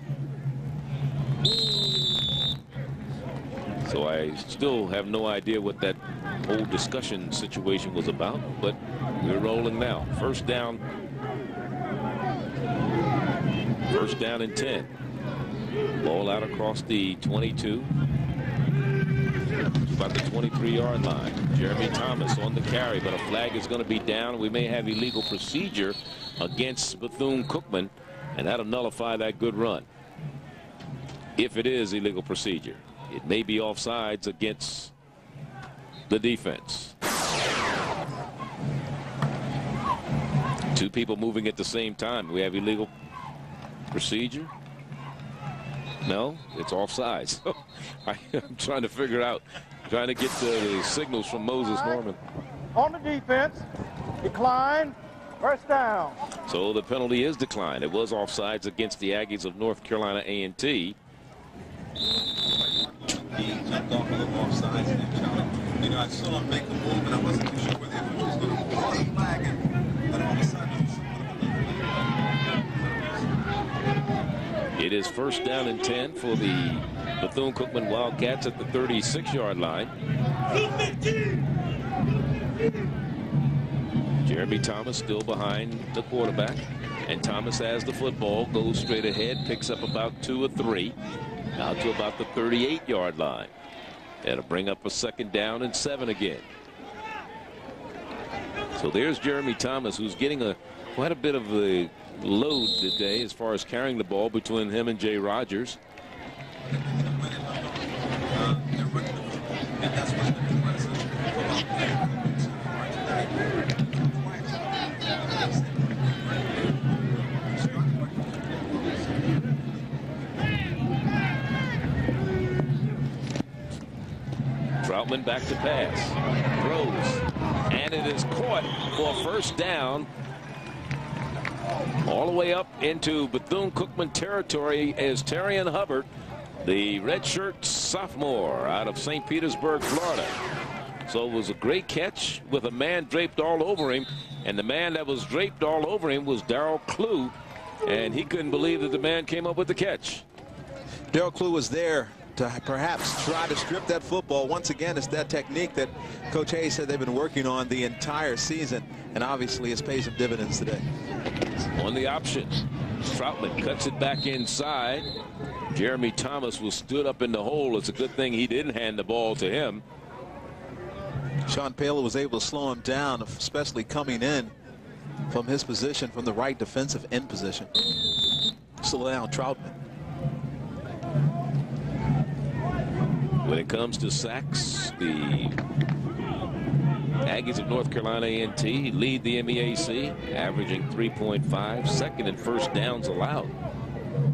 So I still have no idea what that whole discussion situation was about, but we're rolling now. 1st down. 1st down and 10. Ball out across the 22. About the 23-yard line. Jeremy Thomas on the carry, but a flag is going to be down. We may have illegal procedure against Bethune-Cookman, and that'll nullify that good run. If it is illegal procedure, it may be offsides against the defense. 2 people moving at the same time. We have illegal procedure. No, it's offsides. I'm trying to figure out, trying to get the signals from Moses Norman. On the defense, decline, 1st down. So the penalty is declined. It was offsides against the Aggies of North Carolina A&T. He jumped off a little offsides and then, you know, I saw him make the move, and I wasn't too sure whether he was just going to call a flag, and then all of a sudden, it is 1st down and 10 for the Bethune-Cookman Wildcats at the 36-yard line. Jeremy Thomas still behind the quarterback, and Thomas has the football, goes straight ahead, picks up about 2 or 3, out to about the 38-yard line. That'll bring up a 2nd down and 7 again. So there's Jeremy Thomas, who's getting quite a bit of the load today as far as carrying the ball between him and Jay Rogers. Troutman back to pass. Throws. And it is caught for a first down. All the way up into Bethune Cookman territory is Terrion Hubbard, the redshirt sophomore out of St. Petersburg, Florida. So it was a great catch with a man draped all over him. And the man that was draped all over him was Darrell Clue. And he couldn't believe that the man came up with the catch. Darrell Clue was there to perhaps try to strip that football. Once again, it's that technique that Coach Hayes said they've been working on the entire season. And obviously it's paid some dividends today. On the option, Troutman cuts it back inside. Jeremy Thomas was stood up in the hole. It's a good thing he didn't hand the ball to him. Sean Paler was able to slow him down, especially coming in from his position, from the right defensive end position. Slow down Troutman. When it comes to sacks, the Aggies of North Carolina A&T lead the MEAC, averaging 3.5, second in first downs allowed.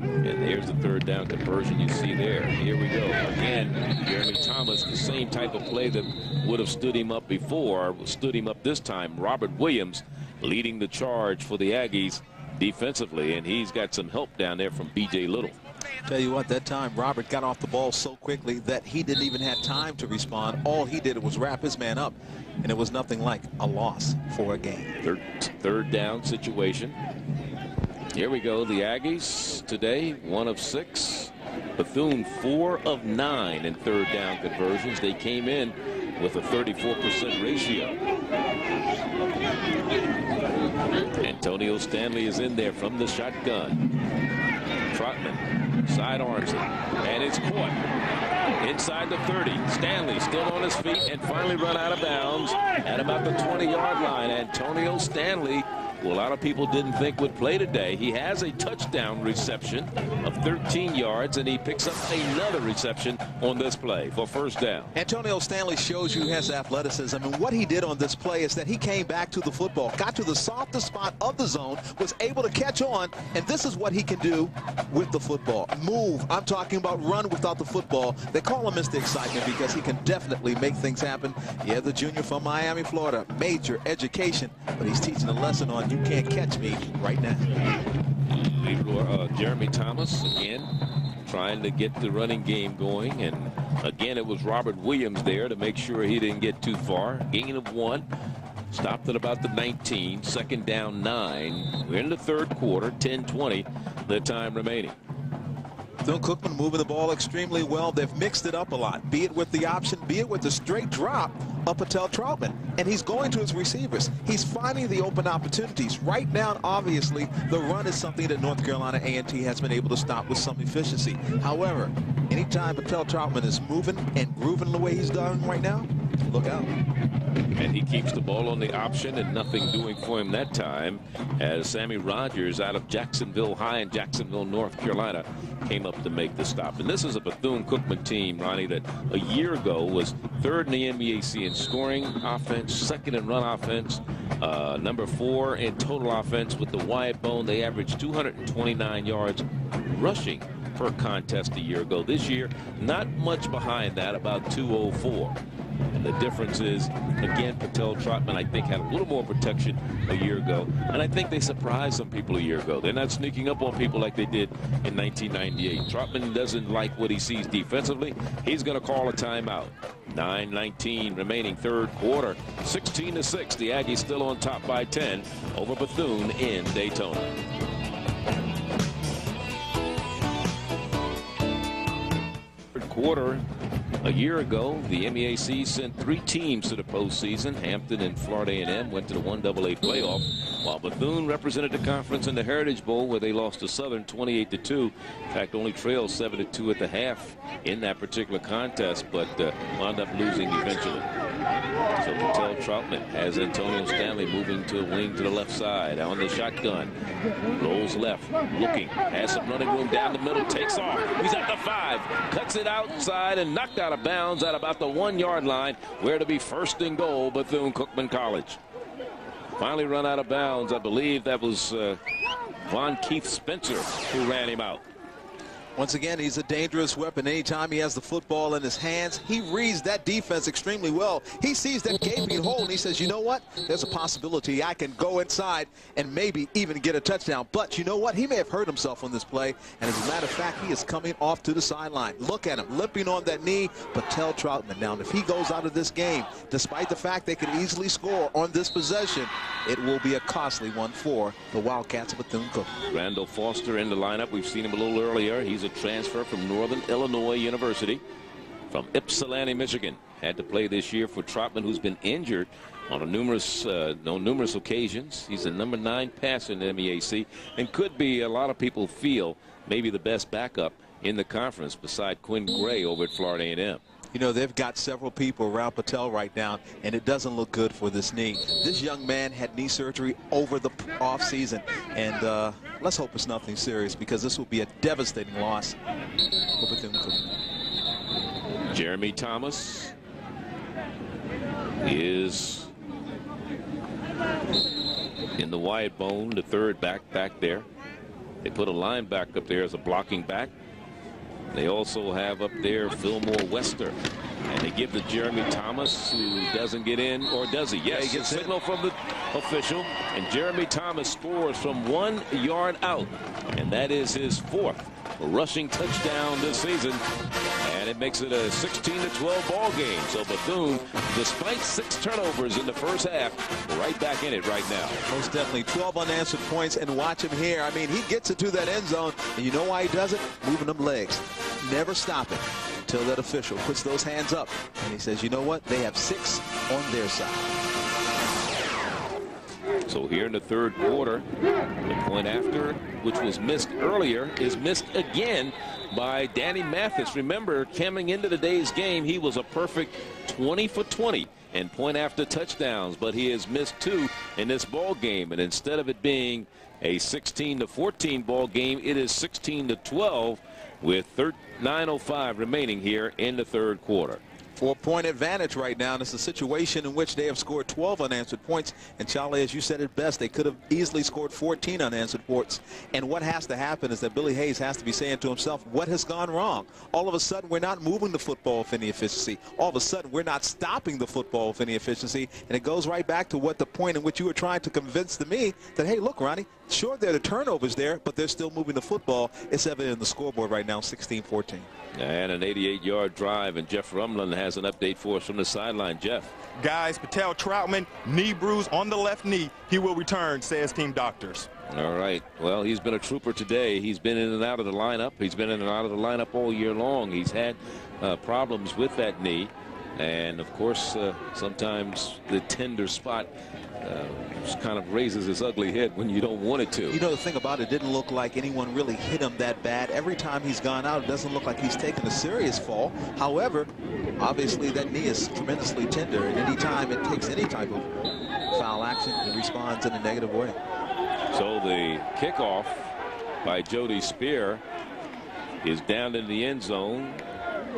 And here's the third down conversion you see there. Here we go. Again, Jeremy Thomas, the same type of play that would have stood him up before, stood him up this time. Robert Williams leading the charge for the Aggies defensively, and he's got some help down there from B.J. Little. Tell you what, that time Robert got off the ball so quickly that he didn't even have time to respond. All he did was wrap his man up, and it was nothing like a loss for a game. Third down situation. Here we go. The Aggies today, 1 of 6. Bethune, 4 of 9 in third down conversions. They came in with a 34% ratio. Antonio Stanley is in there from the shotgun. Troutman sidearms it, and it's caught inside the 30. Stanley still on his feet and finally run out of bounds at about the 20-yard line. Antonio Stanley, who a lot of people didn't think would play today, he has a touchdown reception of 13 yards, and he picks up another reception on this play for first down. Antonio Stanley shows you his athleticism, and what he did on this play is that he came back to the football, got to the softest spot of the zone, was able to catch on, and this is what he can do with the football. Move. I'm talking about run without the football. They call him Mr. Excitement because he can definitely make things happen. Yeah, the junior from Miami, Florida, major education, but he's teaching a lesson on you can't catch me right now. Jeremy Thomas again trying to get the running game going, and again it was Robert Williams there to make sure he didn't get too far. Gain of 1, stopped at about the 19, second down 9. We're in the third quarter, 10-20 the time remaining. Bethune Cookman moving the ball extremely well. They've mixed it up a lot, be it with the option, be it with the straight drop up Patel Troutman. And he's going to his receivers. He's finding the open opportunities. Right now, obviously, the run is something that North Carolina A&T has been able to stop with some efficiency. However, anytime Patel Troutman is moving and grooving the way he's done right now, look out. And he keeps the ball on the option, and nothing doing for him that time as Sammy Rogers out of Jacksonville High in Jacksonville, North Carolina, came up to make the stop. And this is a Bethune Cookman team, Ronnie, that a year ago was third in the MEAC in scoring offense, second in run offense, number 4 in total offense with the wide bone. They averaged 229 yards rushing per contest a year ago. This year, not much behind that, about 204. And the difference is, again, Patel Troutman, I think, had a little more protection a year ago. And I think they surprised some people a year ago. They're not sneaking up on people like they did in 1998. Troutman doesn't like what he sees defensively. He's going to call a timeout. 9:19 remaining third quarter. 16-6. The Aggies still on top by 10 over Bethune in Daytona. Third quarter. A year ago, the MEAC sent 3 teams to the postseason. Hampton and Florida A&M went to the 1AA playoff, while Bethune represented the conference in the Heritage Bowl, where they lost to Southern 28-2. In fact, only trailed 7-2 at the half in that particular contest, but wound up losing eventually. So Patel Troutman has Antonio Stanley moving to a wing to the left side on the shotgun. Rolls left, looking, has some running room down the middle, takes off. He's at the 5, cuts it outside and knocked out of bounds at about the 1-yard line, where to be first and goal, Bethune Cookman College. Finally run out of bounds. I believe that was Von Keith Spencer who ran him out. Once again, he's a dangerous weapon. Anytime he has the football in his hands, he reads that defense extremely well. He sees that gaping hole, and he says, you know what? There's a possibility I can go inside and maybe even get a touchdown. But you know what? He may have hurt himself on this play, and as a matter of fact, he is coming off to the sideline. Look at him, limping on that knee. Patel Troutman. Now, if he goes out of this game, despite the fact they could easily score on this possession, it will be a costly one for the Wildcats of Bethune-Cookman. Randall Foster in the lineup. We've seen him a little earlier. He's a transfer from Northern Illinois University from Ypsilanti, Michigan. Had to play this year for Troutman, who's been injured on numerous occasions. He's the number 9 passer in the MEAC and could be, a lot of people feel, maybe the best backup in the conference beside Quinn Gray over at Florida A&M. You know, they've got several people around Patel right now, and it doesn't look good for this knee. This young man had knee surgery over the offseason, and let's hope it's nothing serious, because this will be a devastating loss for Bethune-Cookman. Jeremy Thomas is in the wide bone, the third back there. They put a linebacker up there as a blocking back. They also have up there Fillmore Wester. And they give to Jeremy Thomas, who doesn't get in, or does he? Yes, he gets a signal from the official. And Jeremy Thomas scores from 1 yard out. And that is his 4th rushing touchdown this season. And it makes it a 16-12 ball game. So Bethune, despite 6 turnovers in the first half, right back in it right now. Most definitely 12 unanswered points, and watch him here. I mean, he gets it to that end zone, and you know why he does it? Moving them legs. Never stopping until that official puts those hands up, and he says, you know what? They have 6 on their side. So here in the third quarter, the point after, which was missed earlier, is missed again by Danny Mathis. Remember, coming into today's game, he was a perfect 20 for 20 and point after touchdowns, but he has missed 2 in this ball game. And instead of it being a 16-14 ball game, it is 16-12 with 9:05 remaining here in the third quarter. 4-point advantage right now, and it's a situation in which they have scored 12 unanswered points. And Charlie, as you said it best, they could have easily scored 14 unanswered points. And what has to happen is that Billy Hayes has to be saying to himself, what has gone wrong? All of a sudden, we're not moving the football with any efficiency. All of a sudden, we're not stopping the football with any efficiency. And it goes right back to what the point in which you were trying to convince to me that, hey, look, Ronnie, sure, there are the turnovers there, but they're still moving the football. It's evident in the scoreboard right now, 16-14. And an 88-yard drive, and Jeff Rumlin has an update for us from the sideline. Jeff. Guys, Patel Troutman, knee bruise on the left knee. He will return, says team doctors. All right. Well, he's been a trooper today. He's been in and out of the lineup. He's been in and out of the lineup all year long. He's had problems with that knee. And, of course, sometimes the tender spot kind of raises its ugly head when you don't want it to. You know, the thing about it, didn't look like anyone really hit him that bad. Every time he's gone out, it doesn't look like he's taken a serious fall. However, obviously that knee is tremendously tender, and any time it takes any type of foul action, it responds in a negative way. So the kickoff by Jody Spear is down in the end zone.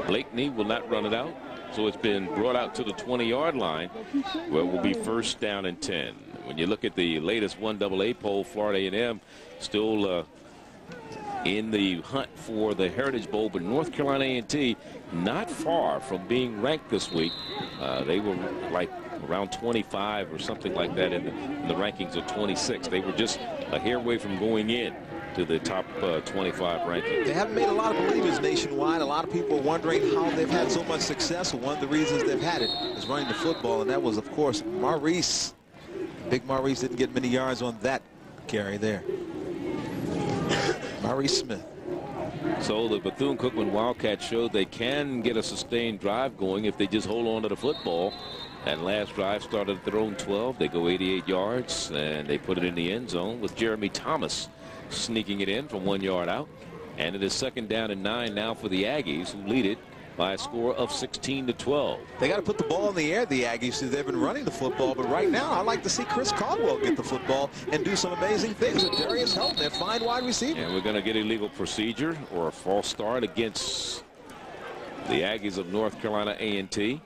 Blakeney will not run it out. So it's been brought out to the 20-yard line, where it will be 1st down and 10. When you look at the latest 1AA poll, Florida A&M still in the hunt for the Heritage Bowl, but North Carolina A&T not far from being ranked this week. They were like around 25 or something like that in the rankings of 26. They were just a hair away from going in to the top 25 ranking. They haven't made a lot of believers nationwide. A lot of people are wondering how they've had so much success. One of the reasons they've had it is running the football, and that was, of course, Maurice. Big Maurice didn't get many yards on that carry there. Maurice Smith. So the Bethune Cookman Wildcats showed they can get a sustained drive going if they just hold on to the football. That last drive started at their own 12. They go 88 yards, and they put it in the end zone with Jeremy Thomas sneaking it in from 1 yard out. And it is 2nd down and 9 now for the Aggies, who lead it by a score of 16-12. They got to put the ball in the air, the Aggies. They've been running the football, but right now I'd like to see Chris Caldwell get the football and do some amazing things with Darius Helton, that fine wide receiver. And we're going to get illegal procedure or a false start against the Aggies of North Carolina A&T.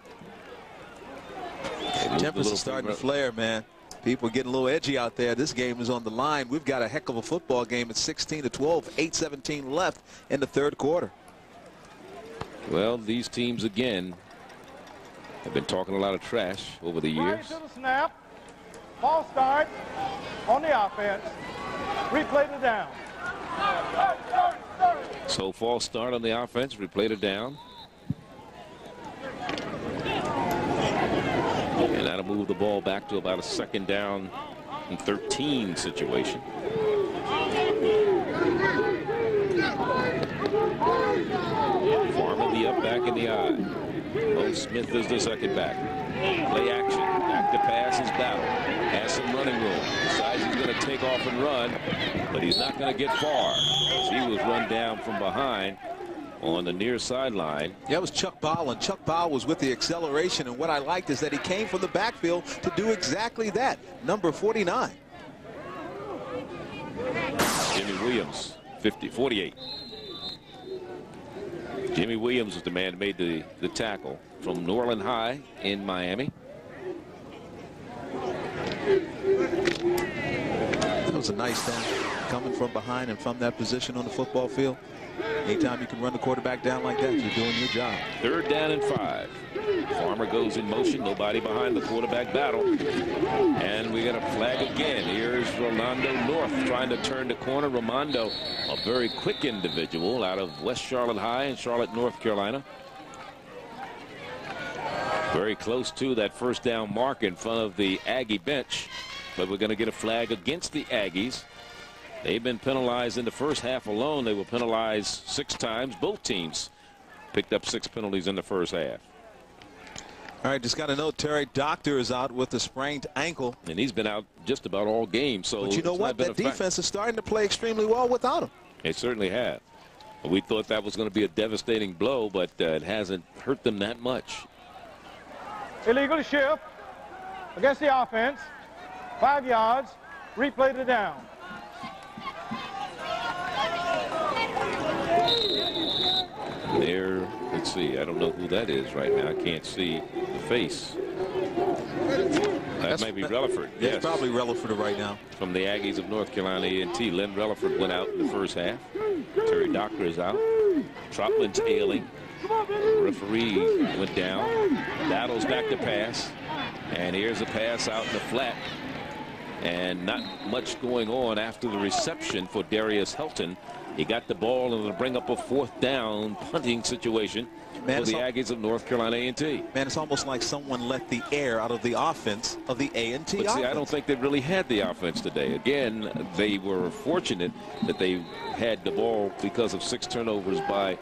Tempest is starting to flare, man. People getting a little edgy out there. This game is on the line. We've got a heck of a football game at 16-12, 8:17 left in the third quarter. Well, these teams again have been talking a lot of trash over the years. Right to the snap. False start on the offense. Replay the down. So false start on the offense. Replay the down. And that'll move the ball back to about a 2nd down and 13 situation. Farmer the up back in the eye. Bo Smith is the second back. Play action. Back to pass is Battle. Has some running room. Decides he's going to take off and run, but he's not going to get far. He was run down from behind on the near sideline. Yeah, it was Chuck Powell, and Chuck Powell was with the acceleration, and what I liked is that he came from the backfield to do exactly that. Number 49. Jimmy Williams, 48. Jimmy Williams was the man that made the tackle from Norland High in Miami. That was a nice thing, coming from behind and from that position on the football field. Anytime you can run the quarterback down like that, you're doing your job. 3rd down and 5. Farmer goes in motion. Nobody behind the quarterback Battle. And we got a flag again. Here's Rolando North trying to turn the corner. Ramondo, a very quick individual out of West Charlotte High in Charlotte, North Carolina. Very close to that 1st down mark in front of the Aggie bench. But we're going to get a flag against the Aggies. They've been penalized in the first half alone. They were penalized 6 times. Both teams picked up 6 penalties in the first half. All right, just got to know Terry Doctor is out with a sprained ankle. And he's been out just about all game. So but you know what? That defense is starting to play extremely well without him. They certainly have. We thought that was going to be a devastating blow, but it hasn't hurt them that much. Illegal shift against the offense. 5 yards. Replay the down. There, let's see, I don't know who that is right now. I can't see the face. That may be Relaford. Yes, it's probably Relaford right now. From the Aggies of North Carolina A&T. Len Relaford went out in the first half. Terry Doctor is out. Trotman's ailing. Referee went down. Battles back to pass. And here's a pass out in the flat. And not much going on after the reception for Darius Helton. He got the ball and it'll bring up a 4th down punting situation for the Aggies of North Carolina A&T. Man, it's almost like someone let the air out of the offense of the A&T But see, I don't think they really had the offense today. Again, they were fortunate that they had the ball because of 6 turnovers by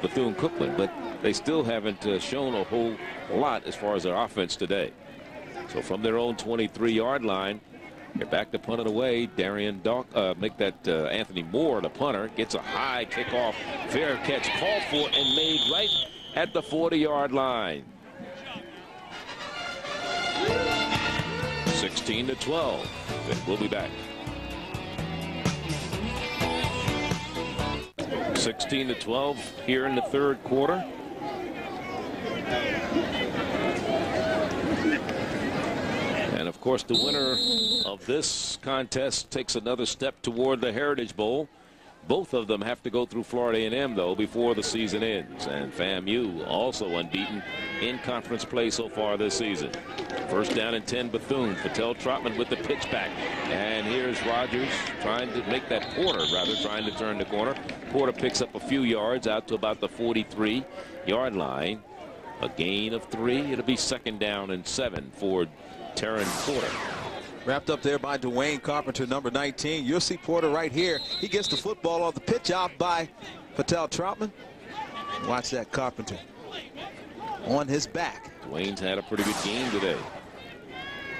Bethune Cookman, but they still haven't shown a whole lot as far as their offense today. So from their own 23-yard line, they're back to punt it away. Darian make that Anthony Moore, the punter, gets a high kickoff. Fair catch called for and made right at the 40-yard line. 16-12. We'll be back. 16-12 here in the third quarter. And of course, the winner of this contest takes another step toward the Heritage Bowl. Both of them have to go through Florida A&M, though, before the season ends. And FAMU also unbeaten in conference play so far this season. 1st down and 10, Bethune. Patel Trotman with the pitch back. And here's Rogers trying to make that Porter, rather, trying to turn the corner. Porter picks up a few yards out to about the 43-yard line. A gain of 3. It'll be 2nd down and 7 for Terran Porter. Wrapped up there by Dwayne Carpenter, number 19. You'll see Porter right here. He gets the football off the pitch out by Patel Trotman. Watch that Carpenter on his back. Dwayne's had a pretty good game today.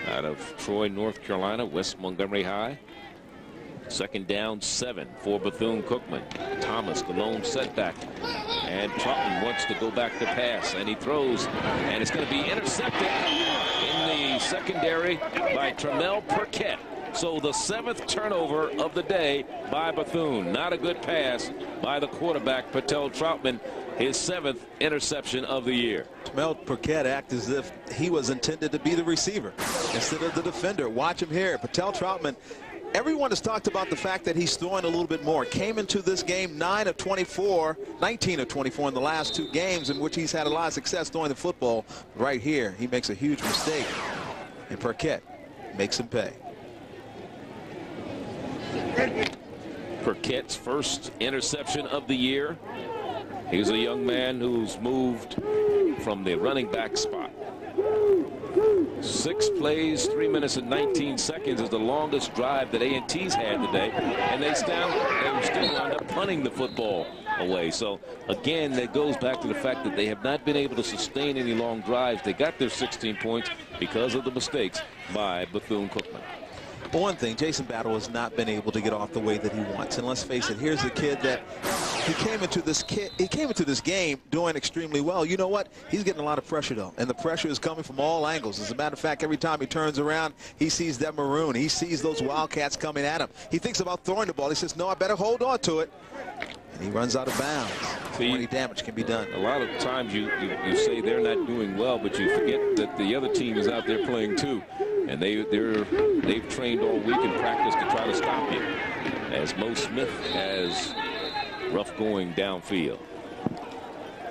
Out of Troy, North Carolina, West Montgomery High. 2nd down 7 for Bethune Cookman. Thomas, the lone setback. And Trotman wants to go back to pass. And he throws. And it's going to be intercepted in the secondary by Tremel Perquette. So the 7th turnover of the day by Bethune. Not a good pass by the quarterback, Patel Trotman. his 7th interception of the year. Mel Burkett act as if he was intended to be the receiver instead of the defender. Watch him here. Patel Troutman. Everyone has talked about the fact that he's throwing a little bit more. Came into this game 19 of 24 in the last 2 games in which he's had a lot of success throwing the football. Right here, he makes a huge mistake, and Burkett makes him pay. Burkett's first interception of the year. He's a young man who's moved from the running back spot. 6 plays, 3 minutes and 19 seconds is the longest drive that A&T's had today, and they still wound up punting the football away. So again, that goes back to the fact that they have not been able to sustain any long drives. They got their 16 points because of the mistakes by Bethune Cookman. One thing, Jason Battle has not been able to get off the way that he wants. And let's face it, here's a kid that he came into this game doing extremely well. You know what? He's getting a lot of pressure, though. And the pressure is coming from all angles. As a matter of fact, every time he turns around, he sees that maroon. He sees those Wildcats coming at him. He thinks about throwing the ball. He says, no, I better hold on to it. And he runs out of bounds. See, any damage can be done. A lot of times you say they're not doing well, but you forget that the other team is out there playing too. And they've trained all week in practice to try to stop you, as Mo Smith has rough going downfield.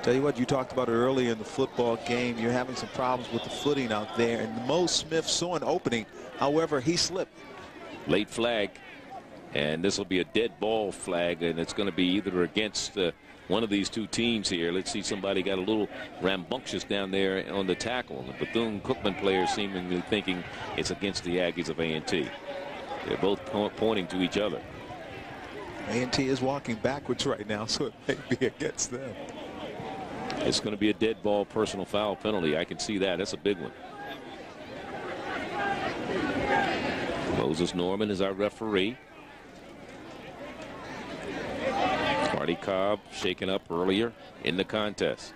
Tell you what, you talked about it earlier in the football game. You're having some problems with the footing out there, and Mo Smith saw an opening. However, he slipped. Late flag, and this will be a dead ball flag, and it's going to be either against one of these 2 teams here. Let's see, somebody got a little rambunctious down there on the tackle. The Bethune Cookman players seemingly thinking it's against the Aggies of A&T. They're both pointing to each other. A&T is walking backwards right now, so it may be against them. It's going to be a dead ball personal foul penalty. I can see that. That's a big one. Moses Norman is our referee. Marty Cobb shaken up earlier in the contest.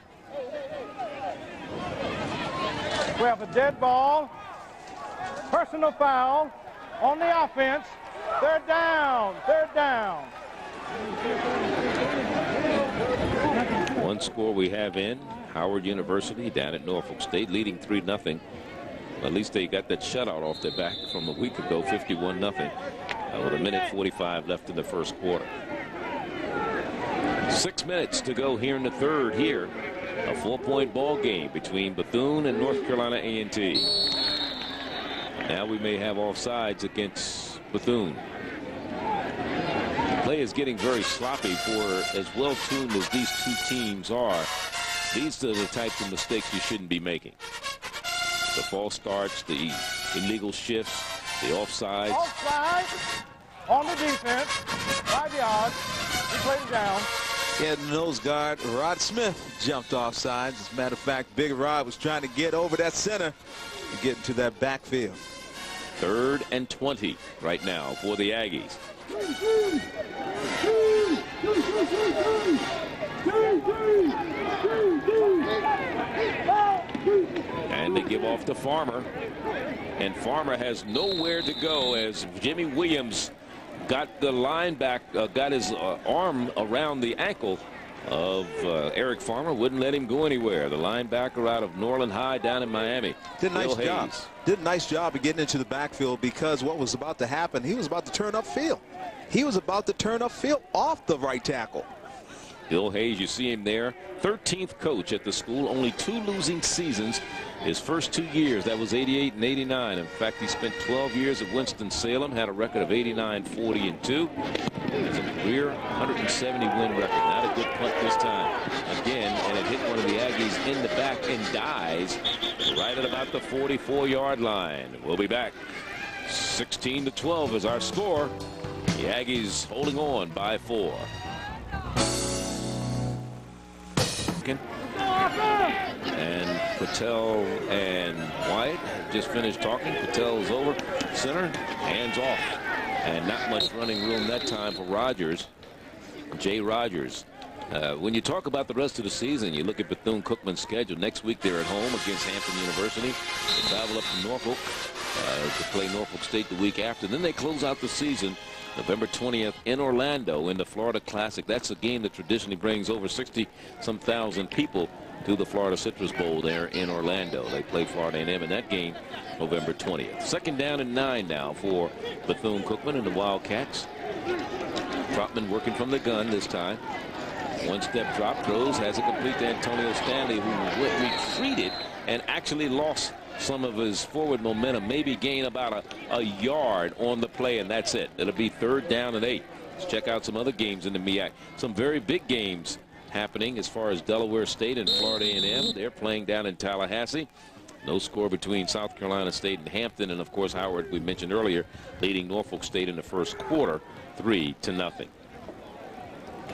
We have a dead ball, personal foul on the offense. They're down. They're down. One score we have in Howard University down at Norfolk State, leading 3-0. At least they got that shutout off their back from a week ago, 51-0, with 1:45 left in the first quarter. 6 minutes to go here in the third here. A 4-point ball game between Bethune and North Carolina A&T. Now we may have offsides against Bethune. The play is getting very sloppy for as well tuned as these 2 teams are. These are the types of mistakes you shouldn't be making. The false starts, the illegal shifts, the offsides. Offside on the defense, 5 yards. He played it down. Yeah, nose guard Rod Smith jumped off sides. As a matter of fact, Big Rod was trying to get over that center and get into that backfield. 3rd and 20 right now for the Aggies. And they give off to Farmer. And Farmer has nowhere to go as Jimmy Williams got the linebacker, got his arm around the ankle of Eric Farmer, wouldn't let him go anywhere. The linebacker out of Norland High down in Miami. Did a nice job of getting into the backfield, because what was about to happen, he was about to turn upfield. He was about to turn upfield off the right tackle. Bill Hayes, you see him there, 13th coach at the school, only 2 losing seasons. His first 2 years, that was 88 and 89. In fact, he spent 12 years at Winston-Salem, had a record of 89, 40, and 2. It's a career 170 win record. Not a good punt this time. Again, and it hit one of the Aggies in the back and dies right at about the 44-yard line. We'll be back. 16-12 is our score. The Aggies holding on by 4. And Patel and Wyatt just finished talking. Patel's over center, hands off, and not much running room that time for Rogers. Jay Rogers. When you talk about the rest of the season, you look at Bethune Cookman's schedule. Next week they're at home against Hampton University. They travel up to Norfolk to play Norfolk State the week after. Then they close out the season November 20th in Orlando in the Florida Classic. That's a game that traditionally brings over 60-some thousand people to the Florida Citrus Bowl there in Orlando. They play Florida A&M in that game November 20th. 2nd down and 9 now for Bethune Cookman and the Wildcats. Trotman working from the gun this time. One-step drop, throws, has it complete to Antonio Stanley, who retreated and actually lost some of his forward momentum, maybe gain about a yard on the play, and that's it. It'll be 3rd down and 8. Let's check out some other games in the MEAC. Some very big games happening as far as Delaware State and Florida A&M. They're playing down in Tallahassee. No score between South Carolina State and Hampton, and of course Howard, we mentioned earlier, leading Norfolk State in the first quarter 3-0.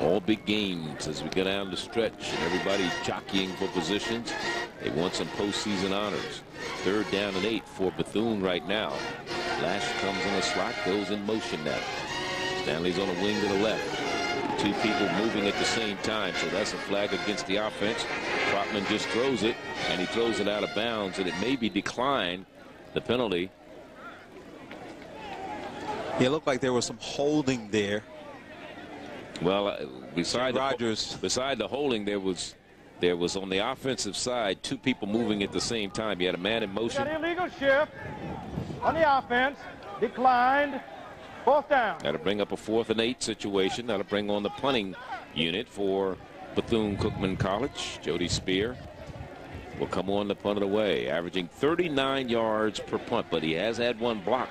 All big games as we go down the stretch, and everybody jockeying for positions. They want some postseason honors. 3rd down and 8 for Bethune right now. Lash comes in the slot, goes in motion now. Stanley's on a wing to the left. 2 people moving at the same time, so that's a flag against the offense. Trotman just throws it, and he throws it out of bounds, and it may be declined, the penalty. Yeah, it looked like there was some holding there. Well, beside the holding, there was on the offensive side 2 people moving at the same time. You had a man in motion. Got illegal shift on the offense, declined, 4th down. That'll bring up a 4th and 8 situation. That'll bring on the punting unit for Bethune Cookman College. Jody Spear will come on to punt it away, averaging 39 yards per punt, but he has had 1 block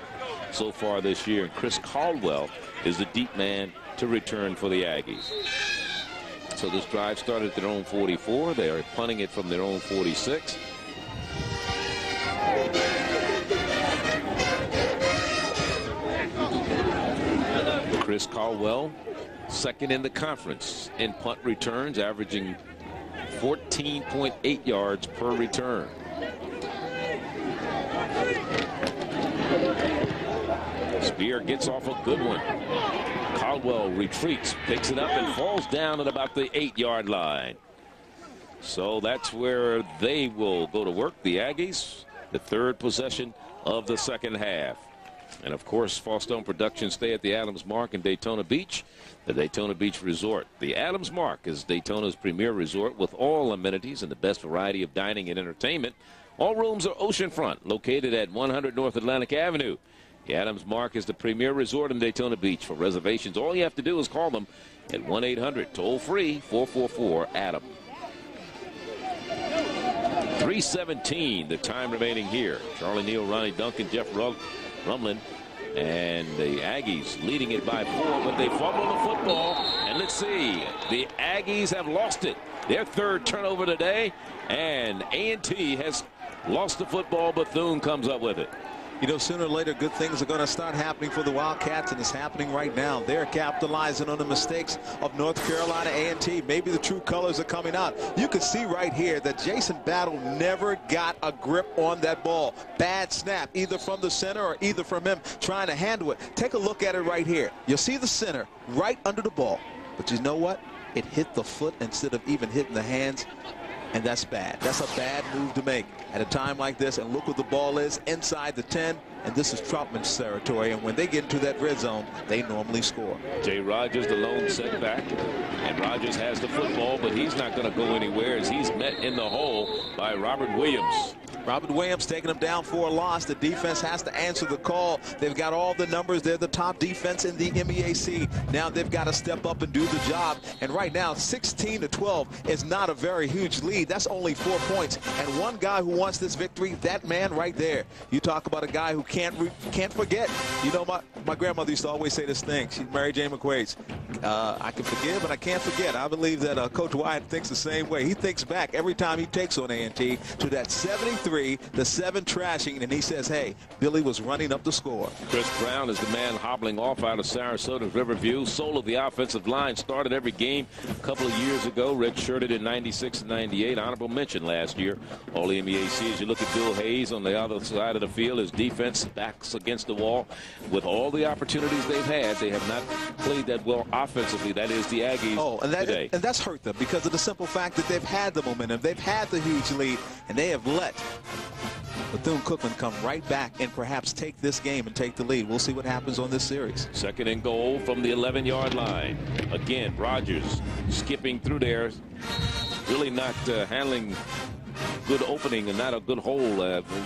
so far this year. And Chris Caldwell is the deep man to return for the Aggies. So this drive started at their own 44. They are punting it from their own 46. Chris Caldwell, 2nd in the conference in punt returns, averaging 14.8 yards per return. Spear gets off a good one. Caldwell retreats, picks it up, and falls down at about the 8-yard line. So that's where they will go to work, the Aggies, the 3rd possession of the 2nd half. And of course, Fallstone Productions stay at the Adams Mark in Daytona Beach, the Daytona Beach Resort. The Adams Mark is Daytona's premier resort with all amenities and the best variety of dining and entertainment. All rooms are oceanfront, located at 100 North Atlantic Avenue. The Adams Mark is the premier resort in Daytona Beach. For reservations, all you have to do is call them at 1-800 toll-free 444-ADAM. 3:17, the time remaining here. Charlie Neal, Ronnie Duncan, Jeff Rumlin, and the Aggies leading it by 4, but they fumble the football. And let's see, the Aggies have lost it. Their 3rd turnover today, and A&T has lost the football. Bethune comes up with it. You know, sooner or later, good things are going to start happening for the Wildcats, and it's happening right now. They're capitalizing on the mistakes of North Carolina A&T. Maybe the true colors are coming out. You can see right here that Jason Battle never got a grip on that ball. Bad snap, either from the center or either from him trying to handle it. Take a look at it right here. You'll see the center right under the ball. But you know what? It hit the foot instead of even hitting the hands. And that's bad. That's a bad move to make at a time like this. And look what the ball is inside the 10. And this is Trotman's territory. And when they get into that red zone, they normally score. Jay Rogers, the lone setback. And Rogers has the football, but he's not going to go anywhere as he's met in the hole by Robert Williams. Robert Williams taking him down for a loss. The defense has to answer the call. They've got all the numbers. They're the top defense in the MEAC. Now they've got to step up and do the job. And right now, 16-12 is not a very huge lead. That's only 4 points. And one guy who wants this victory, that man right there. You talk about a guy who can't forget. You know, my grandmother used to always say this thing. She's Mary Jane McQuaid's. I can forgive and I can't forget. I believe that Coach Wyatt thinks the same way. He thinks back every time he takes on A&T to that 73, the 7 trashing, and he says, hey, Billy was running up the score. Chris Brown is the man hobbling off out of Sarasota's Riverview. Soul of the offensive line, started every game a couple of years ago. Redshirted in 96 and 98. Honorable mention last year. All the MEAC, as you look at Bill Hayes on the other side of the field, his defense backs against the wall. With all the opportunities they've had, they have not played that well offensively. That is the Aggies today. And that's hurt them because of the simple fact that they've had the momentum. They've had the huge lead, and they have let Bethune-Cookman come right back and perhaps take this game and take the lead. We'll see what happens on this series. Second and goal from the 11-yard line. Again, Rogers skipping through there, really not handling good opening and not a good hole.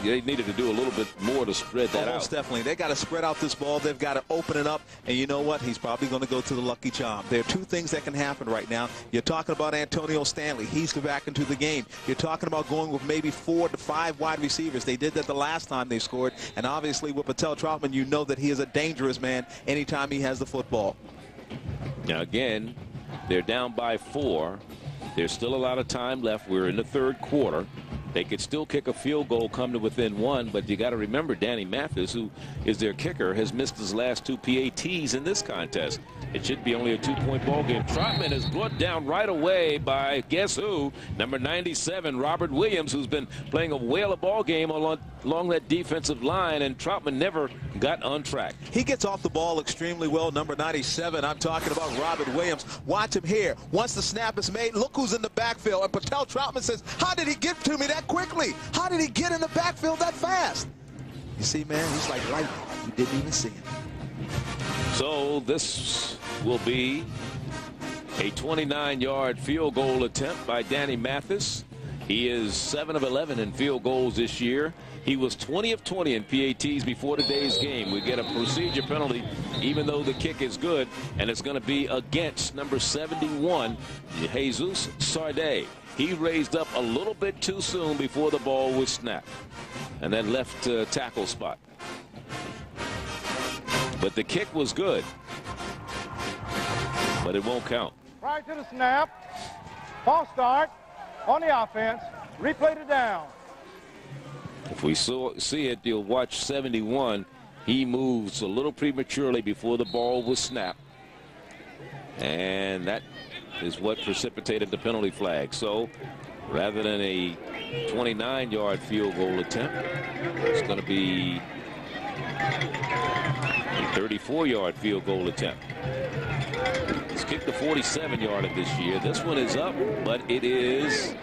They needed to do a little bit more to spread that out. Most definitely. They got to spread out this ball. They've got to open it up. And you know what? He's probably going to go to the lucky charm. There are two things that can happen right now. You're talking about Antonio Stanley. He's back into the game. You're talking about going with maybe 4 to 5 wide receivers. They did that the last time they scored. And obviously with Patel Troutman, you know that he is a dangerous man anytime he has the football. Now again, they're down by 4. There's still a lot of time left. We're in the third quarter. They could still kick a field goal, come to within 1, but you got to remember Danny Mathis, who is their kicker, has missed his last 2 PATs in this contest. It should be only a 2-point ball game. Troutman is brought down right away by guess who? Number 97, Robert Williams, who's been playing a whale of ball game along that defensive line, and Troutman never got on track. He gets off the ball extremely well. Number 97, I'm talking about Robert Williams. Watch him here. Once the snap is made, look who's in the backfield. And Patel Troutman says, how did he get to me that quickly? How did he get in the backfield that fast? You see, man, he's like lightning. You didn't even see him. So this will be a 29-yard field goal attempt by Danny Mathis. He is 7 of 11 in field goals this year. He was 20 of 20 in PATs before today's game. We get a procedure penalty even though the kick is good, and it's going to be against number 71, Jesus Sarday. He raised up a little bit too soon before the ball was snapped, and then left tackle spot. But the kick was good, but it won't count. Right to the snap. False start on the offense. Replay to down. If we see it, you'll watch 71. He moves a little prematurely before the ball was snapped. And that is what precipitated the penalty flag. So rather than a 29-yard field goal attempt, it's going to be a 34-yard field goal attempt. He's kicked the 47-yarder this year. This one is up, but it is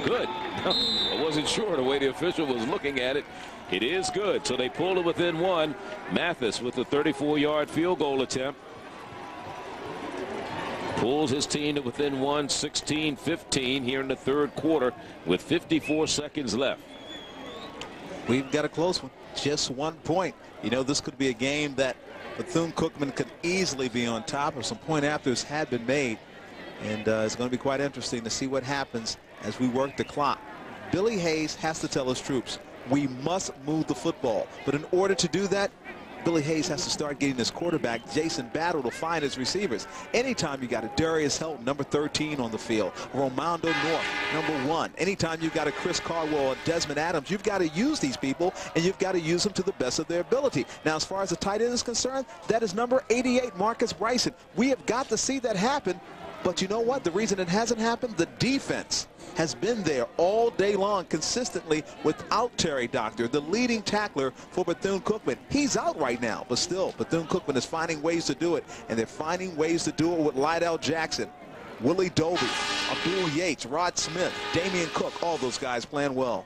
good. I wasn't sure the way the official was looking at it. It is good. So they pulled it within 1. Mathis with the 34-yard field goal attempt pulls his team to within 1, 16-15 here in the third quarter with 54 seconds left. We've got a close one. Just 1 point. You know, this could be a game that Bethune-Cookman could easily be on top of. Some point afters had been made, and it's going to be quite interesting to see what happens as we work the clock. Billy Hayes has to tell his troops, we must move the football. But in order to do that, Billy Hayes has to start getting his quarterback, Jason Battle, to find his receivers. Anytime you got a Darius Helton, number 13 on the field, Romando North, number 1. Anytime you've got a Chris Cardwell or Desmond Adams, you've got to use these people, and you've got to use them to the best of their ability. Now, as far as the tight end is concerned, that is number 88, Marcus Bryson. We have got to see that happen. But you know what? The reason it hasn't happened, the defense has been there all day long consistently without Terry Doctor, the leading tackler for Bethune-Cookman. He's out right now, but still, Bethune-Cookman is finding ways to do it, and they're finding ways to do it with Lydell Jackson, Willie Dobie, Abdul Yates, Rod Smith, Damian Cook, all those guys playing well.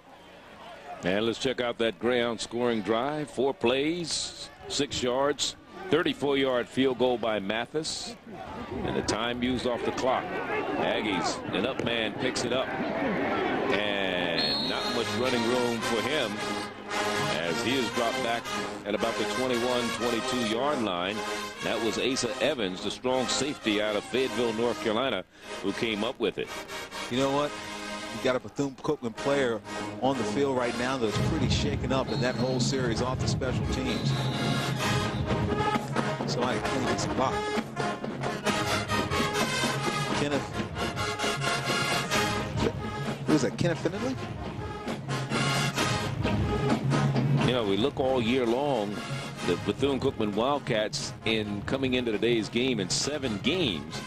And let's check out that ground scoring drive. 4 plays, 6 yards. 34-yard field goal by Mathis, and the time used off the clock. Aggies, an up man picks it up, and not much running room for him as he is dropped back at about the 21-22-yard line. That was Asa Evans, the strong safety out of Fayetteville, North Carolina, who came up with it. You know what? You got a Bethune-Cookman player on the field right now that's pretty shaken up in that whole series off the special teams. Somebody clean this block. Kenneth. Who is that? Kenneth Finley? You know, we look all year long, the Bethune-Cookman Wildcats in coming into today's game in 7 games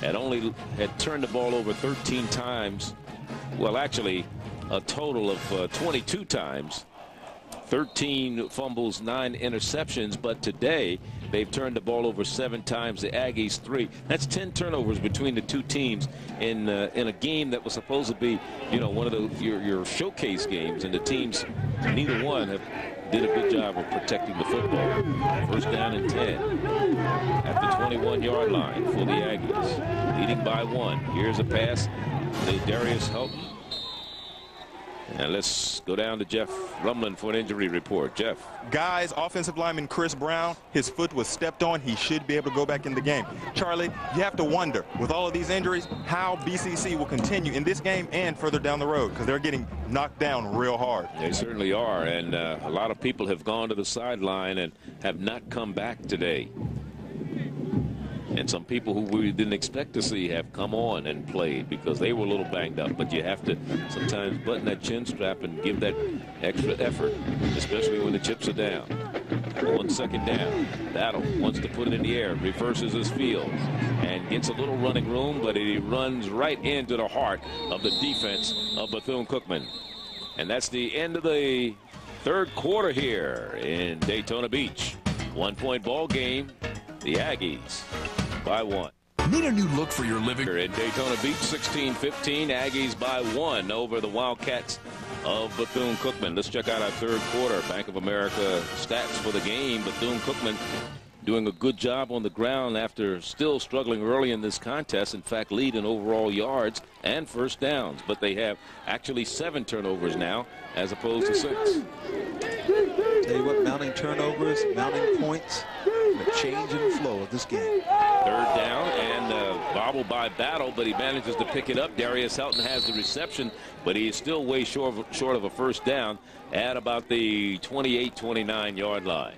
had turned the ball over 13 times. Well, actually, a total of 22 times. 13 fumbles, 9 interceptions, but today they've turned the ball over 7 times. The Aggies 3. That's 10 turnovers between the two teams in a game that was supposed to be, you know, one of your showcase games, and the teams, neither one did a good job of protecting the football. First down and 10 at the 21-yard line for the Aggies, leading by 1. Here's a pass to Darius Houghton. And let's go down to Jeff Rumlin for an injury report. Jeff. Guys, offensive lineman Chris Brown, his foot was stepped on. He should be able to go back in the game. Charlie, you have to wonder, with all of these injuries, how BCC will continue in this game and further down the road, because they're getting knocked down real hard. They certainly are, and a lot of people have gone to the sideline and have not come back today. And some people who we didn't expect to see have come on and played because they were a little banged up. But you have to sometimes button that chin strap and give that extra effort, especially when the chips are down. On second down, Battle wants to put it in the air, reverses his field, and gets a little running room, but he runs right into the heart of the defense of Bethune Cookman. And that's the end of the third quarter here in Daytona Beach. 1-point ball game. The Aggies by 1. Need a new look for your living? In Daytona Beach, 16-15, Aggies by 1 over the Wildcats of Bethune Cookman. Let's check out our third quarter. Bank of America stats for the game. Bethune Cookman doing a good job on the ground after still struggling early in this contest. In fact, lead in overall yards and first downs. But they have actually 7 turnovers now as opposed to 6. Tell you what, mounting turnovers, mounting points, the change in flow of this game. Third down and bobbled by Battle, but he manages to pick it up. Darius Houghton has the reception, but he is still way short of a first down at about the 28-29 yard line.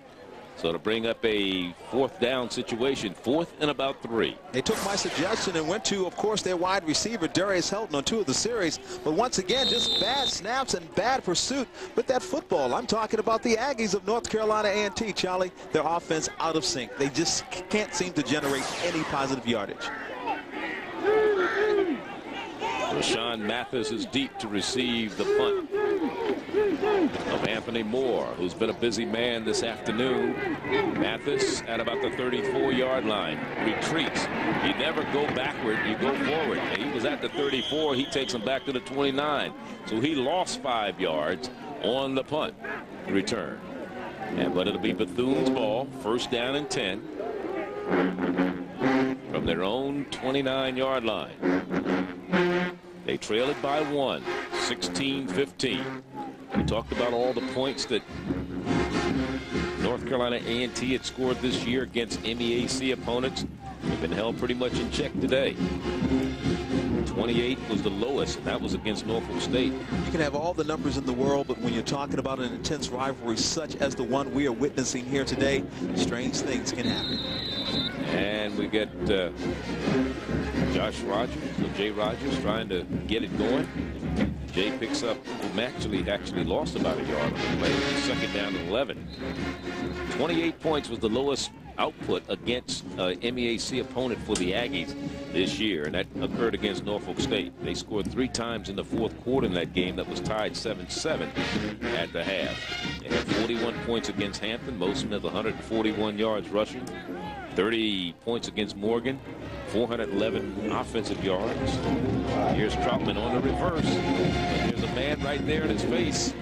So to bring up a fourth down situation, 4th and about 3. They took my suggestion and went to, of course, their wide receiver, Darius Houghton, on 2 of the series. But once again, just bad snaps and bad pursuit with that football. I'm talking about the Aggies of North Carolina A&T, Charlie. Their offense out of sync. They just can't seem to generate any positive yardage. Rashawn Mathis is deep to receive the punt of Anthony Moore, who's been a busy man this afternoon. Mathis at about the 34-yard line retreats. You never go backward, you go forward. And he was at the 34. He takes him back to the 29. So he lost 5 yards on the punt return. But it'll be Bethune's ball, first down and 10 from their own 29-yard line. They trail it by 1, 16-15. We talked about all the points that North Carolina A&T had scored this year against MEAC opponents. They've been held pretty much in check today. 28 was the lowest, and that was against Norfolk State. You can have all the numbers in the world, but when you're talking about an intense rivalry such as the one we are witnessing here today, strange things can happen. And we get Josh Rogers, or Jay Rogers, trying to get it going. Jay picks up, actually lost about a yard on the play. Second down and 11. 28 points was the lowest output against MEAC opponent for the Aggies this year, and that occurred against Norfolk State. They scored 3 times in the fourth quarter in that game that was tied 7-7 at the half. They had 41 points against Hampton. Mosen has 141 yards rushing. 30 points against Morgan, 411 offensive yards. Here's Troutman on the reverse. There's a man right there in his face.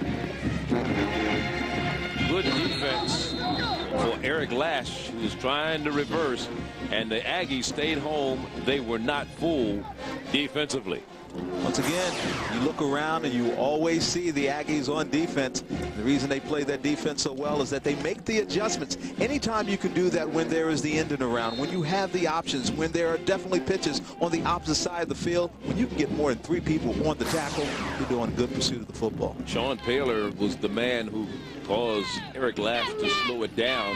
Good defense for Eric Lash, who was trying to reverse, and the Aggies stayed home. They were not fooled defensively. Once again, you look around and you always see the Aggies on defense. The reason they play that defense so well is that they make the adjustments. Anytime you can do that when there is the ending around, when you have the options, when there are definitely pitches on the opposite side of the field, when you can get more than 3 people on the tackle, you're doing a good pursuit of the football. Sean Paler was the man who caused Eric Lash to slow it down,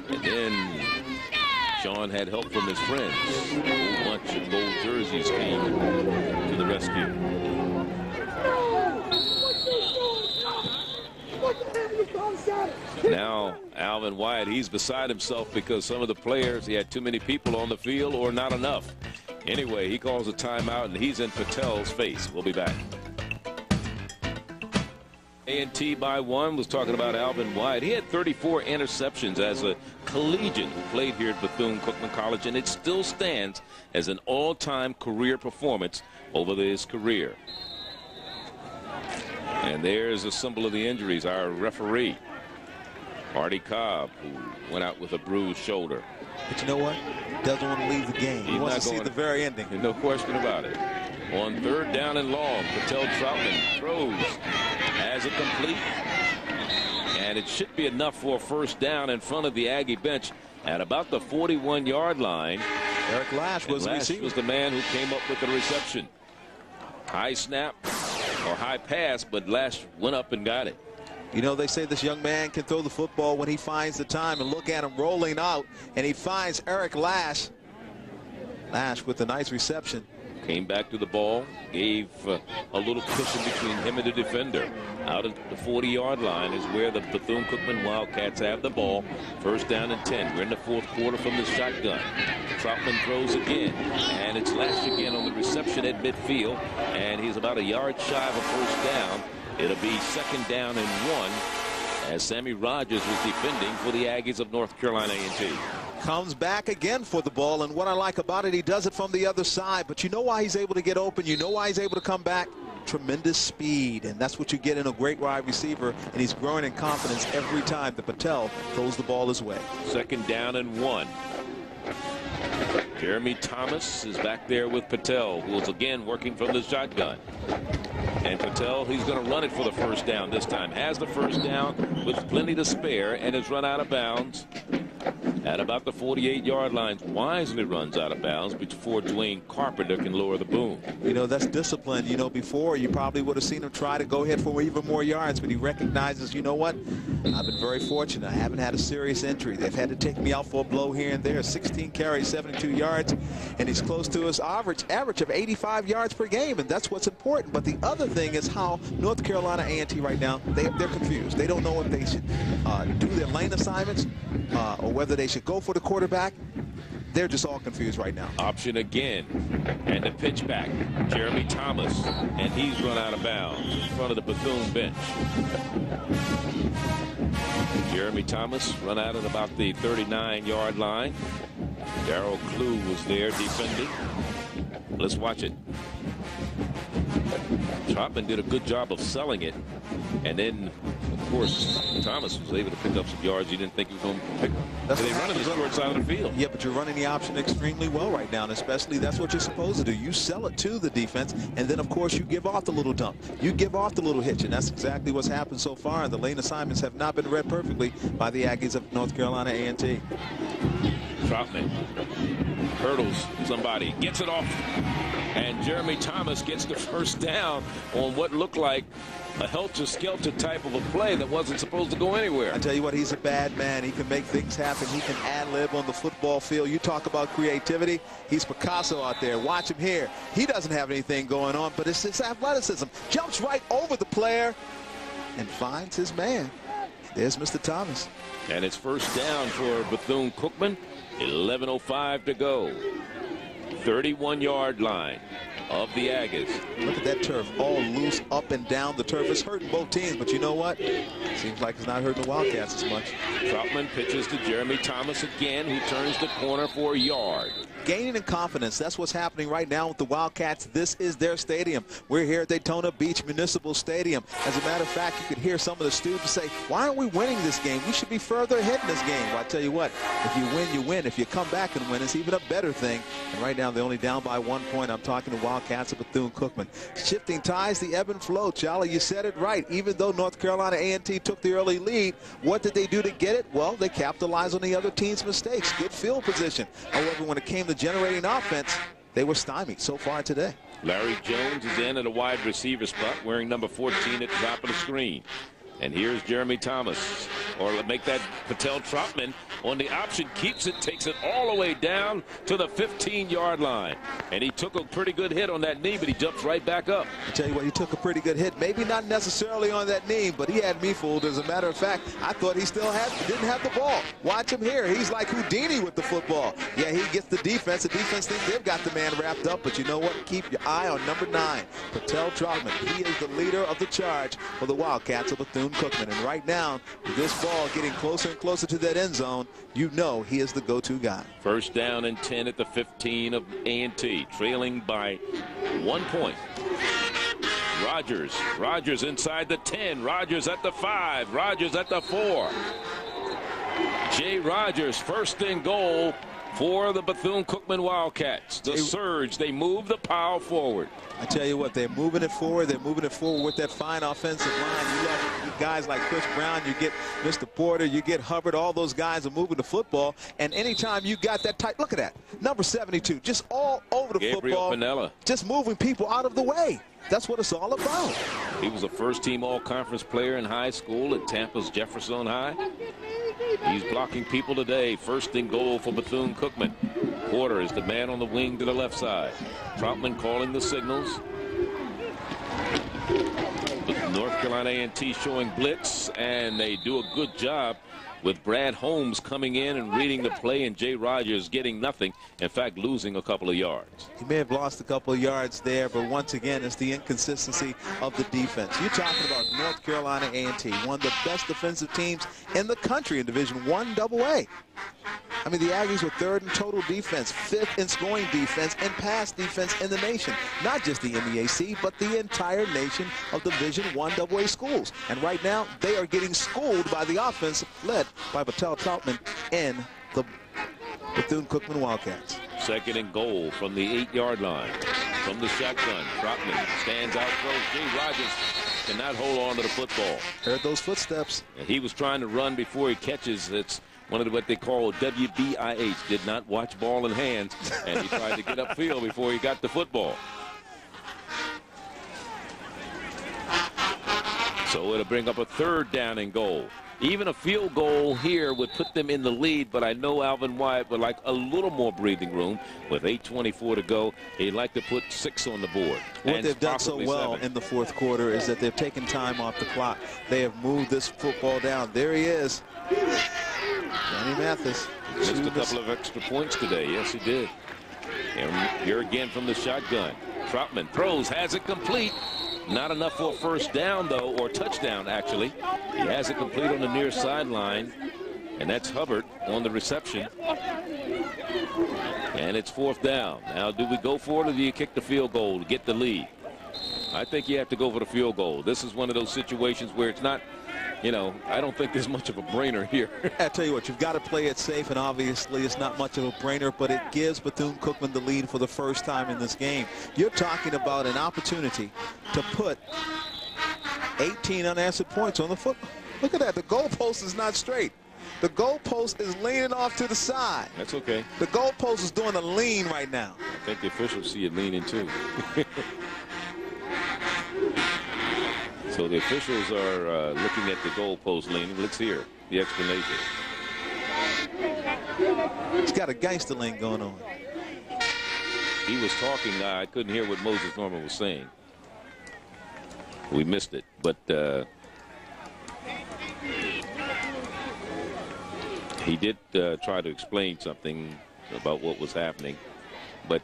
and then Sean had help from his friends. A whole bunch of gold jerseys came to the rescue. Now Alvin Wyatt, he's beside himself because some of the players, he had too many people on the field or not enough. Anyway, he calls a timeout and he's in Patel's face. We'll be back. A&T by 1. Was talking about Alvin White. He had 34 interceptions as a collegian who played here at Bethune Cookman College, and it still stands as an all-time career performance over his career. And there's a symbol of the injuries, our referee, Marty Cobb, who went out with a bruised shoulder. But you know what? Doesn't want to leave the game. He wants to see the very ending. No question about it. On 3rd down and long, Patel Troutman throws as a complete. And it should be enough for a 1st down in front of the Aggie bench at about the 41-yard line. Eric Lash was the receiver. Was the man who came up with the reception. High snap or high pass, but Lash went up and got it. You know, they say this young man can throw the football when he finds the time, and look at him rolling out, and he finds Eric Lash. Lash with a nice reception. Came back to the ball, gave a little cushion between him and the defender. Out at the 40-yard line is where the Bethune-Cookman Wildcats have the ball. 1st down and 10. We're in the 4th quarter from the shotgun. Troutman throws again, and it's Lash again on the reception at midfield, and he's about a yard shy of a 1st down. It'll be 2nd down and 1 as Sammy Rogers was defending for the Aggies of North Carolina A&T. Comes back again for the ball, and what I like about it, he does it from the other side. But you know why he's able to get open? You know why he's able to come back? Tremendous speed, and that's what you get in a great wide receiver, and he's growing in confidence every time that Patel throws the ball his way. 2nd down and 1. Jeremy Thomas is back there with Patel, who is again working from the shotgun. And Patel, he's going to run it for the 1st down this time. Has the 1st down with plenty to spare and has run out of bounds at about the 48-yard line. Wisely runs out of bounds before Dwayne Carpenter can lower the boom. You know, that's discipline. You know, before you probably would have seen him try to go ahead for even more yards, but he recognizes, you know what, I've been very fortunate. I haven't had a serious injury. They've had to take me out for a blow here and there. 16 carries, 72 yards, and he's close to his average of 85 yards per game, and that's what's important. But the other thing is how North Carolina A&T right now, they're confused. They don't know if they should do their lane assignments or whether they should go for the quarterback. They're just all confused right now. Option again, and the pitch back. Jeremy Thomas, and he's run out of bounds in front of the Bethune bench. Jeremy Thomas run out at about the 39-yard line. Darryl Clue was there defending. Let's watch it. Troutman did a good job of selling it, and then, of course, Thomas was able to pick up some yards he didn't think he was going to pick up. They run it the short side of the field. Yeah, but you're running the option extremely well right now, and especially that's what you're supposed to do. You sell it to the defense, and then, of course, you give off the little dump. You give off the little hitch, and that's exactly what's happened so far. The lane assignments have not been read perfectly by the Aggies of North Carolina A&T. Troutman hurdles somebody, gets it off, and Jeremy Thomas gets the 1st down on what looked like a helter-skelter type of a play that wasn't supposed to go anywhere. I tell you what, he's a bad man. He can make things happen. He can ad-lib on the football field. You talk about creativity. He's Picasso out there. Watch him here. He doesn't have anything going on, but it's his athleticism. Jumps right over the player and finds his man. There's Mr. Thomas. And it's 1st down for Bethune Cookman. 11:05 to go. 31-yard line of the Aggies. Look at that turf, all loose up and down the turf. It's hurting both teams, but you know what? Seems like it's not hurting the Wildcats as much. Troutman pitches to Jeremy Thomas again, who turns the corner for a yard. Gaining in confidence. That's what's happening right now with the Wildcats. This is their stadium. We're here at Daytona Beach Municipal Stadium. As a matter of fact, you could hear some of the students say, why aren't we winning this game? We should be further ahead in this game. Well, I tell you what, if you win, you win. If you come back and win, it's even a better thing. And right now, they're only down by 1 point. I'm talking to Wildcats of Bethune Cookman. Shifting ties, the ebb and flow. Charlie, you said it right. Even though North Carolina A&T took the early lead, what did they do to get it? Well, they capitalized on the other team's mistakes. Good field position. However, when it came to generating offense, they were stymied so far today. Larry Jones is in at a wide receiver spot, wearing number 14 at the top of the screen. And here's Jeremy Thomas. or make that Patel Troutman on the option, keeps it, takes it all the way down to the 15-yard line. And he took a pretty good hit on that knee, but he jumps right back up. I tell you what, he took a pretty good hit. Maybe not necessarily on that knee, but he had me fooled. As a matter of fact, I thought he still didn't have the ball. Watch him here. He's like Houdini with the football. Yeah, he gets the defense. The defense thinks they've got the man wrapped up, but you know what? Keep your eye on number 9, Patel Troutman. He is the leader of the charge for the Wildcats of Bethune-Cookman. And right now, with this ball getting closer and closer to that end zone, you know he is the go-to guy. First down and 10 at the 15 of A&T, trailing by 1 point. Rogers inside the 10. Rogers at the 5. Rogers at the 4. Jay Rogers, first and goal for the Bethune-Cookman Wildcats. The surge, they move the pile forward. I tell you what, they're moving it forward. They're moving it forward with that fine offensive line. You have guys like Chris Brown, you get Mr. Porter, you get Hubbard. All those guys are moving the football. And anytime you got that tight, look at that, number 72, just all over the Gabriel football. Pinella. Just moving people out of the way. That's what it's all about. He was a first-team all-conference player in high school at Tampa's Jefferson High. He's blocking people today. First and goal for Bethune-Cookman. Porter is the man on the wing to the left side. Troutman calling the signals. North Carolina A&T showing blitz, and they do a good job with Brad Holmes coming in and reading the play, and Jay Rogers getting nothing. In fact, losing a couple of yards. He may have lost a couple of yards there, but once again, it's the inconsistency of the defense. You're talking about North Carolina A&T, one of the best defensive teams in the country in Division I AA. I mean, the Aggies were 3rd in total defense, 5th in scoring defense and pass defense in the nation. Not just the MEAC, but the entire nation of Division I AA schools. And right now, they are getting schooled by the offense led by Patel Troutman and the Bethune-Cookman Wildcats. Second and goal from the 8-yard line. From the shotgun, Troutman stands out, throws. Jay Rogers cannot hold on to the football. Heard those footsteps. And he was trying to run before he catches. It's one of what they call WBIH, did not watch ball in hands, and he tried to get upfield before he got the football. So it'll bring up a 3rd down and goal. Even a field goal here would put them in the lead, but I know Alvin Wyatt would like a little more breathing room. With 8:24 to go, he'd like to put 6 on the board. What they've done so well 7 in the 4th quarter is that they've taken time off the clock. They have moved this football down. There he is. Danny Mathis. Missed a couple of extra points today. Yes, he did. And here again from the shotgun. Troutman throws, has it complete. Not enough for a first down, though, or touchdown, actually. He has it complete on the near sideline, and that's Hubbard on the reception. And it's 4th down. Now, do we go for it, or do you kick the field goal to get the lead? I think you have to go for the field goal. This is one of those situations where it's not, you know, I don't think there's much of a brainer here. I tell you what, you've got to play it safe, and obviously it's not much of a brainer, but it gives Bethune-Cookman the lead for the first time in this game. You're talking about an opportunity to put 18 unanswered points on the football. Look at that. The goalpost is not straight. The goalpost is leaning off to the side. That's okay. The goalpost is doing a lean right now. I think the officials see it leaning too. So the officials are looking at the goalpost leaning. Let's hear the explanation. He's got a gangster lane going on. He was talking. I couldn't hear what Moses Norman was saying. We missed it, but he did try to explain something about what was happening. But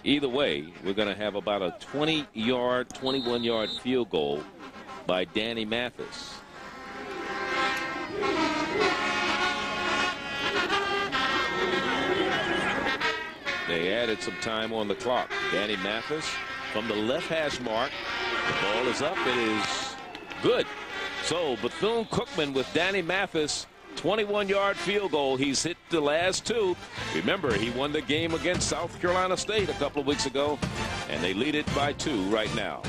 either way, we're going to have about a 20-yard, 21-yard field goal by Danny Mathis. They added some time on the clock. Danny Mathis from the left hash mark. The ball is up. It is good. So Bethune-Cookman with Danny Mathis, 21-yard field goal. He's hit the last 2. Remember, he won the game against South Carolina State a couple of weeks ago, and they lead it by 2 right now.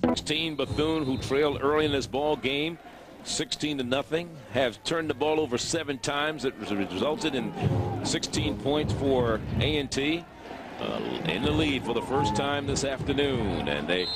16 Bethune, who trailed early in this ball game, 16-0, have turned the ball over 7 times. It resulted in 16 points for A&T in the lead for the first time this afternoon, and they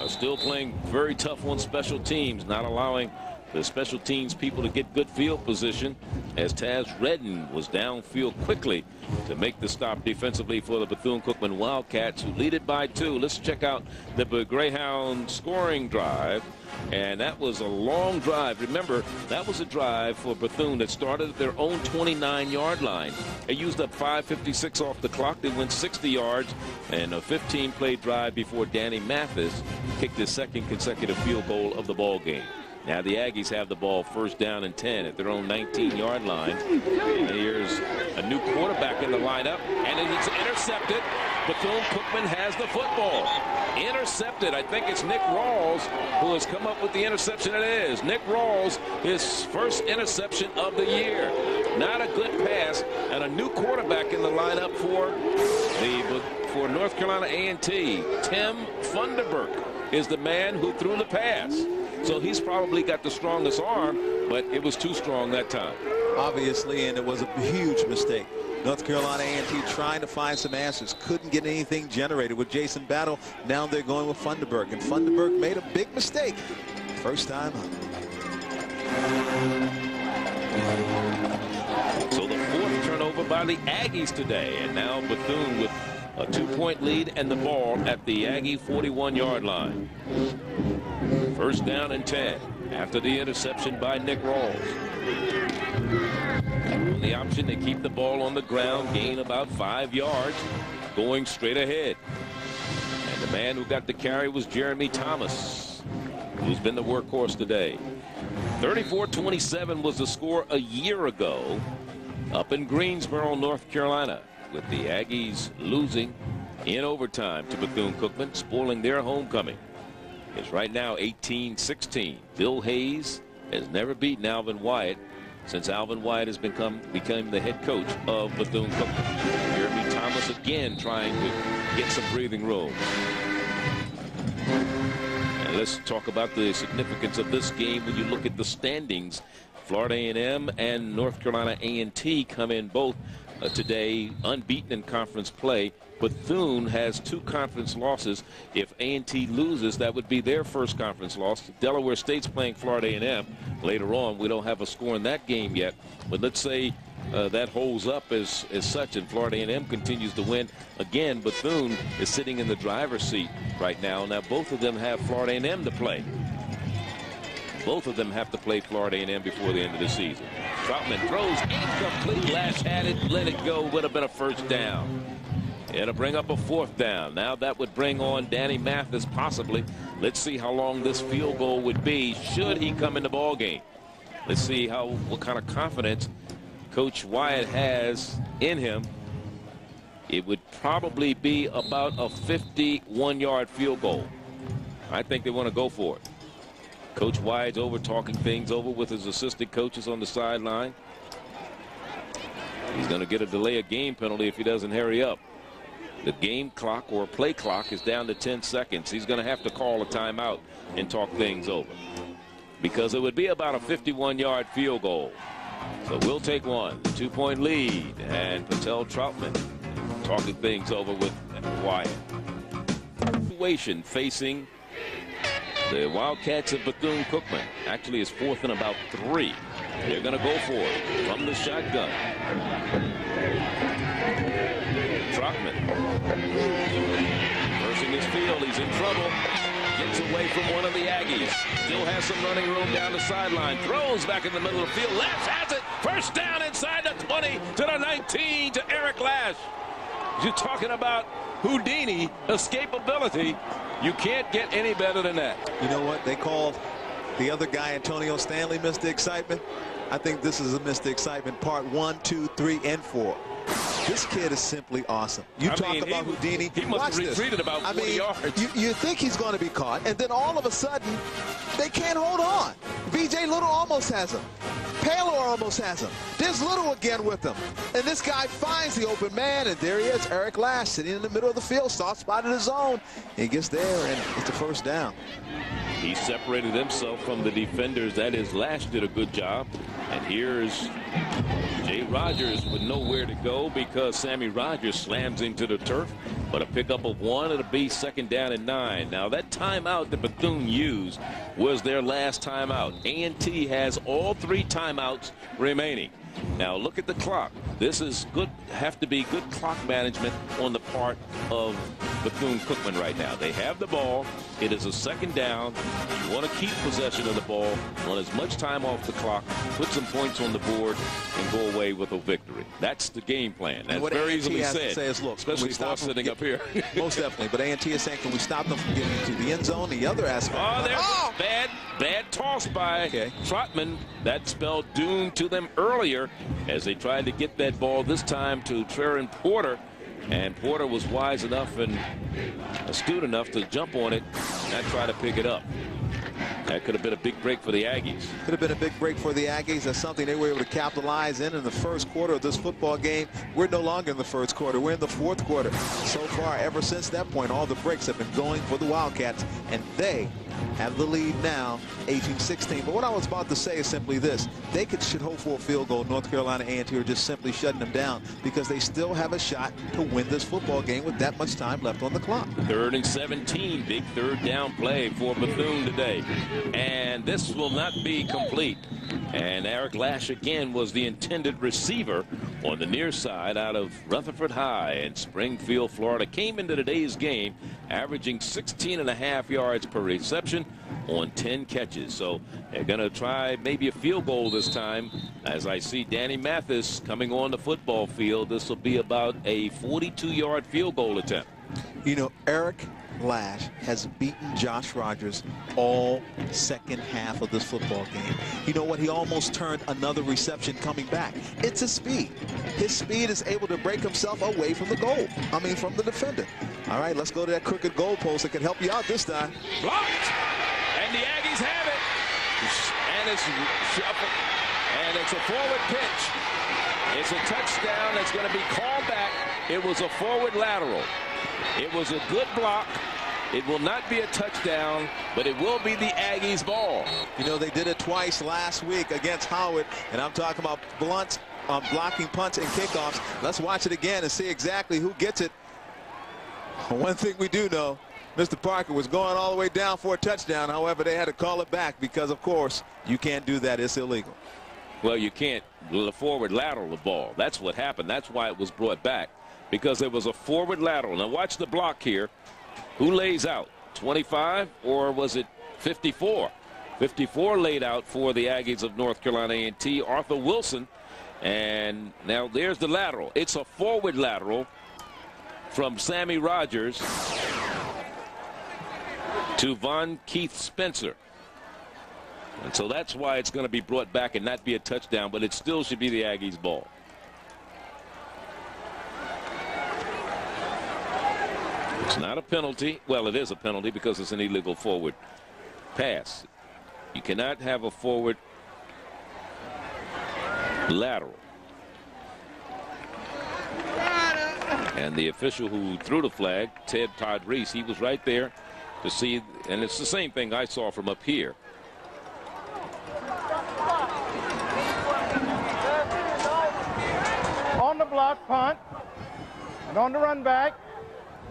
are still playing very tough on special teams, not allowing the special teams people to get good field position, as Taz Redden was downfield quickly to make the stop defensively for the Bethune Cookman Wildcats, who lead it by 2. Let's check out the Greyhound scoring drive. And that was a long drive. Remember, that was a drive for Bethune that started at their own 29-yard line. They used up 5:56 off the clock. They went 60 yards and a 15-play drive before Danny Mathis kicked his second consecutive field goal of the ball game. Now the Aggies have the ball first down and 10 at their own 19-yard line. And here's a new quarterback in the lineup, and it's intercepted. Bethune-Cookman has the football. Intercepted. I think it's Nick Rawls who has come up with the interception. It is. Nick Rawls, his first interception of the year. Not a good pass, and a new quarterback in the lineup for North Carolina A&T. Tim Funderburk is the man who threw the pass. So he's probably got the strongest arm, but it was too strong that time. Obviously, and it was a huge mistake. North Carolina A&T trying to find some answers. Couldn't get anything generated with Jason Battle. Now they're going with Funderburk, and Funderburk made a big mistake. First time up. So the 4th turnover by the Aggies today, and now Bethune with a 2-point lead and the ball at the Aggie 41-yard line. First down and 10 after the interception by Nick Rawls. On the option to keep the ball on the ground, gain about 5 yards, going straight ahead. And the man who got the carry was Jeremy Thomas, who's been the workhorse today. 34-27 was the score a year ago up in Greensboro, North Carolina, with the Aggies losing in overtime to Bethune-Cookman, spoiling their homecoming. It's right now 18-16. Bill Hayes has never beaten Alvin Wyatt since Alvin Wyatt has become the head coach of Bethune-Cookman. Jeremy Thomas again trying to get some breathing room. And let's talk about the significance of this game when you look at the standings. Florida A&M and North Carolina A&T come in both today unbeaten in conference play. Bethune has 2 conference losses. If A&T loses, that would be their first conference loss. Delaware State's playing Florida A&M later on. We don't have a score in that game yet, but let's say that holds up as such, and Florida A&M continues to win. Again, Bethune is sitting in the driver's seat right now. Now both of them have Florida A&M to play. Both of them have to play Florida A&M before the end of the season. Troutman throws incomplete. Lash had it, let it go. Would have been a first down. It'll bring up a 4th down. Now that would bring on Danny Mathis possibly. Let's see how long this field goal would be should he come in the ball game. Let's see what kind of confidence Coach Wyatt has in him. It would probably be about a 51-yard field goal. I think they want to go for it. Coach Wyatt's talking things over with his assistant coaches on the sideline. He's going to get a delay of game penalty if he doesn't hurry up. The game clock or play clock is down to 10 seconds. He's going to have to call a timeout and talk things over, because it would be about a 51-yard field goal. So we'll take one. 2-point lead, and Patel Troutman talking things over with Wyatt. Situation facing the Wildcats of Bethune-Cookman. Actually, it's 4th and about 3. They're going to go for it from the shotgun. Troutman versing his field. He's in trouble. Gets away from one of the Aggies. Still has some running room down the sideline. Throws back in the middle of the field. Lash has it. First down inside the 20 to the 19 to Eric Lash. You're talking about Houdini escapability. You can't get any better than that. You know what? They called the other guy, Antonio Stanley, Mr. Excitement. I think this is a Mr. Excitement part 1, 2, 3, and 4. This kid is simply awesome. You talk about Houdini. He must have retreated about 40 yards. You think he's going to be caught, and then all of a sudden, they can't hold on. B.J. Little almost has him. Paylor almost has him. There's Little again with him. And this guy finds the open man, and there he is, Eric Lash, sitting in the middle of the field, soft spot in his zone. He gets there, and it's the first down. He separated himself from the defenders. That is, Lash did a good job. And here's Jay Rogers with nowhere to go because Sammy Rogers slams into the turf. But a pickup of 1, it'll be 2nd down and 9. Now, that timeout that Bethune used was their last timeout. A&T has all 3 timeouts remaining. Now, look at the clock. This is good, have to be good clock management on the part of Bethune Cookman right now. They have the ball. It is a 2nd down. You want to keep possession of the ball, want as much time off the clock, put some points on the board, and go away with a victory. That's the game plan. That's very easily said, especially for sitting up here. Most definitely. But A&T is saying, can we stop them from getting into the end zone? The other aspect. Oh, there's a bad toss by Trotman. That spelled doom to them earlier as they tried to get that ball this time to Trevor Porter. And Porter was wise enough and astute enough to jump on it and not try to pick it up. That could have been a big break for the Aggies. Could have been a big break for the Aggies. That's something they were able to capitalize in the first quarter of this football game. We're no longer in the first quarter. We're in the 4th quarter. So far, ever since that point, all the breaks have been going for the Wildcats, and they have the lead now, 18-16. But what I was about to say is simply this. They should hope for a field goal. North Carolina A&T are just simply shutting them down because they still have a shot to win this football game with that much time left on the clock. 3rd and 17. Big 3rd down play for Bethune today. And this will not be complete. And Eric Lash again was the intended receiver on the near side out of Rutherford High in Springfield, Florida. Came into today's game averaging 16.5 yards per reception on 10 catches. So they're going to try maybe a field goal this time. As I see Danny Mathis coming on the football field, this will be about a 42-yard field goal attempt. You know, Eric Lash has beaten Josh Rogers all second half of this football game. You know what? He almost turned another reception coming back. It's his speed. His speed is able to break himself away from the goal. I mean, from the defender. All right, let's go to that crooked goal post that can help you out this time. Blocked! And the Aggies have it. And it's shuffled. And it's a forward pitch. It's a touchdown that's going to be called back. It was a forward lateral. It was a good block. It will not be a touchdown, but it will be the Aggies' ball. You know, they did it twice last week against Howard, and I'm talking about blunts, blocking punts and kickoffs. Let's watch it again and see exactly who gets it. One thing we do know, Mr. Parker was going all the way down for a touchdown. However, they had to call it back because, of course, you can't do that. It's illegal. Well, you can't forward lateral the ball. That's what happened. That's why it was brought back, because there was a forward lateral. Now watch the block here. Who lays out? 25 or was it 54? 54 laid out for the Aggies of North Carolina A&T. Arthur Wilson. And now there's the lateral. It's a forward lateral from Sammy Rogers to Von Keith Spencer. And so that's why it's going to be brought back and not be a touchdown, but it still should be the Aggies' ball. It's not a penalty. Well, it is a penalty because it's an illegal forward pass. You cannot have a forward lateral. And the official who threw the flag, Ted Podreese, he was right there to see, and it's the same thing I saw from up here. On the block punt and on the run back,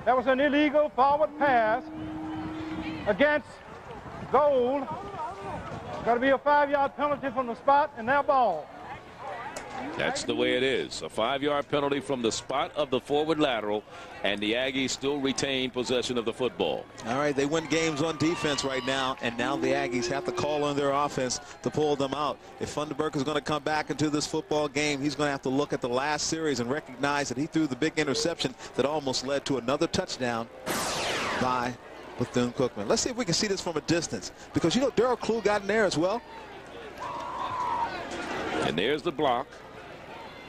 that was an illegal forward pass against goal. Got to be a 5-yard penalty from the spot and their ball. That's the way it is. A 5-yard penalty from the spot of the forward lateral, and the Aggies still retain possession of the football. All right, they win games on defense right now, and now the Aggies have to call on their offense to pull them out. If Funderburk is going to come back into this football game, he's going to have to look at the last series and recognize that he threw the big interception that almost led to another touchdown by Bethune Cookman. Let's see if we can see this from a distance, because, you know, Darrell Clue got in there as well. And there's the block.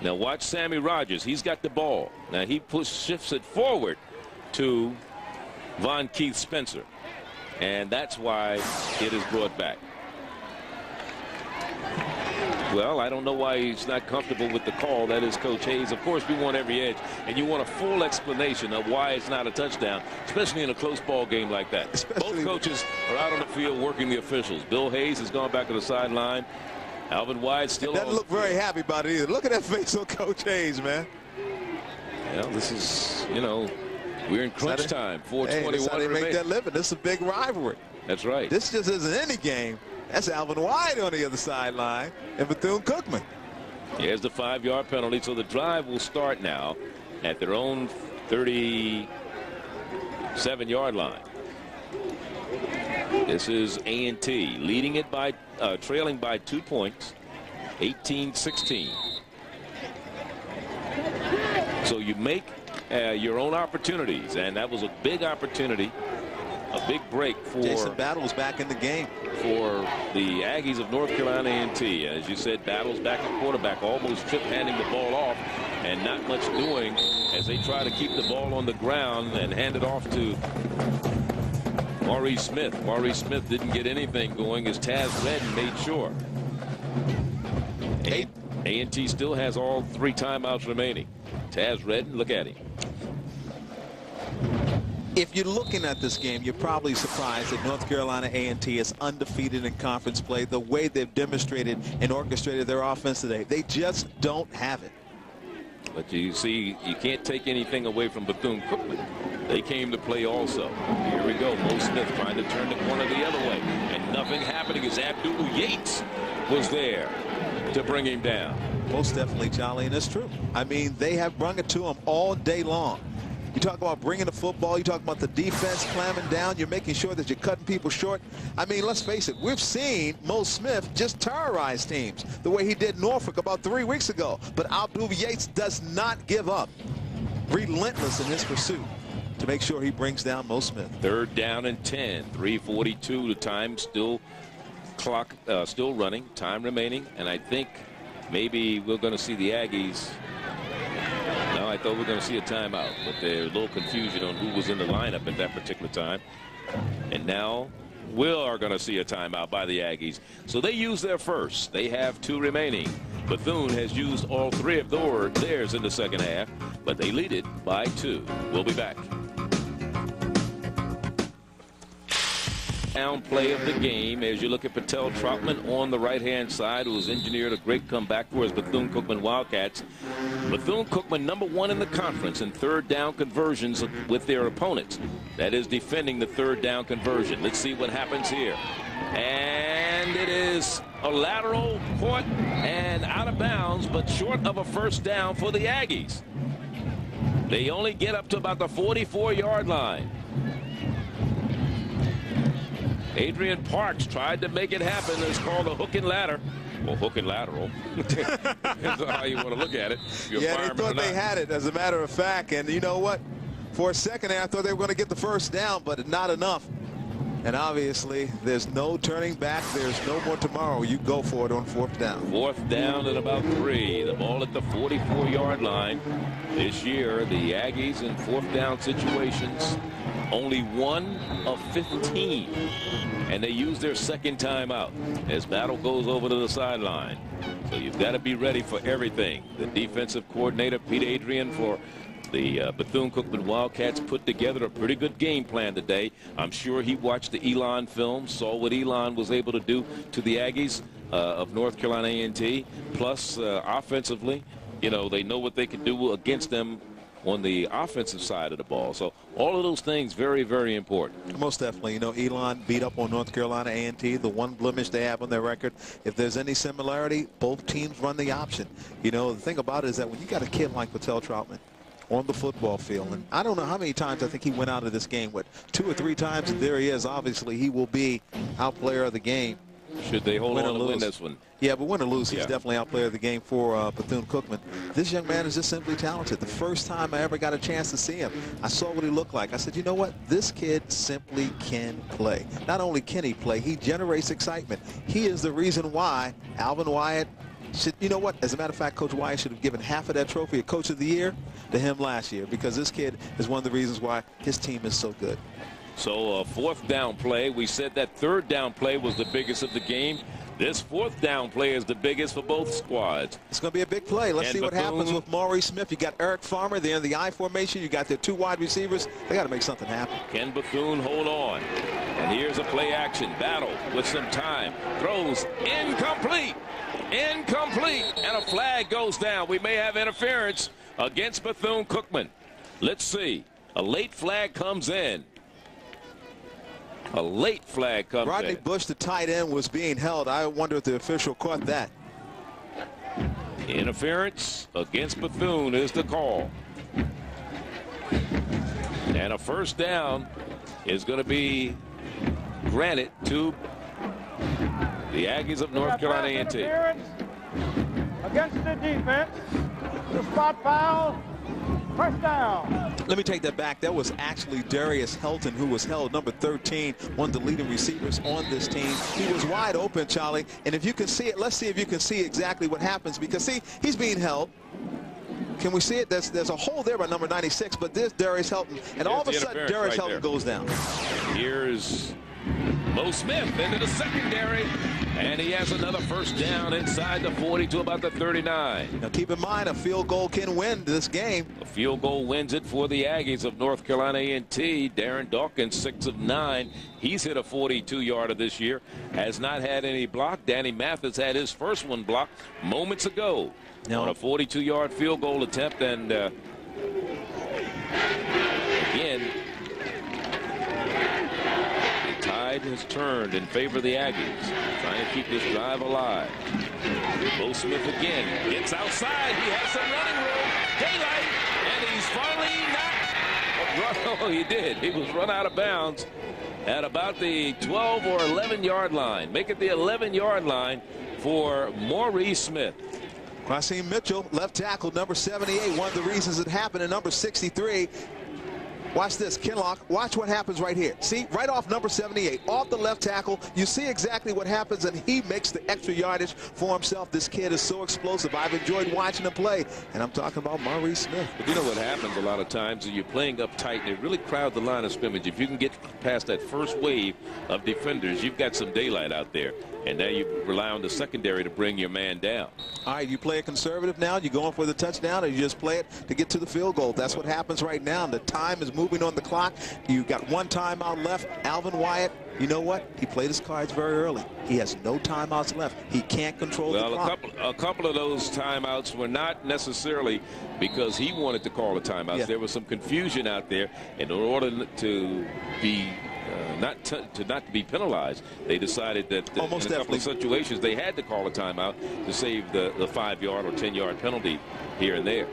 Now watch Sammy Rogers. He's got the ball. Now he shifts it forward to Von Keith Spencer. And that's why it is brought back. Well, I don't know why he's not comfortable with the call. That is Coach Hayes. Of course, we want every edge, and you want a full explanation of why it's not a touchdown, especially in a close ball game like that. Both coaches are out on the field working the officials. Bill Hayes has gone back to the sideline. Alvin White still doesn't look very happy about it either. Look at that face of Coach Hayes, man. Well, this is, you know, We're in crunch time. 4:21 Hey, that's how they remaining. make that living. This is a big rivalry. That's right. This just isn't any game. That's Alvin Wyatt on the other sideline and Bethune Cookman. Here's the 5-yard penalty, so the drive will start now at their own 37-yard line. This is A&T leading it by trailing by 2 points, 18-16. So you make your own opportunities, and that was a big opportunity, a big break for Jason Battle's back in the game for the Aggies of North Carolina A&T. As you said, Battle's back at quarterback, almost handing the ball off, and not much doing as they try to keep the ball on the ground and hand it off to Maurice Smith. Maurice Smith didn't get anything going as Taz Redden made sure. A&T still has all 3 timeouts remaining. Taz Redden, look at him. If you're looking at this game, you're probably surprised that North Carolina A&T is undefeated in conference play. The way they've demonstrated and orchestrated their offense today, they just don't have it. But you see, you can't take anything away from Bethune Cookman. They came to play also. Here we go. Mo Smith trying to turn the corner the other way, and nothing happening as Abdul Yates was there to bring him down. Most definitely, Charlie, and it's true. I mean, they have brung it to him all day long. You talk about bringing the football. You talk about the defense clamming down. You're making sure that you're cutting people short. I mean, let's face it. We've seen Mo Smith just terrorize teams the way he did Norfolk about 3 weeks ago. But Abdul Yates does not give up. Relentless in his pursuit to make sure he brings down Mo Smith. 3rd down and 10. 3:42. The time still still running. Time remaining. And I think maybe we're going to see the Aggies. No, I thought we were going to see a timeout, but there's a little confusion on who was in the lineup at that particular time. And now we are going to see a timeout by the Aggies. So they use their first. They have 2 remaining. Bethune has used all 3 of theirs in the second half, but they lead it by 2. We'll be back. Down play of the game as you look at Patel Troutman on the right-hand side, who has engineered a great comeback for his Bethune Cookman Wildcats. Bethune Cookman #1 in the conference in 3rd down conversions with their opponents. That is defending the 3rd down conversion. Let's see what happens here. And it is a lateral caught and out of bounds, but short of a 1st down for the Aggies. They only get up to about the 44-yard line. Adrian Parks tried to make it happen. It's called a hook and ladder. Well, hook and lateral. That's how you want to look at it. Yeah, they thought they had it, as a matter of fact. And you know what? For a second there, I thought they were going to get the 1st down, but not enough. And obviously, there's no turning back. There's no more tomorrow. You go for it on 4th down. 4th down and about 3. The ball at the 44-yard line. This year, the Aggies in 4th down situations, only 1 of 15. And they use their 2nd timeout as Battle goes over to the sideline. So you've got to be ready for everything. The defensive coordinator, Pete Adrian, for the Bethune Cookman Wildcats, put together a pretty good game plan today. I'm sure he watched the Elon film, saw what Elon was able to do to the Aggies of North Carolina A&T. Plus, offensively, you know, they know what they can do against them on the offensive side of the ball. So all of those things very, very important. Most definitely. You know, Elon beat up on North Carolina A&T, the one blemish they have on their record. If there's any similarity, both teams run the option. You know, the thing about it is that when you got a kid like Patel Troutman on the football field, and I don't know how many times I think he went out of this game, what, 2 or 3 times, and there he is. Obviously, he will be our player of the game. Should they hold on to win this one? Yeah, but win or lose, he's definitely our player of the game for Bethune Cookman. This young man is just simply talented. The first time I ever got a chance to see him, I saw what he looked like. I said, you know what? This kid simply can play. Not only can he play, he generates excitement. He is the reason why Alvin Wyatt should, you know what? As a matter of fact, Coach Wyatt should have given half of that trophy of Coach of the Year to him last year, because this kid is one of the reasons why his team is so good. So a 4th down play. We said that 3rd down play was the biggest of the game. This 4th down play is the biggest for both squads. It's going to be a big play. Let's see what happens with Maurice Smith. You got Eric Farmer there in the I formation. You got their 2 wide receivers. They got to make something happen. Can Bethune hold on? And here's a play action battle with some time. Throws incomplete. Incomplete. And a flag goes down. We may have interference against Bethune Cookman. Let's see. A late flag comes in. A late flag comes in. Rodney Bush, the tight end, was being held. I wonder if the official caught that. Interference against Bethune is the call. And a first down is going to be granted to the Aggies of North Carolina A&T. Against the defense. The spot foul. First down. Let me take that back. That was actually Darius Helton, who was held, number 13, one of the leading receivers on this team. He was wide open, Charlie. And if you can see it, let's see if you can see exactly what happens. Because, see, he's being held. Can we see it? There's a hole there by number 96, but there's Darius Helton. And all of a sudden, Darius Helton goes down. Here's Mo Smith into the secondary. And he has another first down inside the 40 to about the 39. Now keep in mind, a field goal can win this game. A field goal wins it for the Aggies of North Carolina A&T. Darren Dawkins, 6 of 9. He's hit a 42-yarder this year. Has not had any block. Danny Mathis had his first one blocked moments ago on a 42-yard field goal attempt. And again, the tide has turned in favor of the Aggies, trying to keep this drive alive. Mo Smith again gets outside. He has some running room. Daylight, and he's finally not. Oh, he did. He was run out of bounds at about the 12 or 11-yard line. Make it the 11-yard line for Maurice Smith. Quasim Mitchell, left tackle, number 78. One of the reasons it happened, and number 63. Watch this, Kinlock. Watch what happens right here. See, right off number 78, off the left tackle. You see exactly what happens, and he makes the extra yardage for himself. This kid is so explosive. I've enjoyed watching him play, and I'm talking about Maurice Smith. But you know what happens a lot of times is you're playing up tight, and it really crowds the line of scrimmage. If you can get past that first wave of defenders, you've got some daylight out there. And now you rely on the secondary to bring your man down. All right, you play it conservative now. You going for the touchdown, or you just play it to get to the field goal. That's what happens right now. The time is moving on the clock. You got one timeout left. Alvin Wyatt, you know what? He played his cards very early. He has no timeouts left. He can't control the clock. A couple of those timeouts were not necessarily because he wanted to call the timeouts. Yeah. There was some confusion out there, and in order to be not to be penalized, they decided that in a couple of situations they had to call a timeout to save the 5-yard or 10-yard penalty here and there.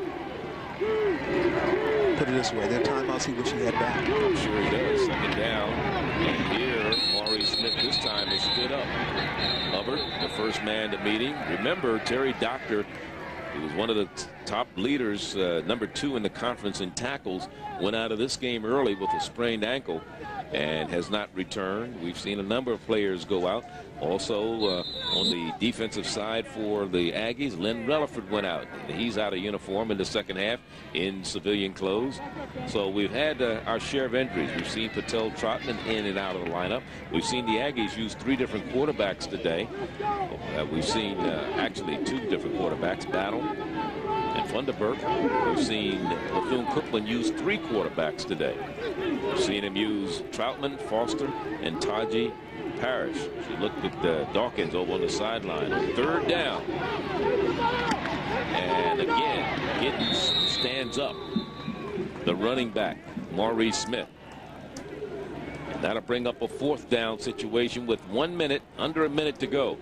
Put it this way, their timeouts he wish he had back. I'm sure he does. Second down, and here Maurice Smith this time has stood up. Hubbard, the first man to meeting. Remember, Terry Doctor, who was one of the top leaders, number 2 in the conference in tackles, went out of this game early with a sprained ankle and has not returned. We've seen a number of players go out. Also, on the defensive side for the Aggies, Len Relaford went out. He's out of uniform in the second half in civilian clothes. So we've had our share of injuries. We've seen Patel Trotman in and out of the lineup. We've seen the Aggies use 3 different quarterbacks today. We've seen actually 2 different quarterbacks, Battle and Funderburk. We've seen Bethune Cookman use 3 quarterbacks today. We've seen him use Troutman, Foster, and Taji Parrish. She looked at Dawkins over on the sideline on 3rd down. And again, Giddens stands up. The running back, Maurice Smith. And that'll bring up a 4th down situation with 1 minute, under a minute to go.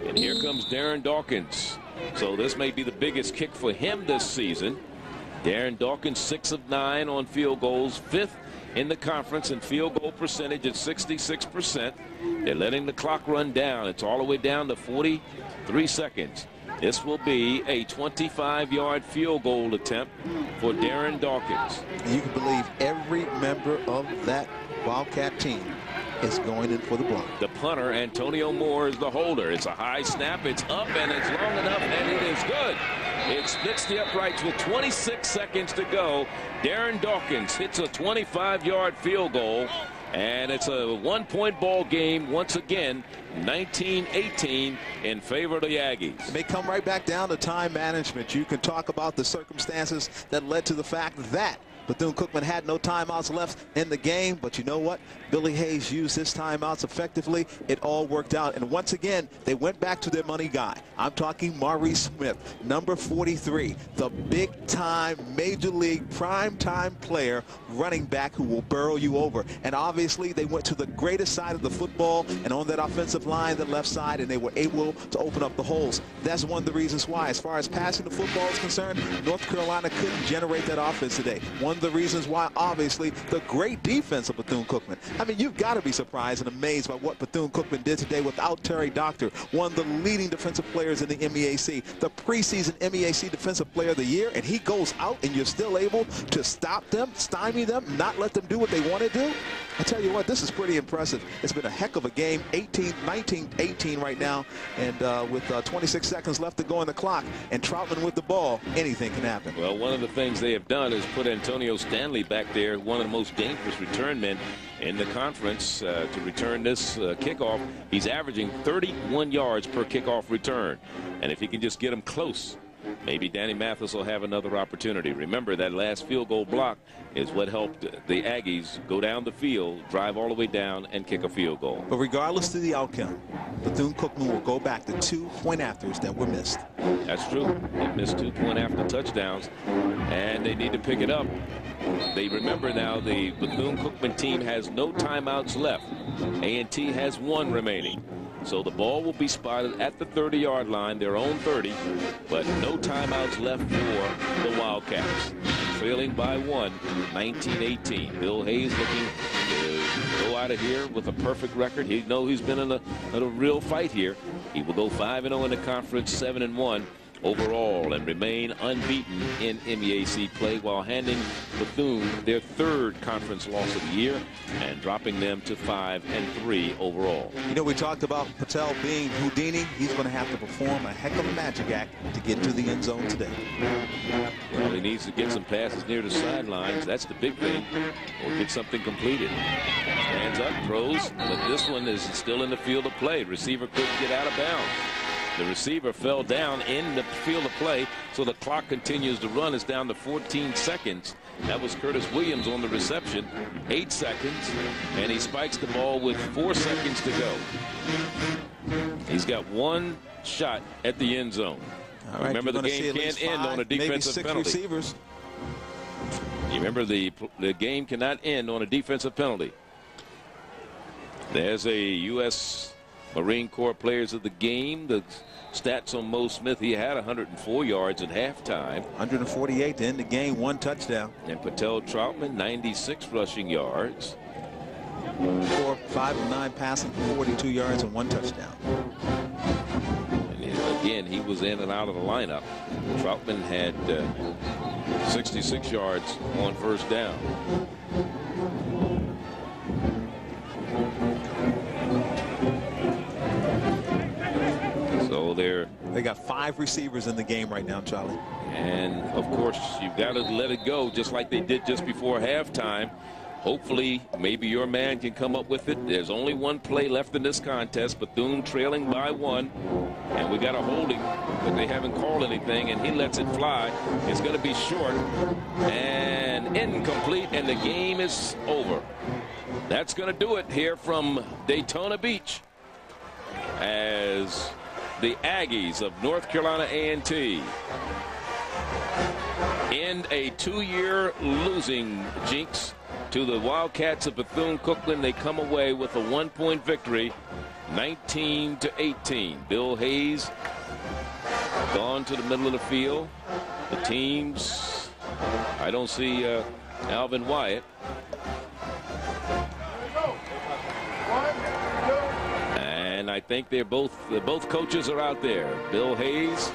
And here comes Darren Dawkins. So this may be the biggest kick for him this season. Darren Dawkins, 6 of 9 on field goals, 5th in the conference in field goal percentage at 66%. They're letting the clock run down. It's all the way down to 43 seconds. This will be a 25-yard field goal attempt for Darren Dawkins. You can believe every member of that Wildcat team is going in for the block. The punter, Antonio Moore, is the holder. It's a high snap. It's up, and it's long enough, and it is good. It splits the uprights with 26 seconds to go. Darren Dawkins hits a 25-yard field goal, and it's a 1-point ball game once again, 19-18 in favor of the Aggies. It may come right back down to time management. You can talk about the circumstances that led to the fact that Bethune-Cookman had no timeouts left in the game, but you know what? Billy Hayes used his timeouts effectively. It all worked out, and once again, they went back to their money guy. I'm talking Maurice Smith, number 43, the big-time Major League prime-time player, running back who will burrow you over. And obviously, they went to the greatest side of the football, and on that offensive line, the left side, and they were able to open up the holes. That's one of the reasons why, as far as passing the football is concerned, North Carolina couldn't generate that offense today. One of the reasons why, obviously, the great defense of Bethune-Cookman. I mean, you've got to be surprised and amazed by what Bethune-Cookman did today without Terry Doctor, one of the leading defensive players in the MEAC, the preseason MEAC Defensive Player of the Year, and he goes out and you're still able to stop them, stymie them, not let them do what they want to do. I tell you what, this is pretty impressive. It's been a heck of a game, 19-18 right now, and with 26 seconds left to go on the clock, and Troutman with the ball, anything can happen. Well, one of the things they have done is put Antonio Stanley back there, one of the most dangerous return men in the conference to return this kickoff. He's averaging 31 yards per kickoff return, and if he can just get him close, maybe Danny Mathis will have another opportunity. Remember, that last field goal block is what helped the Aggies go down the field, drive all the way down, and kick a field goal. But regardless of the outcome, Bethune-Cookman will go back to 2 point-afters that were missed. That's true. They missed 2 point-after touchdowns, and they need to pick it up. They remember now the Bethune-Cookman team has no timeouts left. A&T has 1 remaining. So the ball will be spotted at the 30-yard line, their own 30, but no timeouts left for the Wildcats. Trailing by 1, 19-18. Bill Hayes looking to go out of here with a perfect record. He knows he's been in a real fight here. He will go 5-0 in the conference, 7-1 overall, and remain unbeaten in MEAC play while handing Bethune their 3rd conference loss of the year and dropping them to 5-3 overall. You know, we talked about Patel being Houdini. He's going to have to perform a heck of a magic act to get to the end zone today. Well, he needs to get some passes near the sidelines. That's the big thing, or get something completed. Stands up, throws, but this one is still in the field of play. Receiver couldn't get out of bounds. The receiver fell down in the field of play, so the clock continues to run. It's down to 14 seconds. That was Curtis Williams on the reception. 8 seconds, and he spikes the ball with 4 seconds to go. He's got 1 shot at the end zone. All right, remember, the game can't end on a defensive penalty. Receivers. You remember, the game cannot end on a defensive penalty. There's a U.S. Marine Corps Players of the Game. The stats on Mo Smith, he had 104 yards at halftime. 148 to end the game, 1 touchdown. And Patel Troutman, 96 rushing yards. 4, 5, and 9 passing for 42 yards and 1 touchdown. And again, he was in and out of the lineup. Troutman had 66 yards on first down. So they got 5 receivers in the game right now, Charlie. And of course, you've got to let it go just like they did just before halftime. Hopefully, maybe your man can come up with it. There's only 1 play left in this contest. Bethune trailing by 1. And we got a holding, but they haven't called anything, and he lets it fly. It's going to be short and incomplete, and the game is over. That's going to do it here from Daytona Beach as the Aggies of North Carolina A&T end a 2-year losing jinx to the Wildcats of Bethune Cookman. They come away with a 1-point victory, 19-18. Bill Hayes gone to the middle of the field. The teams, I don't see Alvin Wyatt. And I think both coaches are out there. Bill Hayes.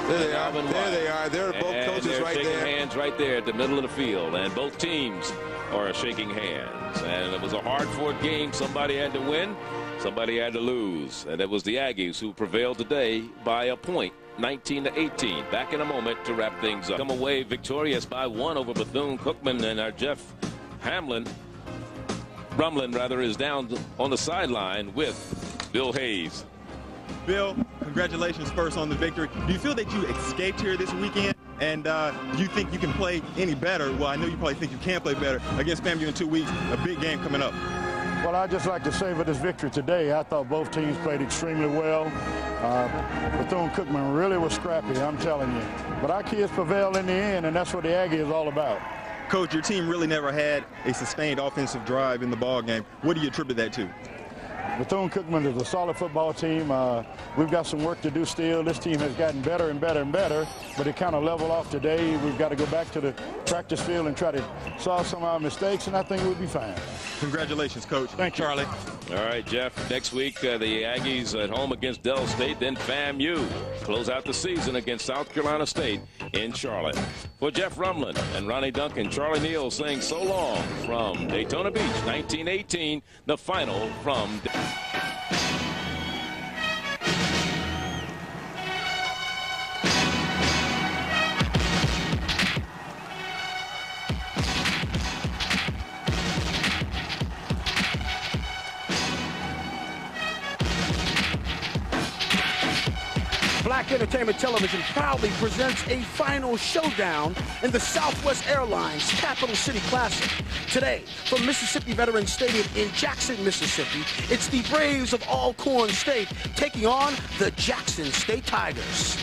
There they are. There they are. They're both coaches right there. Shaking hands right there at the middle of the field, and both teams are shaking hands. And it was a hard-fought game. Somebody had to win, somebody had to lose, and it was the Aggies who prevailed today by a point, 19-18. Back in a moment to wrap things up. Come away victorious by 1 over Bethune Cookman, and our Jeff Brumlin is down on the sideline with Bill Hayes. Bill, congratulations first on the victory. Do you feel that you escaped here this weekend? and you think you can play any better. Well, I know you probably think you can play better against FAMU in 2 weeks, a big game coming up. Well, I'd just like to savor this victory today. I thought both teams played extremely well. Bethune Cookman really was scrappy, I'm telling you. But our kids prevailed in the end, and that's what the Aggie is all about. Coach, your team really never had a sustained offensive drive in the ball game. What do you attribute that to? Bethune Cookman is a solid football team. We've got some work to do still. This team has gotten better and better and better, but it kind of leveled off today. We've got to go back to the practice field and try to solve some of our mistakes, and I think we'll be fine. Congratulations, Coach. Thank you, Charlie. All right, Jeff, next week the Aggies at home against Dell State, then FAMU close out the season against South Carolina State in Charlotte. For Jeff Rumlin and Ronnie Duncan, Charlie Neal saying so long from Daytona Beach, 1918, the final from... Black Entertainment Television proudly presents a final showdown in the Southwest Airlines Capital City Classic. Today, from Mississippi Veterans Stadium in Jackson, Mississippi, it's the Braves of Alcorn State taking on the Jackson State Tigers.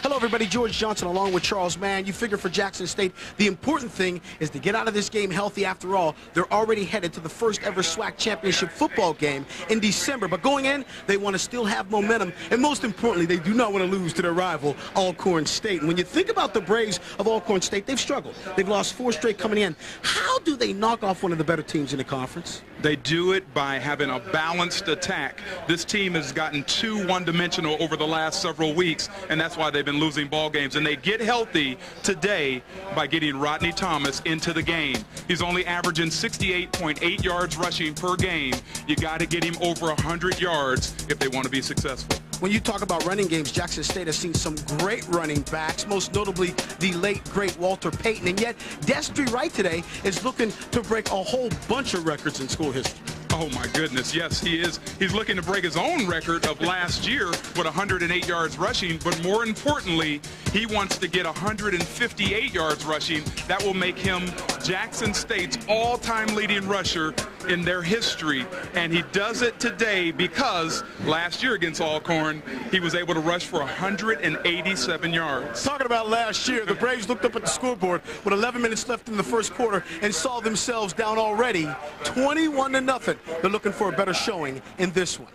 Hello, everybody. George Johnson along with Charles Mann. You figure for Jackson State, the important thing is to get out of this game healthy. After all, they're already headed to the first ever SWAC championship football game in December. But going in, they want to still have momentum. And most importantly, they do not want to lose to their rival, Alcorn State. And when you think about the Braves of Alcorn State, they've struggled. They've lost 4 straight coming in. How do they knock off one of the better teams in the conference? They do it by having a balanced attack. This team has gotten too one-dimensional over the last several weeks, and that's why they've been losing ball games. And they get healthy today by getting Rodney Thomas into the game. He's only averaging 68.8 yards rushing per game. You got to get him over 100 yards if they want to be successful. When you talk about running games, Jackson State has seen some great running backs, most notably the late, great Walter Payton. And yet, Destry Wright today is looking to break a whole bunch of records in school history. Oh, my goodness. Yes, he is. He's looking to break his own record of last year with 108 yards rushing. But more importantly, he wants to get 158 yards rushing. That will make him Jackson State's all-time leading rusher in their history. And he does it today because last year against Alcorn, he was able to rush for 187 yards. Talking about last year, the Braves looked up at the scoreboard with 11 minutes left in the first quarter and saw themselves down already 21-0. They're looking for a better showing in this one.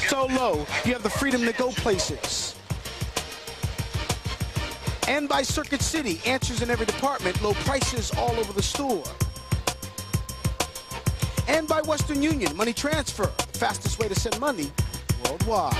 So low, you have the freedom to go places. And by Circuit City, answers in every department, low prices all over the store. And by Western Union, money transfer, fastest way to send money worldwide.